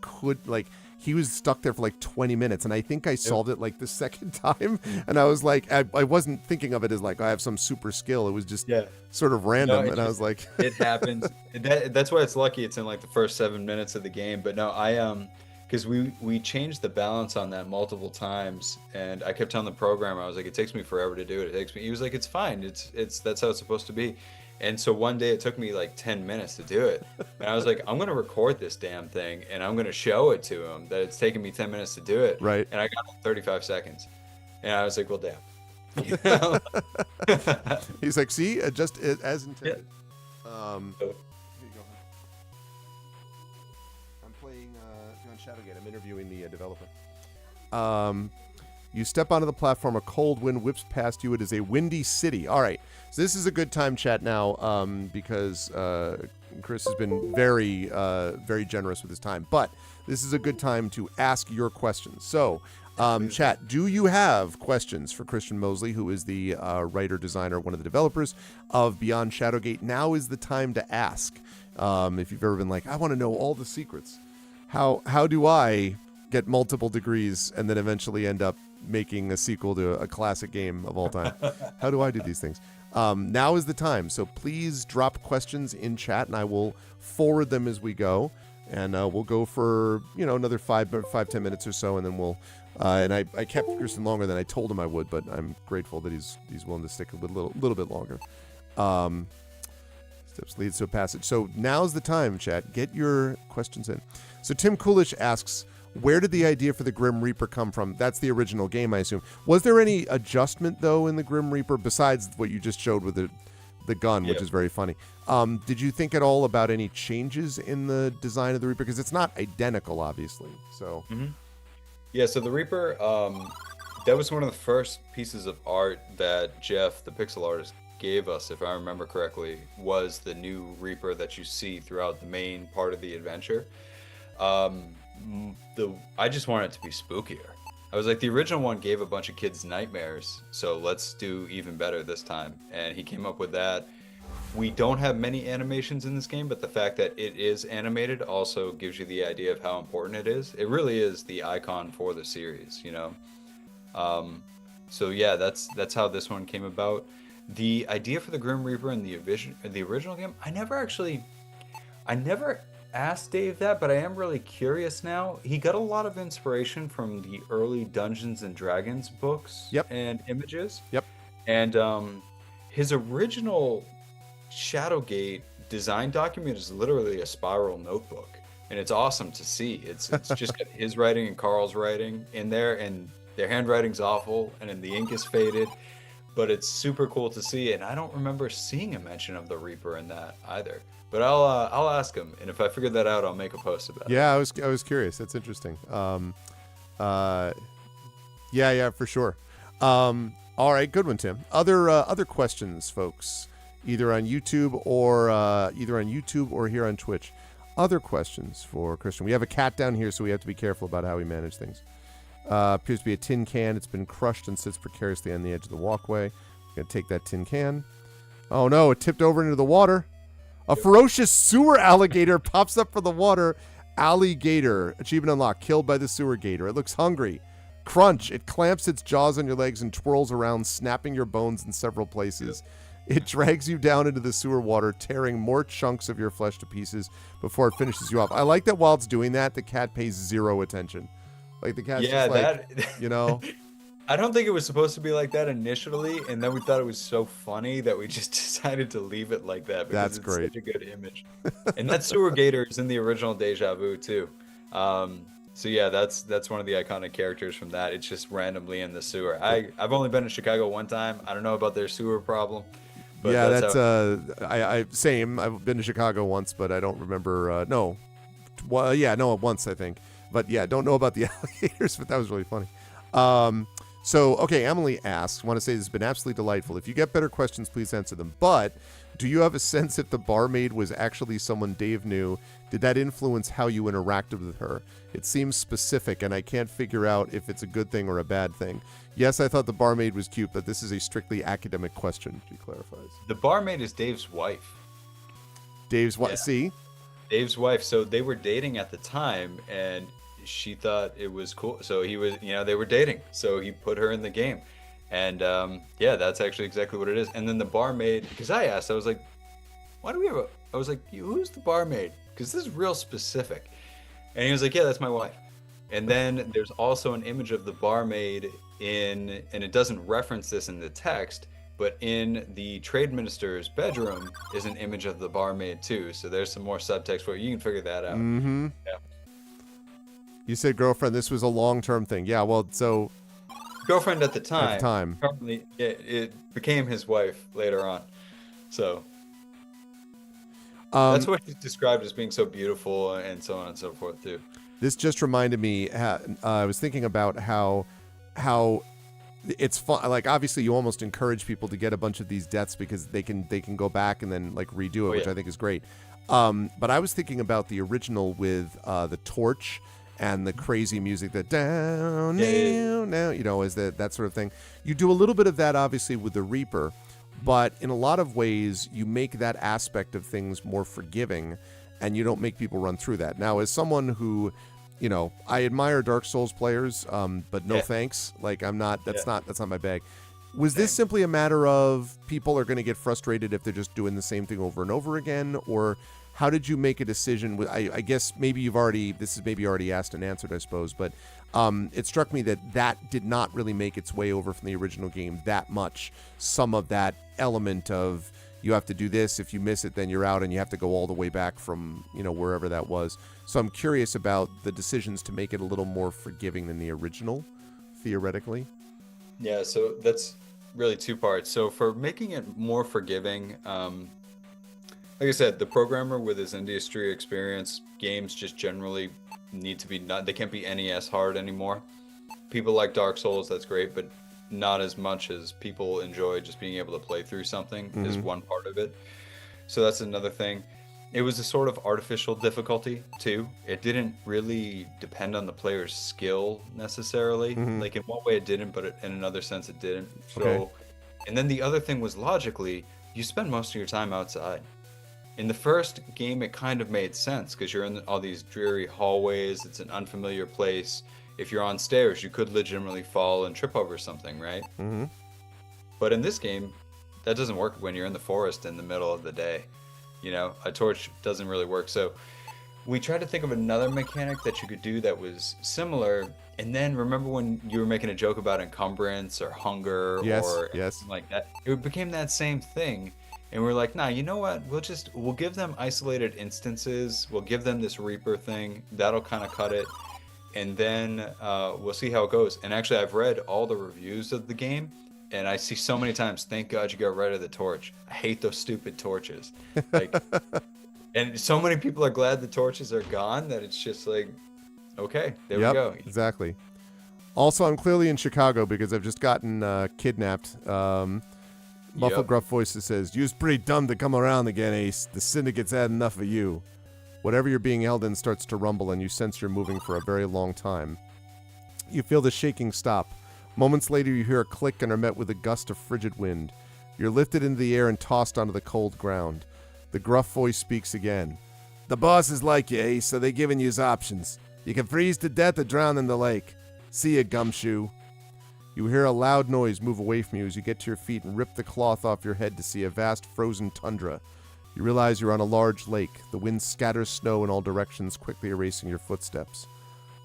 was stuck there for, 20 minutes, and I think I solved it, the second time. And I was like, I wasn't thinking of it as, I have some super skill. It was just sort of random, I was like... It happens. That's why it's lucky it's in, the first 7 minutes of the game. But no, because we changed the balance on that multiple times, and I kept telling the programmer, I was like, it takes me forever to do it. He was like, it's fine. It's that's how it's supposed to be. And so one day it took me 10 minutes to do it. And I was like, I'm going to record this damn thing, and I'm going to show it to him that it's taken me 10 minutes to do it. Right. And I got 35 seconds. And I was like, well, damn. He's like, see, just as intended. Yeah. Beyond Shadowgate. I'm interviewing the developer. You step onto the platform, a cold wind whips past you. It is a windy city. All right. So this is a good time chat now because Chris has been very, very generous with his time. But this is a good time to ask your questions. So, chat, do you have questions for Christian Moseley, who is the writer, designer, one of the developers of Beyond Shadowgate? Now is the time to ask. If you've ever been like, I want to know all the secrets. How do I get multiple degrees and then eventually end up making a sequel to a classic game of all time? How do I do these things? Now is the time. So please drop questions in chat and I will forward them as we go. and we'll go for another 5-10 minutes or so, and then we'll. And I kept Christian longer than I told him I would, but I'm grateful that he's willing to stick a little bit longer. Steps leads to a passage. So now's the time, chat. Get your questions in. So Tim Coolish asks, where did the idea for the Grim Reaper come from? That's the original game, I assume. Was there any adjustment, though, in the Grim Reaper, besides what you just showed with the gun, which is very funny? Did you think at all about any changes in the design of the Reaper? Because it's not identical, obviously. So, Yeah, so the Reaper, that was one of the first pieces of art that Jeff, the pixel artist, gave us, if I remember correctly, was the new Reaper that you see throughout the main part of the adventure. I just wanted it to be spookier. I was like, the original one gave a bunch of kids nightmares, so let's do even better this time. And he came up with that. We don't have many animations in this game, but the fact that it is animated also gives you the idea of how important it is. It really is the icon for the series, So yeah, that's how this one came about. The idea for the Grim Reaper in the original game, I never asked Dave that, but I am really curious now. He got a lot of inspiration from the early Dungeons and Dragons books and images. Yep. And his original Shadowgate design document is literally a spiral notebook, and it's awesome to see. It's just got his writing and Carl's writing in there, and their handwriting's awful, and then the ink is faded. But it's super cool to see, and I don't remember seeing a mention of the Reaper in that either. But I'll ask him, and if I figure that out, I'll make a post about it. Yeah, I was curious. That's interesting. Yeah, for sure. All right, good one, Tim. Other questions, folks, either on YouTube or here on Twitch. Other questions for Christian. We have a cat down here, so we have to be careful about how we manage things. Appears to be a tin can. It's been crushed and sits precariously on the edge of the walkway. Gonna take that tin can. Oh no, it tipped over into the water. A ferocious sewer alligator pops up from the water. Alligator. Achievement unlocked. Killed by the sewer gator. It looks hungry. Crunch. It clamps its jaws on your legs and twirls around, snapping your bones in several places. It drags you down into the sewer water, tearing more chunks of your flesh to pieces before it finishes you off. I like that while it's doing that, the cat pays zero attention. Like the cat's just like, I don't think it was supposed to be like that initially, and then we thought it was so funny that we just decided to leave it like that because it's such a good image. And that sewer gator is in the original Deja Vu too. So yeah, that's one of the iconic characters from that. It's just randomly in the sewer. I've only been to Chicago one time. I don't know about their sewer problem. But yeah, I same. I've been to Chicago once, but I don't remember. Once I think. But yeah, don't know about the alligators, but that was really funny. So, okay, Emily asks, want to say this has been absolutely delightful. If you get better questions, please answer them. But do you have a sense if the barmaid was actually someone Dave knew? Did that influence how you interacted with her? It seems specific, and I can't figure out if it's a good thing or a bad thing. Yes, I thought the barmaid was cute, but this is a strictly academic question, she clarifies. The barmaid is Dave's wife. Dave's wife, see? Dave's wife. So they were dating at the time, and she thought it was cool. So he was, they were dating. So he put her in the game. And that's actually exactly what it is. And then the barmaid, because I asked, I was like, why do we have I was like, who's the barmaid? Because this is real specific. And he was like, yeah, that's my wife. And then there's also an image of the barmaid and it doesn't reference this in the text, but in the trade minister's bedroom is an image of the barmaid too. So there's some more subtext for you. You can figure that out. Mm-hmm. Yeah. You said girlfriend. This was a long-term thing. Yeah, well, so... Girlfriend at the time. At the time. Probably, it became his wife later on. So... that's what he's described as being so beautiful and so on and so forth, too. This just reminded me, I was thinking about how it's fun. Like, obviously, you almost encourage people to get a bunch of these deaths because they can go back and then, like, redo it, which I think is great. But I was thinking about the original with the torch and the crazy music that down, now, is that sort of thing. You do a little bit of that, obviously, with the Reaper, but in a lot of ways, you make that aspect of things more forgiving, and you don't make people run through that. Now, as someone who, I admire Dark Souls players, but no thanks. Like, I'm not. That's not my bag. Was this simply a matter of people are going to get frustrated if they're just doing the same thing over and over again, or how did you make a decision? I guess maybe this is maybe already asked and answered, I suppose, but it struck me that did not really make its way over from the original game that much. Some of that element of you have to do this, if you miss it, then you're out, and you have to go all the way back from, wherever that was. So I'm curious about the decisions to make it a little more forgiving than the original, theoretically. Yeah, so that's really two parts. So for making it more forgiving, like I said, the programmer with his industry experience, games just generally need to be they can't be NES hard anymore. People like Dark Souls, that's great, but not as much as people enjoy just being able to play through something is one part of it. So that's another thing. It was a sort of artificial difficulty too. It didn't really depend on the player's skill necessarily. Like in one way it didn't, but in another sense it didn't. So, Okay. And then the other thing was logically, you spend most of your time outside. In the first game, it kind of made sense because you're in all these dreary hallways. It's an unfamiliar place. If you're on stairs, you could legitimately fall and trip over something, right? But in this game, that doesn't work when you're in the forest in the middle of the day. A torch doesn't really work. So we tried to think of another mechanic that you could do that was similar. And then remember when you were making a joke about encumbrance or hunger Yes, or yes. something like that? It became that same thing. And we're like, nah, you know what? We'll give them isolated instances. We'll give them this Reaper thing. That'll kind of cut it. And then we'll see how it goes. And actually, I've read all the reviews of the game. And I see so many times, thank God you got rid of the torch. I hate those stupid torches. And so many people are glad the torches are gone that it's just like, okay, there we go. Exactly. Also, I'm clearly in Chicago because I've just gotten kidnapped. Muffled gruff voice that says, "You's pretty dumb to come around again, Ace. The syndicate's had enough of you." Whatever you're being held in starts to rumble, and you sense you're moving for a very long time. You feel the shaking stop. Moments later, you hear a click and are met with a gust of frigid wind. You're lifted into the air and tossed onto the cold ground. The gruff voice speaks again. "The bosses like you, Ace, so they giving you options. You can freeze to death or drown in the lake. See ya, gumshoe." You hear a loud noise move away from you as you get to your feet and rip the cloth off your head to see a vast frozen tundra. You realize you're on a large lake. The wind scatters snow in all directions, quickly erasing your footsteps.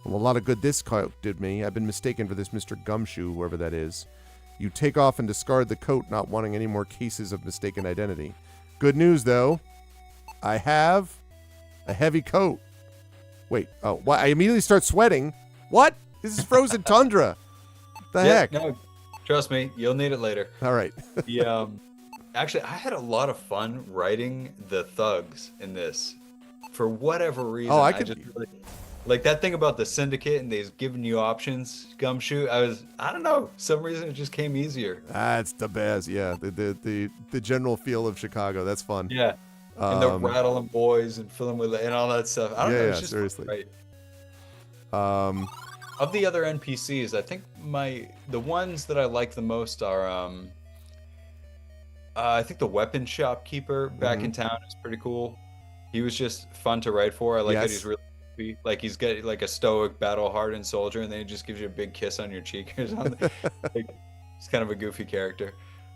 Well, a lot of good this coat did me. I've been mistaken for this Mr. Gumshoe, whoever that is. You take off and discard the coat, not wanting any more cases of mistaken identity. Good news, though. I have a heavy coat. Wait, I immediately start sweating. What? This is frozen tundra. The heck? No, trust me, you'll need it later. All right. Actually, I had a lot of fun writing the thugs in this. For whatever reason, Oh, I just really, like that thing about the syndicate and they've given you options, Gumshoe. I don't know, some reason it just came easier. That's the best. Yeah, the general feel of Chicago. That's fun. Yeah, and the rattling boys and filling with and all that stuff. I don't know. It's just seriously. Right. Of the other NPCs, I think the ones that I like the most are I think the weapon shopkeeper back in town is pretty cool. He was just fun to write for. I like that he's really goofy. Like he's got like a stoic, battle-hardened soldier, and then he just gives you a big kiss on your cheek or something. He's kind of a goofy character.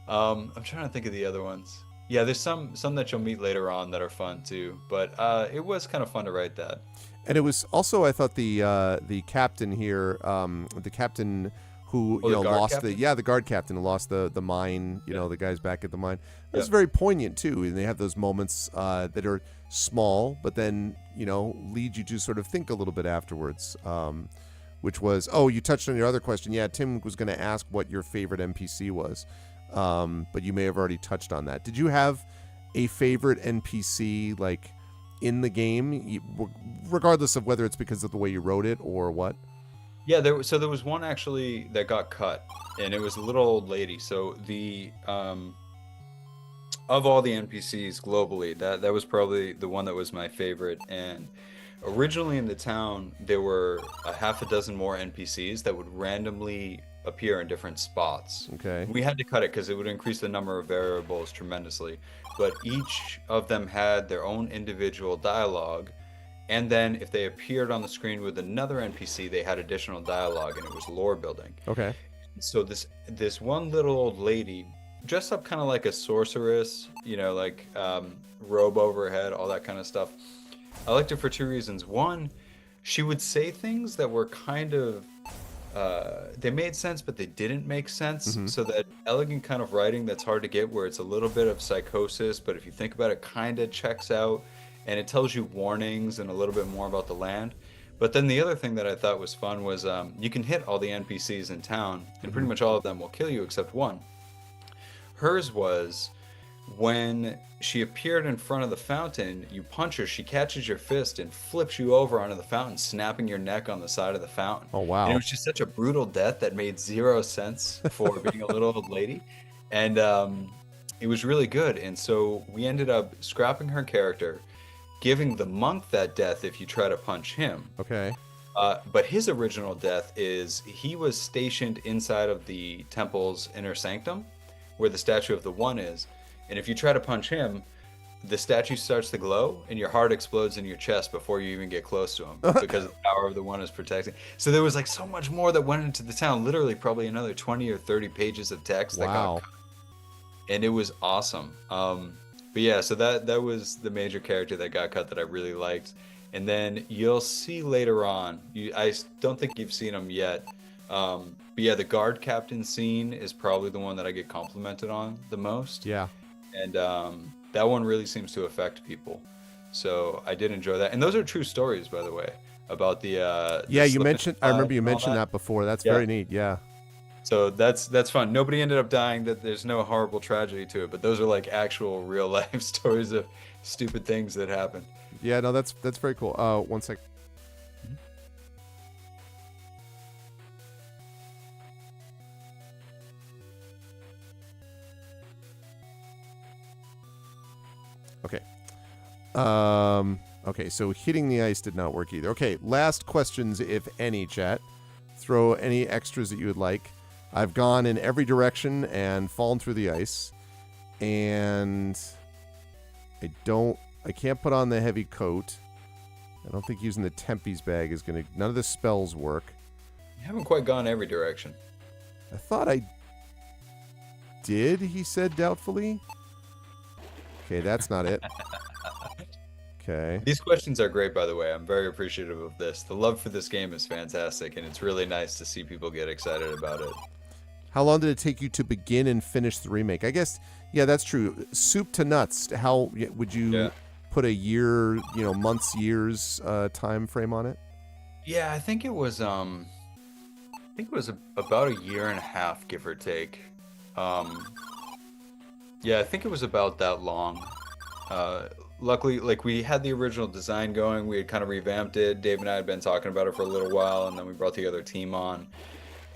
I'm trying to think of the other ones. Yeah, there's some that you'll meet later on that are fun too. But it was kind of fun to write that. And it was also, I thought, the captain here, the captain who lost captain? the guard captain who lost the mine. The guys back at the mine. It was very poignant too, and they have those moments that are small, but then lead you to sort of think a little bit afterwards. Which was, you touched on your other question. Yeah, Tim was going to ask what your favorite NPC was, but you may have already touched on that. Did you have a favorite NPC like in the game, regardless of whether it's because of the way you wrote it or what? Yeah, there was one actually that got cut, and it was a little old lady. So the of all the NPCs globally, that was probably the one that was my favorite. And originally in the town, there were a half a dozen more NPCs that would randomly appear in different spots. Okay. We had to cut it because it would increase the number of variables tremendously. But each of them had their own individual dialogue. And then if they appeared on the screen with another NPC, they had additional dialogue, and it was lore building. Okay. So this one little old lady, dressed up kind of like a sorceress, like robe over her head, all that kind of stuff. I liked her for two reasons. One, she would say things that were kind of they made sense, but they didn't make sense. Mm-hmm. So that elegant kind of writing that's hard to get, where it's a little bit of psychosis, but if you think about it, kind of checks out, and it tells you warnings and a little bit more about the land. But then the other thing that I thought was fun was you can hit all the NPCs in town, and pretty much all of them will kill you except one. Hers was when she appeared in front of the fountain, you punch her, she catches your fist and flips you over onto the fountain, snapping your neck on the side of the fountain. Oh, And it wow. was just such a brutal death that made zero sense for being a little old lady. And it was really good. And so we ended up scrapping her character, giving the monk that death if you try to punch him. Okay. But his original death is he was stationed inside of the temple's inner sanctum, where the statue of the One is. And if you try to punch him, the statue starts to glow and your heart explodes in your chest before you even get close to him because the power of the One is protecting. So there was like so much more that went into the town, literally probably another 20 or 30 pages of text that Wow. got cut. And it was awesome. But yeah, so that was the major character that got cut that I really liked. And then you'll see later on, I don't think you've seen him yet. But yeah, the guard captain scene is probably the one that I get complimented on the most. Yeah. And that one really seems to affect people. So I did enjoy that. And those are true stories, by the way, about the Yeah, you slip and mentioned. I slide remember you and all mentioned that before. That's Yeah. very neat. Yeah. So that's fun. Nobody ended up dying. That there's no horrible tragedy to it. But those are like actual real life stories of stupid things that happened. Yeah. No, that's very cool. One sec. Okay. Okay, so hitting the ice did not work either. Okay, last questions, if any, chat. Throw any extras that you would like. I've gone in every direction and fallen through the ice. And I can't put on the heavy coat. I don't think using the Tempe's bag is going to, none of the spells work. You haven't quite gone every direction. I thought I did, he said doubtfully. Okay, that's not it. Okay. These questions are great, by the way. I'm very appreciative of this. The love for this game is fantastic, and it's really nice to see people get excited about it. How long did it take you to begin and finish the remake? I guess, yeah, that's true. Soup to nuts. How would you put a year, months, years time frame on it? Yeah, I think it was about a year and a half, give or take. Yeah, I think it was about that long. Luckily, like we had the original design going, we had kind of revamped it. Dave and I had been talking about it for a little while, and then we brought the other team on.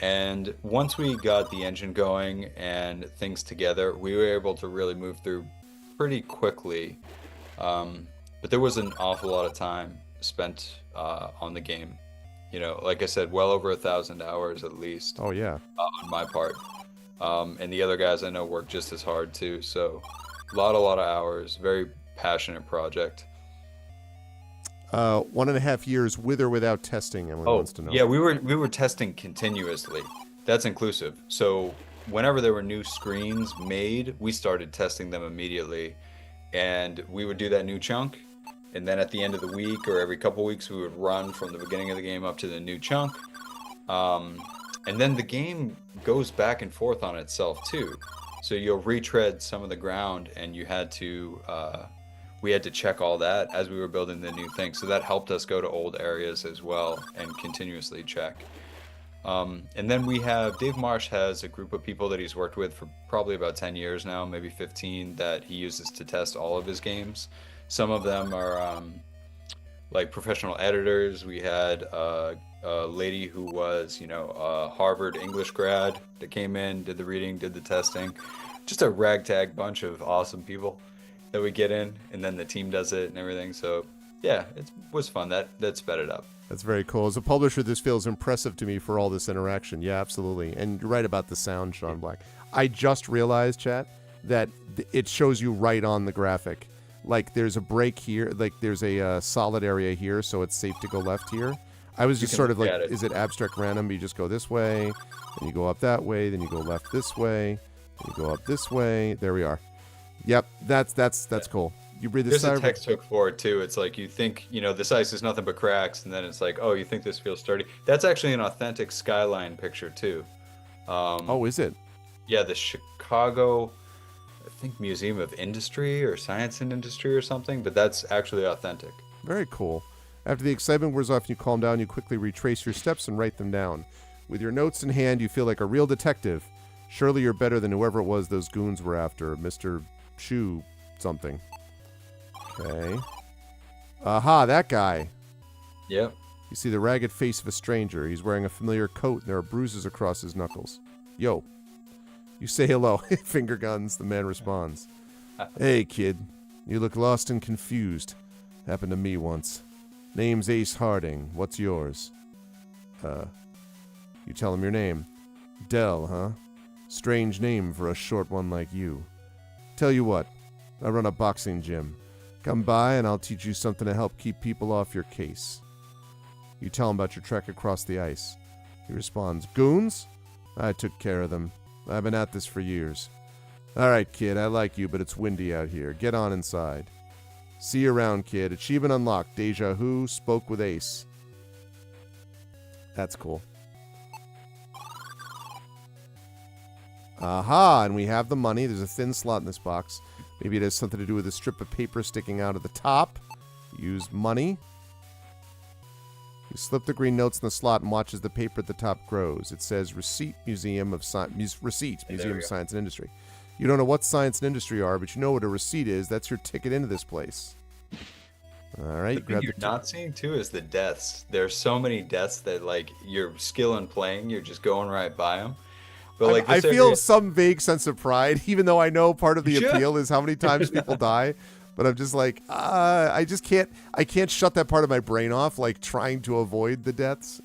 And once we got the engine going and things together, we were able to really move through pretty quickly. But there was an awful lot of time spent on the game. Like I said, well over 1,000 hours at least. Oh, yeah. On my part. And the other guys I know work just as hard too. So a lot of hours, very passionate project. 1.5 years with or without testing, Emily wants to know. Yeah, we were testing continuously. That's inclusive. So whenever there were new screens made, we started testing them immediately. And we would do that new chunk. And then at the end of the week or every couple weeks, we would run from the beginning of the game up to the new chunk. And then the game goes back and forth on itself too. So you'll retread some of the ground, and we had to check all that as we were building the new thing. So that helped us go to old areas as well and continuously check. And then Dave Marsh has a group of people that he's worked with for probably about 10 years now, maybe 15, that he uses to test all of his games. Some of them are like professional editors. We had a lady who was, a Harvard English grad that came in, did the reading, did the testing. Just a ragtag bunch of awesome people that we get in, and then the team does it and everything. So yeah, it was fun. That sped it up. That's very cool. As a publisher, this feels impressive to me for all this interaction. Yeah, absolutely. And you're right about the sound, Sean Black. I just realized, chat, that it shows you right on the graphic. Like there's a break here, like there's a solid area here, so it's safe to go left here. I was just sort of like, is it abstract random? You just go this way, then you go up that way, then you go left this way. You go up this way. There we are. Yep, that's cool. You breathe this. There's a text hook for it too. It's like you think, this ice is nothing but cracks, and then it's like, oh, you think this feels sturdy. That's actually an authentic skyline picture too. Oh, is it? Yeah, the Chicago, I think Museum of Industry or Science and Industry or something, but that's actually authentic. Very cool. After the excitement wears off and you calm down, you quickly retrace your steps and write them down. With your notes in hand, you feel like a real detective. Surely you're better than whoever it was those goons were after, Mr. Shoe something. Okay. Aha, that guy. Yep. You see the ragged face of a stranger. He's wearing a familiar coat and there are bruises across his knuckles. Yo. You say hello. Finger guns. The man responds. Hey, kid. You look lost and confused. Happened to me once. Name's Ace Harding. What's yours? You tell him your name. Dell, huh? Strange name for a short one like you. Tell you what. I run a boxing gym. Come by and I'll teach you something to help keep people off your case. You tell him about your trek across the ice. He responds, Goons? I took care of them. I've been at this for years. All right, kid, I like you, but it's windy out here. Get on inside. See you around, kid. Achievement unlocked. Deja Vu spoke with Ace. That's cool. Aha, and we have the money. There's a thin slot in this box. Maybe it has something to do with a strip of paper sticking out of the top. Use money. You slip the green notes in the slot and watch as the paper at the top grows. It says Receipt Museum of Science and Industry. You don't know what science and industry are, but you know what a receipt is. That's your ticket into this place. All right. The thing you're not seeing too is the deaths. There's so many deaths that like your skill in playing, you're just going right by them. But like I feel some vague sense of pride, even though I know part of the appeal is how many times people die. But I'm just like, I can't shut that part of my brain off, like trying to avoid the deaths,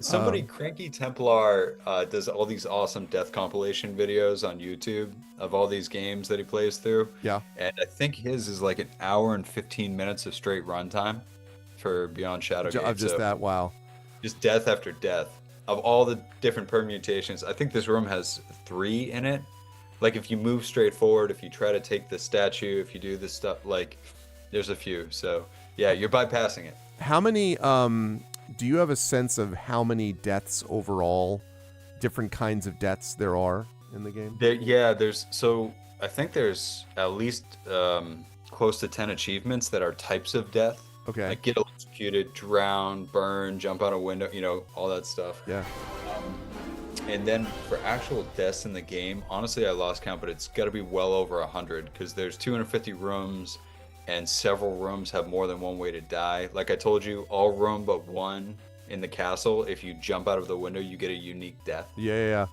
Somebody, Cranky Templar, does all these awesome death compilation videos on YouTube of all these games that he plays through. Yeah. And I think his is like an hour and 15 minutes of straight runtime for Beyond Shadowgate. Of just that, wow. Just death after death. Of all the different permutations, I think this room has 3 in it. Like if you move straight forward, if you try to take the statue, if you do this stuff, like there's a few. So yeah, you're bypassing it. How many, do you have a sense of how many deaths overall, different kinds of deaths there are in the game? I think there's at least close to 10 achievements that are types of death. Okay. Like get electrocuted, drown, burn, jump out a window, all that stuff. Yeah. And then for actual deaths in the game, honestly, I lost count, but it's got to be well over 100 because there's 250 rooms and several rooms have more than one way to die. Like I told you, all room but one in the castle, if you jump out of the window, you get a unique death. Yeah.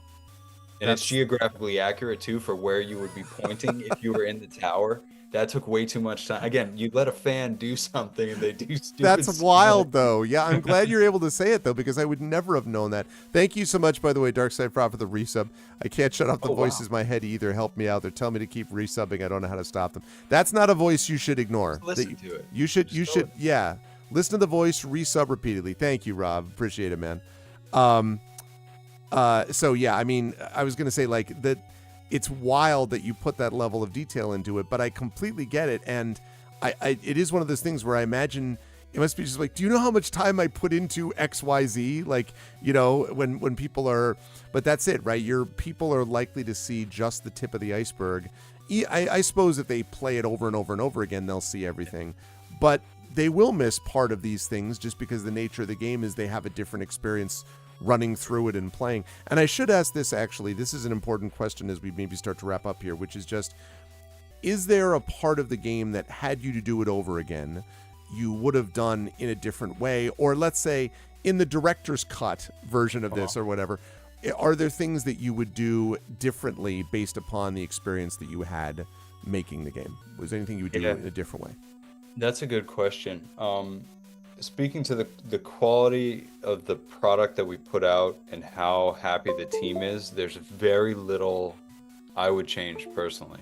And it's geographically accurate too for where you would be pointing if you were in the tower. That took way too much time. Again, you let a fan do something and they do stupid That's wild, though. Yeah, I'm glad you're able to say it, though, because I would never have known that. Thank you so much, by the way, Darkside Prop, for the resub. I can't shut off the voices in my head either. Help me out. They're telling me to keep resubbing. I don't know how to stop them. That's not a voice you should ignore. Just listen to it. You should, yeah. Listen to the voice, resub repeatedly. Thank you, Rob. Appreciate it, man. So, yeah, I mean, I was going to say, like, that. It's wild that you put that level of detail into it, but I completely get it. And it is one of those things where I imagine it must be just like, do you know how much time I put into XYZ? Like, when people are, but that's it, right? Your people are likely to see just the tip of the iceberg. I suppose if they play it over and over and over again, they'll see everything, but they will miss part of these things just because the nature of the game is they have a different experience running through it and playing. And I should ask this, actually. This is an important question as we maybe start to wrap up here, which is just, is there a part of the game that had you to do it over again, you would have done in a different way? Or let's say in the director's cut version of this or whatever, are there things that you would do differently based upon the experience that you had making the game? Was there anything you would do in a different way? That's a good question. Speaking to the quality of the product that we put out and how happy the team is, there's very little I would change personally.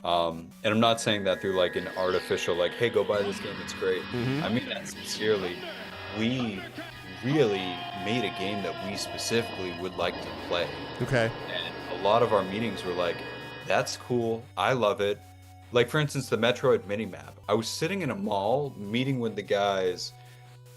And I'm not saying that through like an artificial, like, hey, go buy this game, it's great. I mean that sincerely. We really made a game that we specifically would like to play. Okay. And a lot of our meetings were like, that's cool. I love it. Like, for instance, the Metroid minimap. I was sitting in a mall meeting with the guys,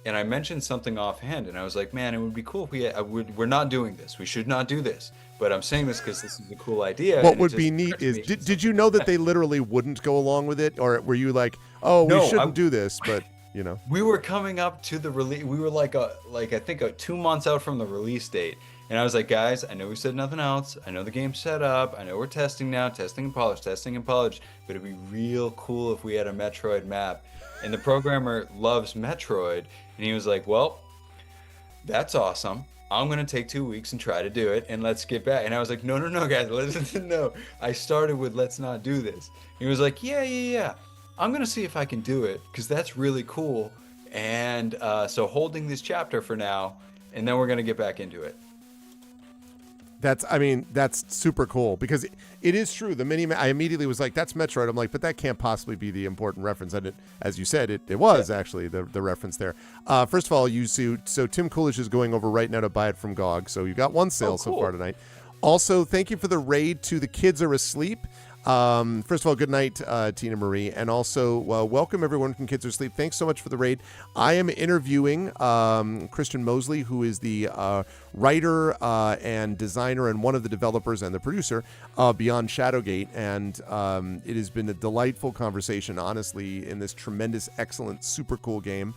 and I mentioned something offhand, and I was like, man, it would be cool if we're not doing this. We should not do this. But I'm saying this because this is a cool idea, What and it would just be neat occurred to is, me it's did you something know like that that. they literally wouldn't go along with it, or were you like, oh, we No, shouldn't do this, but you know? we were coming up to the release. We were like I think 2 months out from the release date, and I was like, guys, I know we said nothing else. I know the game's set up. I know we're testing now, testing and polish. But it'd be real cool if we had a Metroid map. And the programmer loves Metroid, and he was like, well, that's awesome. I'm gonna take 2 weeks and try to do it, and let's get back. And I was like, no, no, no, guys, listen, no. I started with let's not do this. He was like, yeah, yeah, yeah. I'm gonna see if I can do it because that's really cool. And so holding this chapter for now, and then we're gonna get back into it. That's super cool because it is true. The mini, I immediately was like, that's Metroid. I'm like, but that can't possibly be the important reference. And as you said, it was actually the reference there. First of all, so Tim Coolish is going over right now to buy it from GOG. So you got one sale so far tonight. Also, thank you for the raid to The Kids Are Asleep. First of all, good night, Tina Marie, and also welcome everyone from Kids Are Asleep. Thanks so much for the raid. I am interviewing Christian Moseley, who is the writer and designer and one of the developers and the producer of Beyond Shadowgate, and it has been a delightful conversation, honestly, in this tremendous, excellent, super cool game.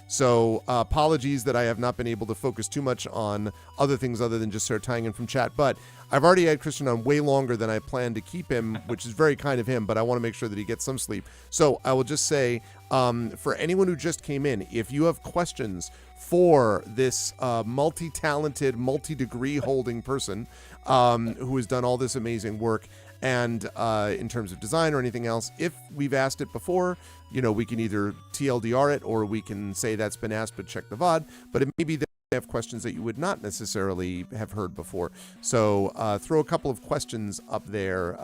So apologies that I have not been able to focus too much on other things other than just sort of tying in from chat, but I've already had Christian on way longer than I planned to keep him, which is very kind of him, but I want to make sure that he gets some sleep. So I will just say, for anyone who just came in, if you have questions for this multi-talented, multi-degree holding person who has done all this amazing work, and in terms of design or anything else, if we've asked it before, we can either TLDR it or we can say that's been asked, but check the VOD. But it may be that you have questions that you would not necessarily have heard before. So throw a couple of questions up there,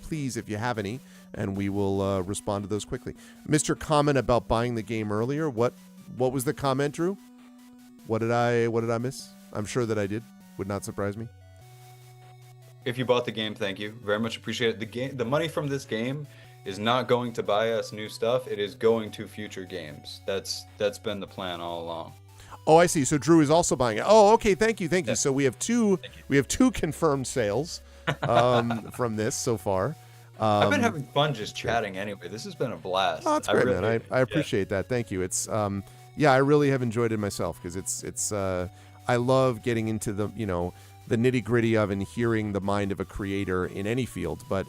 please, if you have any, and we will respond to those quickly. Mr. Comment about buying the game earlier. What was the comment, Drew? What did I miss? I'm sure that I did. Would not surprise me. If you bought the game, thank you. Very much appreciate it. The money from this game is not going to buy us new stuff. It is going to future games. That's been the plan all along. Oh, I see. So Drew is also buying it. Oh, okay. Thank you. Yeah. So we have two confirmed sales from this so far. I've been having fun just chatting anyway. This has been a blast. Oh, that's great, man. I appreciate that. Thank you. It's I really have enjoyed it myself because it's I love getting into the nitty gritty of and hearing the mind of a creator in any field, but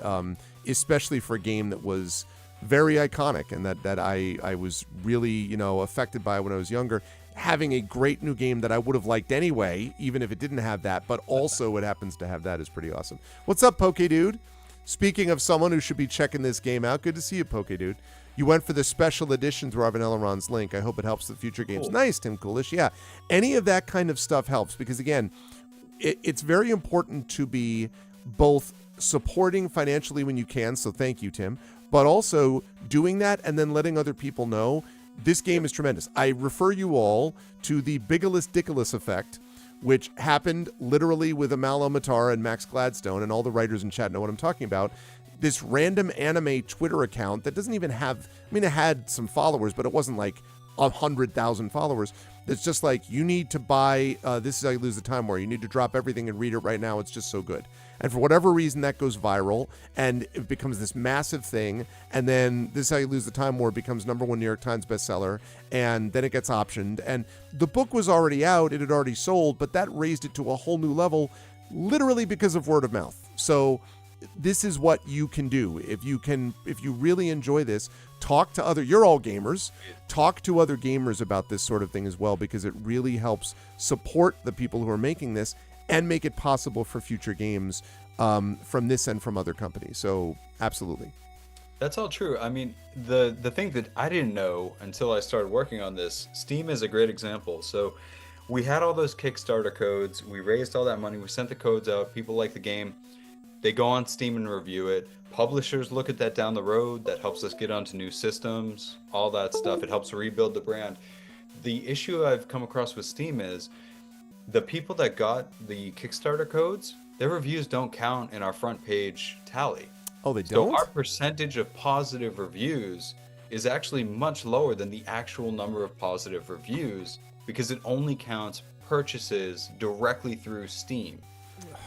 especially for a game that was very iconic and that I was really affected by when I was younger. Having a great new game that I would have liked anyway, even if it didn't have that, but also it happens to have that, is pretty awesome. What's up, Poke Dude? Speaking of someone who should be checking this game out, good to see you, Poke Dude. You went for the special edition through Arvin Elrond's link. I hope it helps with future games. Cool. Nice, Tim Coolish. Yeah, any of that kind of stuff helps because, again, it's very important to be both supporting financially when you can, so thank you, Tim, but also doing that and then letting other people know this game is tremendous. I refer you all to the Bigalus Dickalus effect, which happened literally with Amal Omatar and Max Gladstone, and all the writers in chat know what I'm talking about. This random anime Twitter account that doesn't even have, it had some followers, but it wasn't like 100,000 followers. It's just like, you need to buy, this is how you lose the time war. You need to drop everything and read it right now. It's just so good. And for whatever reason, that goes viral and it becomes this massive thing. And then This Is How You Lose the Time War becomes #1 New York Times bestseller. And then it gets optioned. And the book was already out. It had already sold, but that raised it to a whole new level, literally because of word of mouth. So this is what you can do. If you really enjoy this, talk to you're all gamers, talk to other gamers about this sort of thing as well, because it really helps support the people who are making this and make it possible for future games from this and from other companies. So absolutely. That's all true. The thing that I didn't know until I started working on this, Steam is a great example. So we had all those Kickstarter codes, we raised all that money, we sent the codes out, people like the game. They go on Steam and review it. Publishers look at that down the road. That helps us get onto new systems, all that stuff. It helps rebuild the brand. The issue I've come across with Steam is the people that got the Kickstarter codes their reviews don't count in our front page tally. Oh, they So don't? our percentage of positive reviews is actually much lower than the actual number of positive reviews because it only counts purchases directly through Steam.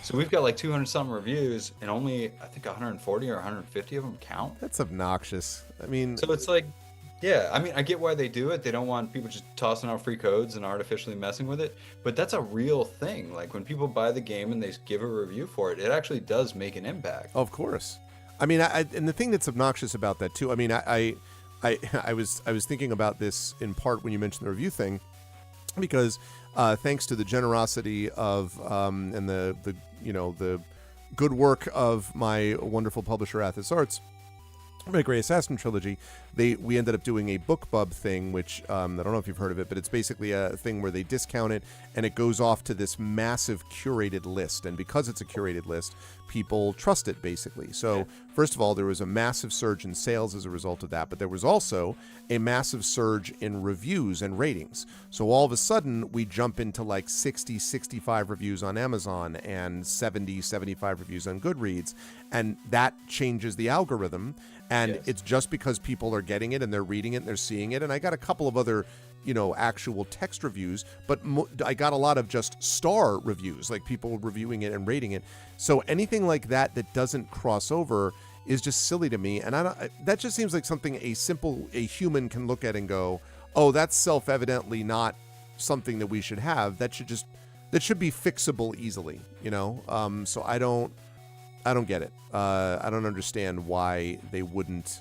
So we've got like 200 some reviews and only I think 140 or 150 of them count. That's obnoxious. I mean, So it's like, yeah, I mean, I get why they do it. They don't want people just tossing out free codes and artificially messing with it. But that's a real thing. Like when people buy the game and they give a review for it, it actually does make an impact. of course. I mean, and the thing that's obnoxious about that too. I mean, I was thinking about this in part when you mentioned the review thing, because thanks to the generosity of and the good work of my wonderful publisher Athos Arts, my Grey Assassin trilogy, we ended up doing a BookBub thing, which I don't know if you've heard of it, but it's basically a thing where they discount it and it goes off to this massive curated list. And because it's a curated list, people trust it basically. So first of all, there was a massive surge in sales as a result of that, but there was also a massive surge in reviews and ratings. So all of a sudden we jump into like 60, 65 reviews on Amazon and 70, 75 reviews on Goodreads. And that changes the algorithm. And it's just because people are getting it and they're reading it and they're seeing it. And I got a couple of other, actual text reviews, but I got a lot of just star reviews, like people reviewing it and rating it. So anything like that doesn't cross over is just silly to me. And that just seems like something a human can look at and go, oh, that's self-evidently not something that we should have. That should be fixable easily, So I don't get it. I don't understand why they wouldn't.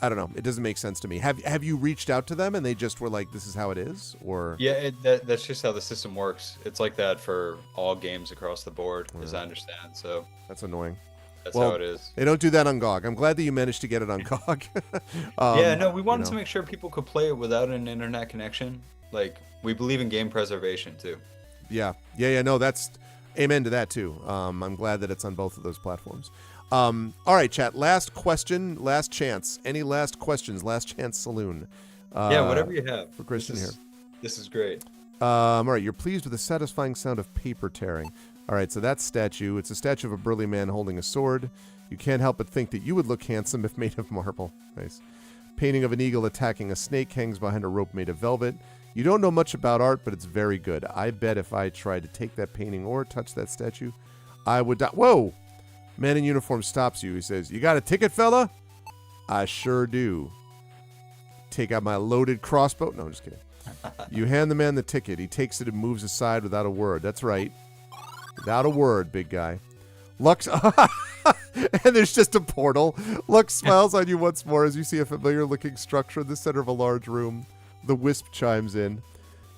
I don't know. It doesn't make sense to me. Have you reached out to them and they just were like, "This is how it is," or? Yeah, that's just how the system works. It's like that for all games across the board, as I understand. So that's annoying. That's how it is. They don't do that on GOG. I'm glad that you managed to get it on GOG. Yeah, no, we wanted to make sure people could play it without an internet connection. Like, we believe in game preservation too. Yeah. No, that's amen to that too. I'm glad that it's on both of those platforms. All right, chat. Last question, last chance. Any last questions? Last chance saloon. Yeah, whatever you have. For Christian here. This is great. All right, you're pleased with the satisfying sound of paper tearing. All right, so that statue, it's a statue of a burly man holding a sword. You can't help but think that you would look handsome if made of marble. Nice. Painting of an eagle attacking a snake hangs behind a rope made of velvet. You don't know much about art, but it's very good. I bet if I tried to take that painting or touch that statue, I would die. Whoa! Man in uniform stops you. He says, "You got a ticket, fella?" "I sure do." "Take out my loaded crossbow." No, I'm just kidding. You hand the man the ticket. He takes it and moves aside without a word. That's right. Without a word, big guy. Lux, and there's just a portal. Lux smiles on you once more as you see a familiar-looking structure in the center of a large room. The wisp chimes in.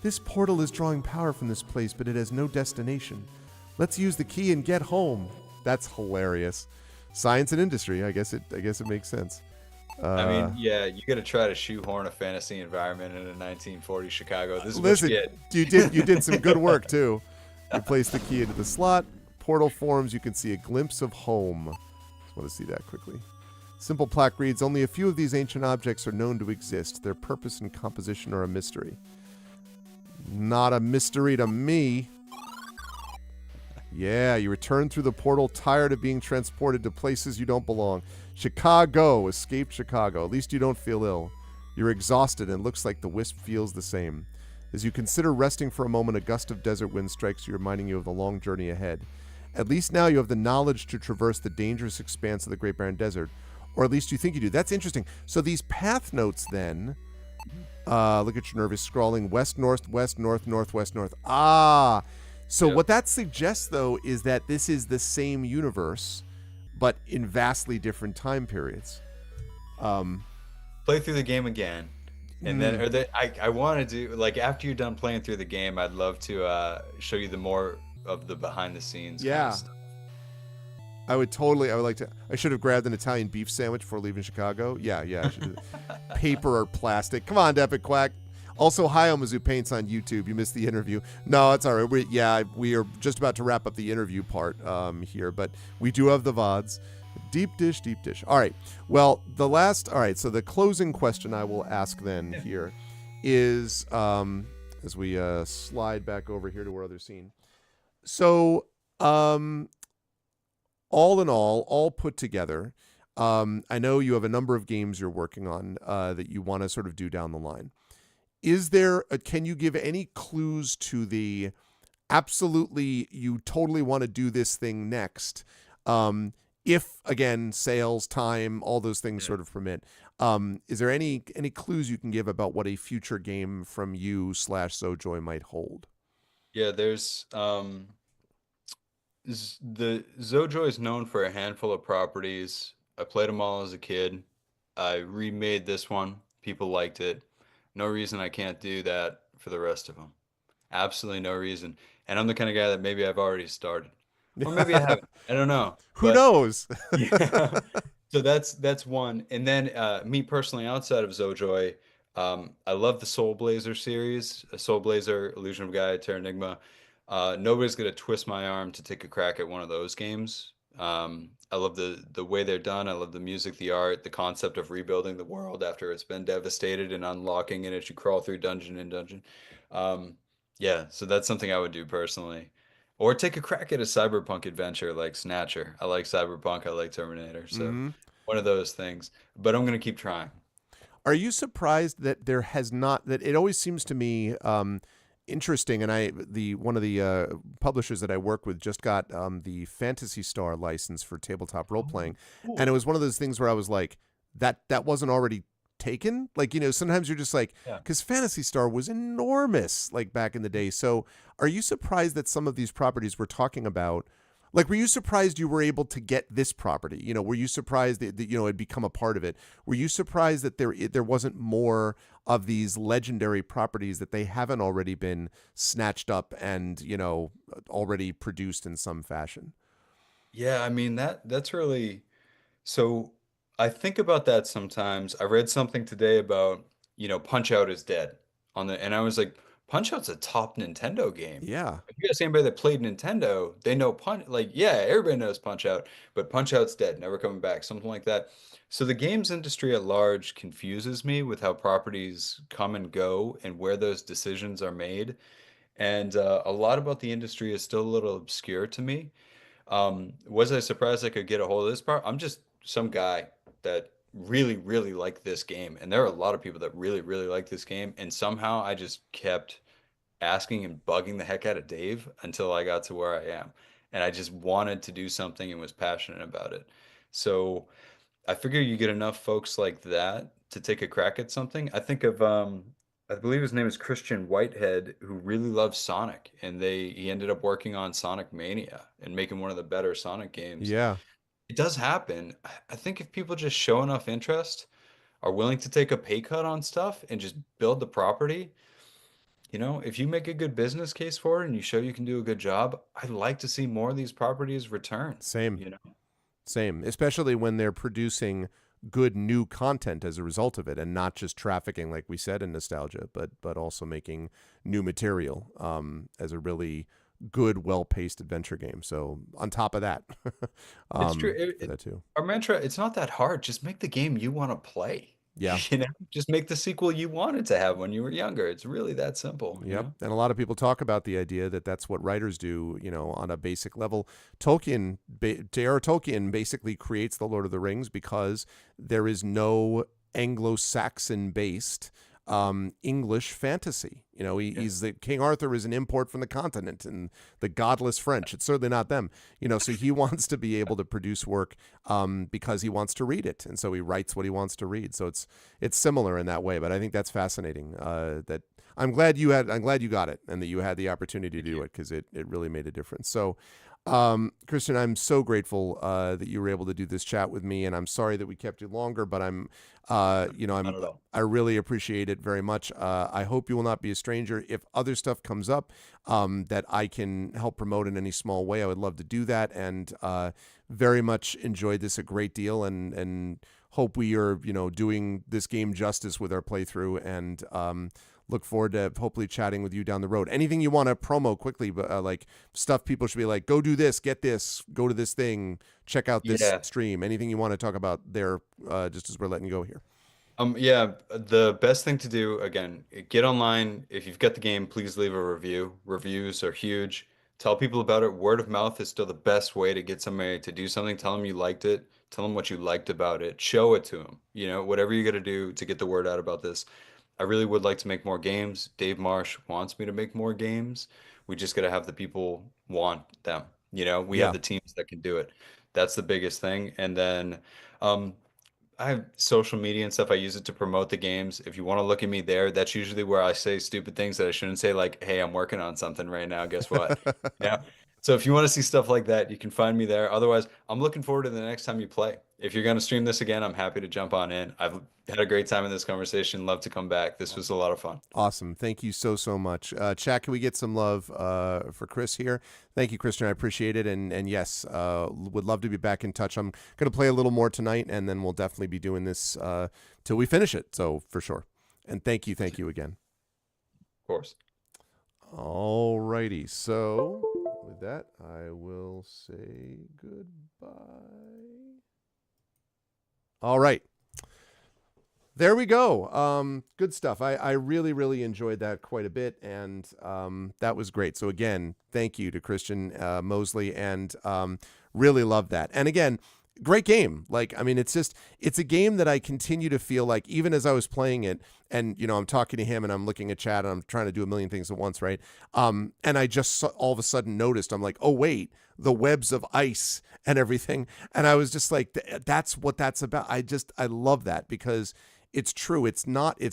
"This portal is drawing power from this place, but it has no destination. Let's use the key and get home." That's hilarious. Science and industry. I guess it makes sense. I mean, yeah, you got to try to shoehorn a fantasy environment in a 1940s Chicago. This is what you get. You did some good work too. You place the key into the slot. Portal forms. You can see a glimpse of home. Just want to see that quickly. Simple plaque reads, "Only a few of these ancient objects are known to exist. Their purpose and composition are a mystery." Not a mystery to me. Yeah, you return through the portal tired of being transported to places you don't belong. Chicago. Escaped Chicago. At least you don't feel ill. You're exhausted and looks like the wisp feels the same. As you consider resting for a moment, a gust of desert wind strikes you, reminding you of the long journey ahead. At least now you have the knowledge to traverse the dangerous expanse of the Great Barren Desert. Or at least you think you do. That's interesting. So these path notes then, look at your nervous scrawling, west, north, west, north, northwest, north. So what that suggests, though, is that this is the same universe, but in vastly different time periods. Play through the game again. And then I want to do, like, after you're done playing through the game, I'd love to show you the more of the behind the scenes kind of stuff. I would like to. I should have grabbed an Italian beef sandwich before leaving Chicago. Yeah, I should do that. Paper or plastic. Come on, Epic Quack. Also, hi, Omizu Paints on YouTube. You missed the interview. No, it's all right. We are just about to wrap up the interview part here, but we do have the VODs. Deep dish. All right. Well, all right, so the closing question I will ask then here is, as we slide back over here to our other scene. So Um, all in all put together, I know you have a number of games you're working on that you want to sort of do down the line. Can you give any clues to the absolutely you totally want to do this thing next? If again, sales, time, all those things Yeah. sort of permit. Is there any clues you can give about what a future game from you slash Zojoy might hold? Yeah, there's the Zojo is known for a handful of properties. I played them all as a kid. I remade this one. People liked it. No reason I can't do that for the rest of them. Absolutely no reason. And I'm the kind of guy that maybe I've already started, or maybe I haven't. I don't know. Who But knows? yeah. So that's one. And then me personally, outside of Zojoy, I love the Soul Blazer series, Soul Blazer, Illusion of Gaia, Terranigma. Nobody's gonna twist my arm to take a crack at one of those games. I love the way they're done. I love the music, the art, the concept of rebuilding the world after it's been devastated and unlocking it as you crawl through dungeon and dungeon. Um, yeah, so that's something I would do personally. Or take a crack at a cyberpunk adventure like Snatcher. I like cyberpunk, I like Terminator, so Hmm. one of those things. But I'm gonna keep trying. Are you surprised that there has not that it always seems to me interesting, and I the one of the publishers that I work with just got the Fantasy Star license for tabletop role Oh, playing, and it cool. was one of those things where I was like, that wasn't already taken. Like, sometimes you're just like, Yeah. because Fantasy Star was enormous like back in the day. So are you surprised that some of these properties we're talking about, like, were you surprised you were able to get this property? Were you surprised that it had become a part of it? Were you surprised that there wasn't more of these legendary properties that they haven't already been snatched up and already produced in some fashion? Yeah, I mean that's really so I think about that sometimes. I read something today about, Punch Out is dead and I was like, Punch Out's a top Nintendo game. Yeah, If you guys see anybody that played Nintendo, they know yeah, everybody knows Punch Out, but Punch Out's dead, never coming back, something like that. So the games industry at large confuses me with how properties come and go and where those decisions are made. And a lot about the industry is still a little obscure to me. Was I surprised I could get a hold of this part? I'm just some guy that really, really liked this game. And there are a lot of people that really, really like this game. And somehow I just kept asking and bugging the heck out of Dave until I got to where I am. And I just wanted to do something and was passionate about it. So I figure you get enough folks like that to take a crack at something. I think of I believe his name is Christian Whitehead, who really loves Sonic, and he ended up working on Sonic Mania and making one of the better Sonic games. yeah, It does happen. I think if people just show enough interest, are willing to take a pay cut on stuff and just build the property, if you make a good business case for it and you show you can do a good job, I'd like to see more of these properties return, same. you know? Same, especially when they're producing good new content as a result of it, and not just trafficking, like we said, in nostalgia, but also making new material as a really good, well paced adventure game. So on top of that, It's true. that too. Our mantra, it's not that hard. Just make the game you want to play. Yeah. Just make the sequel you wanted to have when you were younger. It's really that Yep. And a lot of people talk about the idea that that's what writers do, on a basic level. J.R. Tolkien basically creates the Lord of the Rings because there is no Anglo-Saxon based English fantasy. Yeah. He's the King Arthur is an import from the continent and the godless French. It's certainly not them. So he wants to be able to produce work because he wants to read it, and so he writes what he wants to read. So it's similar in that way. But I think that's fascinating. That I'm glad you got it and that you had the opportunity to Thank do you. it because it really made a difference. So, Christian, I'm so grateful that you were able to do this chat with me, and I'm sorry that we kept you longer, but Not at all. I really appreciate it very much. I hope you will not be a stranger. If other stuff comes up that I can help promote in any small way, I would love to do that, and very much enjoyed this a great deal, and hope we are doing this game justice with our playthrough, and look forward to hopefully chatting with you down the road. Anything you want to promo quickly, but like stuff people should be like, go do this, get this, go to this thing, check out this Yeah. stream. Anything you want to talk about there, just as we're letting you go here. Yeah, the best thing to do, again, get online. If you've got the game, please leave a review. Reviews are huge. Tell people about it. Word of mouth is still the best way to get somebody to do something. Tell them you liked it. Tell them what you liked about it. Show it to them. Whatever you got to do to get the word out about this. I really would like to make more games. Dave Marsh wants me to make more games. We just got to have the people want them. We have Yeah. the teams that can do it. That's the biggest thing. And then um, I have social media and stuff. I use it to promote the games. If you want to look at me there, that's usually where I say stupid things that I shouldn't say, like, "Hey, I'm working on something right now. Guess what?" Yeah. So if you want to see stuff like that, you can find me there. Otherwise, I'm looking forward to the next time you play. If you're going to stream this again, I'm happy to jump on in. I've had a great time in this conversation. Love to come back. This was a lot of fun. Awesome. Thank you so, so much. Chat, can we get some love for Chris here? Thank you, Christian. I appreciate it. And yes, would love to be back in touch. I'm going to play a little more tonight, and then we'll definitely be doing this till we finish it. So for sure. And thank you again. Of course. All righty. So with that, I will say goodbye. All right. There we go. Good stuff. I really, really enjoyed that quite a bit, and that was great. So again, thank you to Christian Moseley, and really love that. And again, great game. Like, I mean, it's a game that I continue to feel like, even as I was playing it, and I'm talking to him and I'm looking at chat and I'm trying to do a million things at once, right? And I just all of a sudden noticed, I'm like, oh wait, the webs of ice and everything, and I was just like, that's what that's about. I love that, because it's true. It's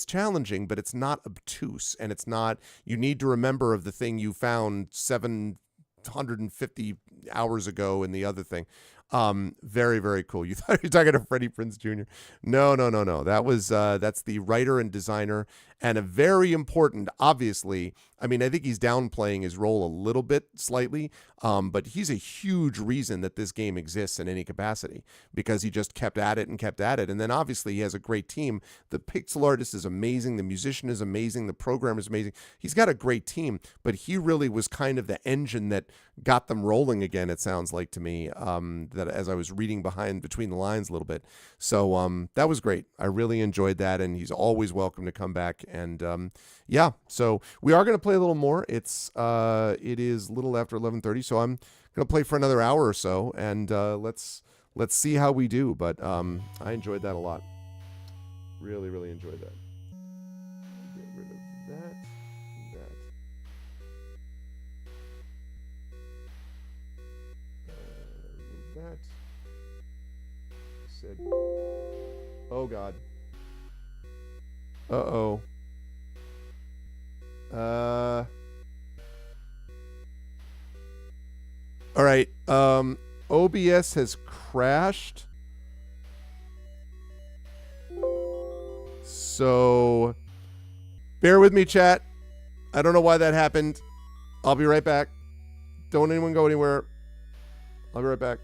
challenging, but it's not obtuse, and it's not, you need to remember of the thing you found 750 hours ago in the other thing. Very, very cool. You thought you were talking to Freddie Prinze Jr. No. That was, that's the writer and designer, and a very important, obviously, I mean, I think he's downplaying his role a little bit slightly, but he's a huge reason that this game exists in any capacity, because he just kept at it and kept at it. And then obviously he has a great team. The pixel artist is amazing. The musician is amazing. The programmer is amazing. He's got a great team, but he really was kind of the engine that got them rolling again, it sounds like to me, that as I was reading between the lines a little bit. So that was great. I really enjoyed that, and he's always welcome to come back. And yeah, so we are going to play a little more. It is a little after 11:30, so I'm going to play for another hour or so, and let's see how we do. But I enjoyed that a lot. Really, really enjoyed that. Get rid of that. Remove that. Said, oh God. Uh-oh. All right. OBS has crashed. So bear with me, chat. I don't know why that happened. I'll be right back. Don't anyone go anywhere. I'll be right back.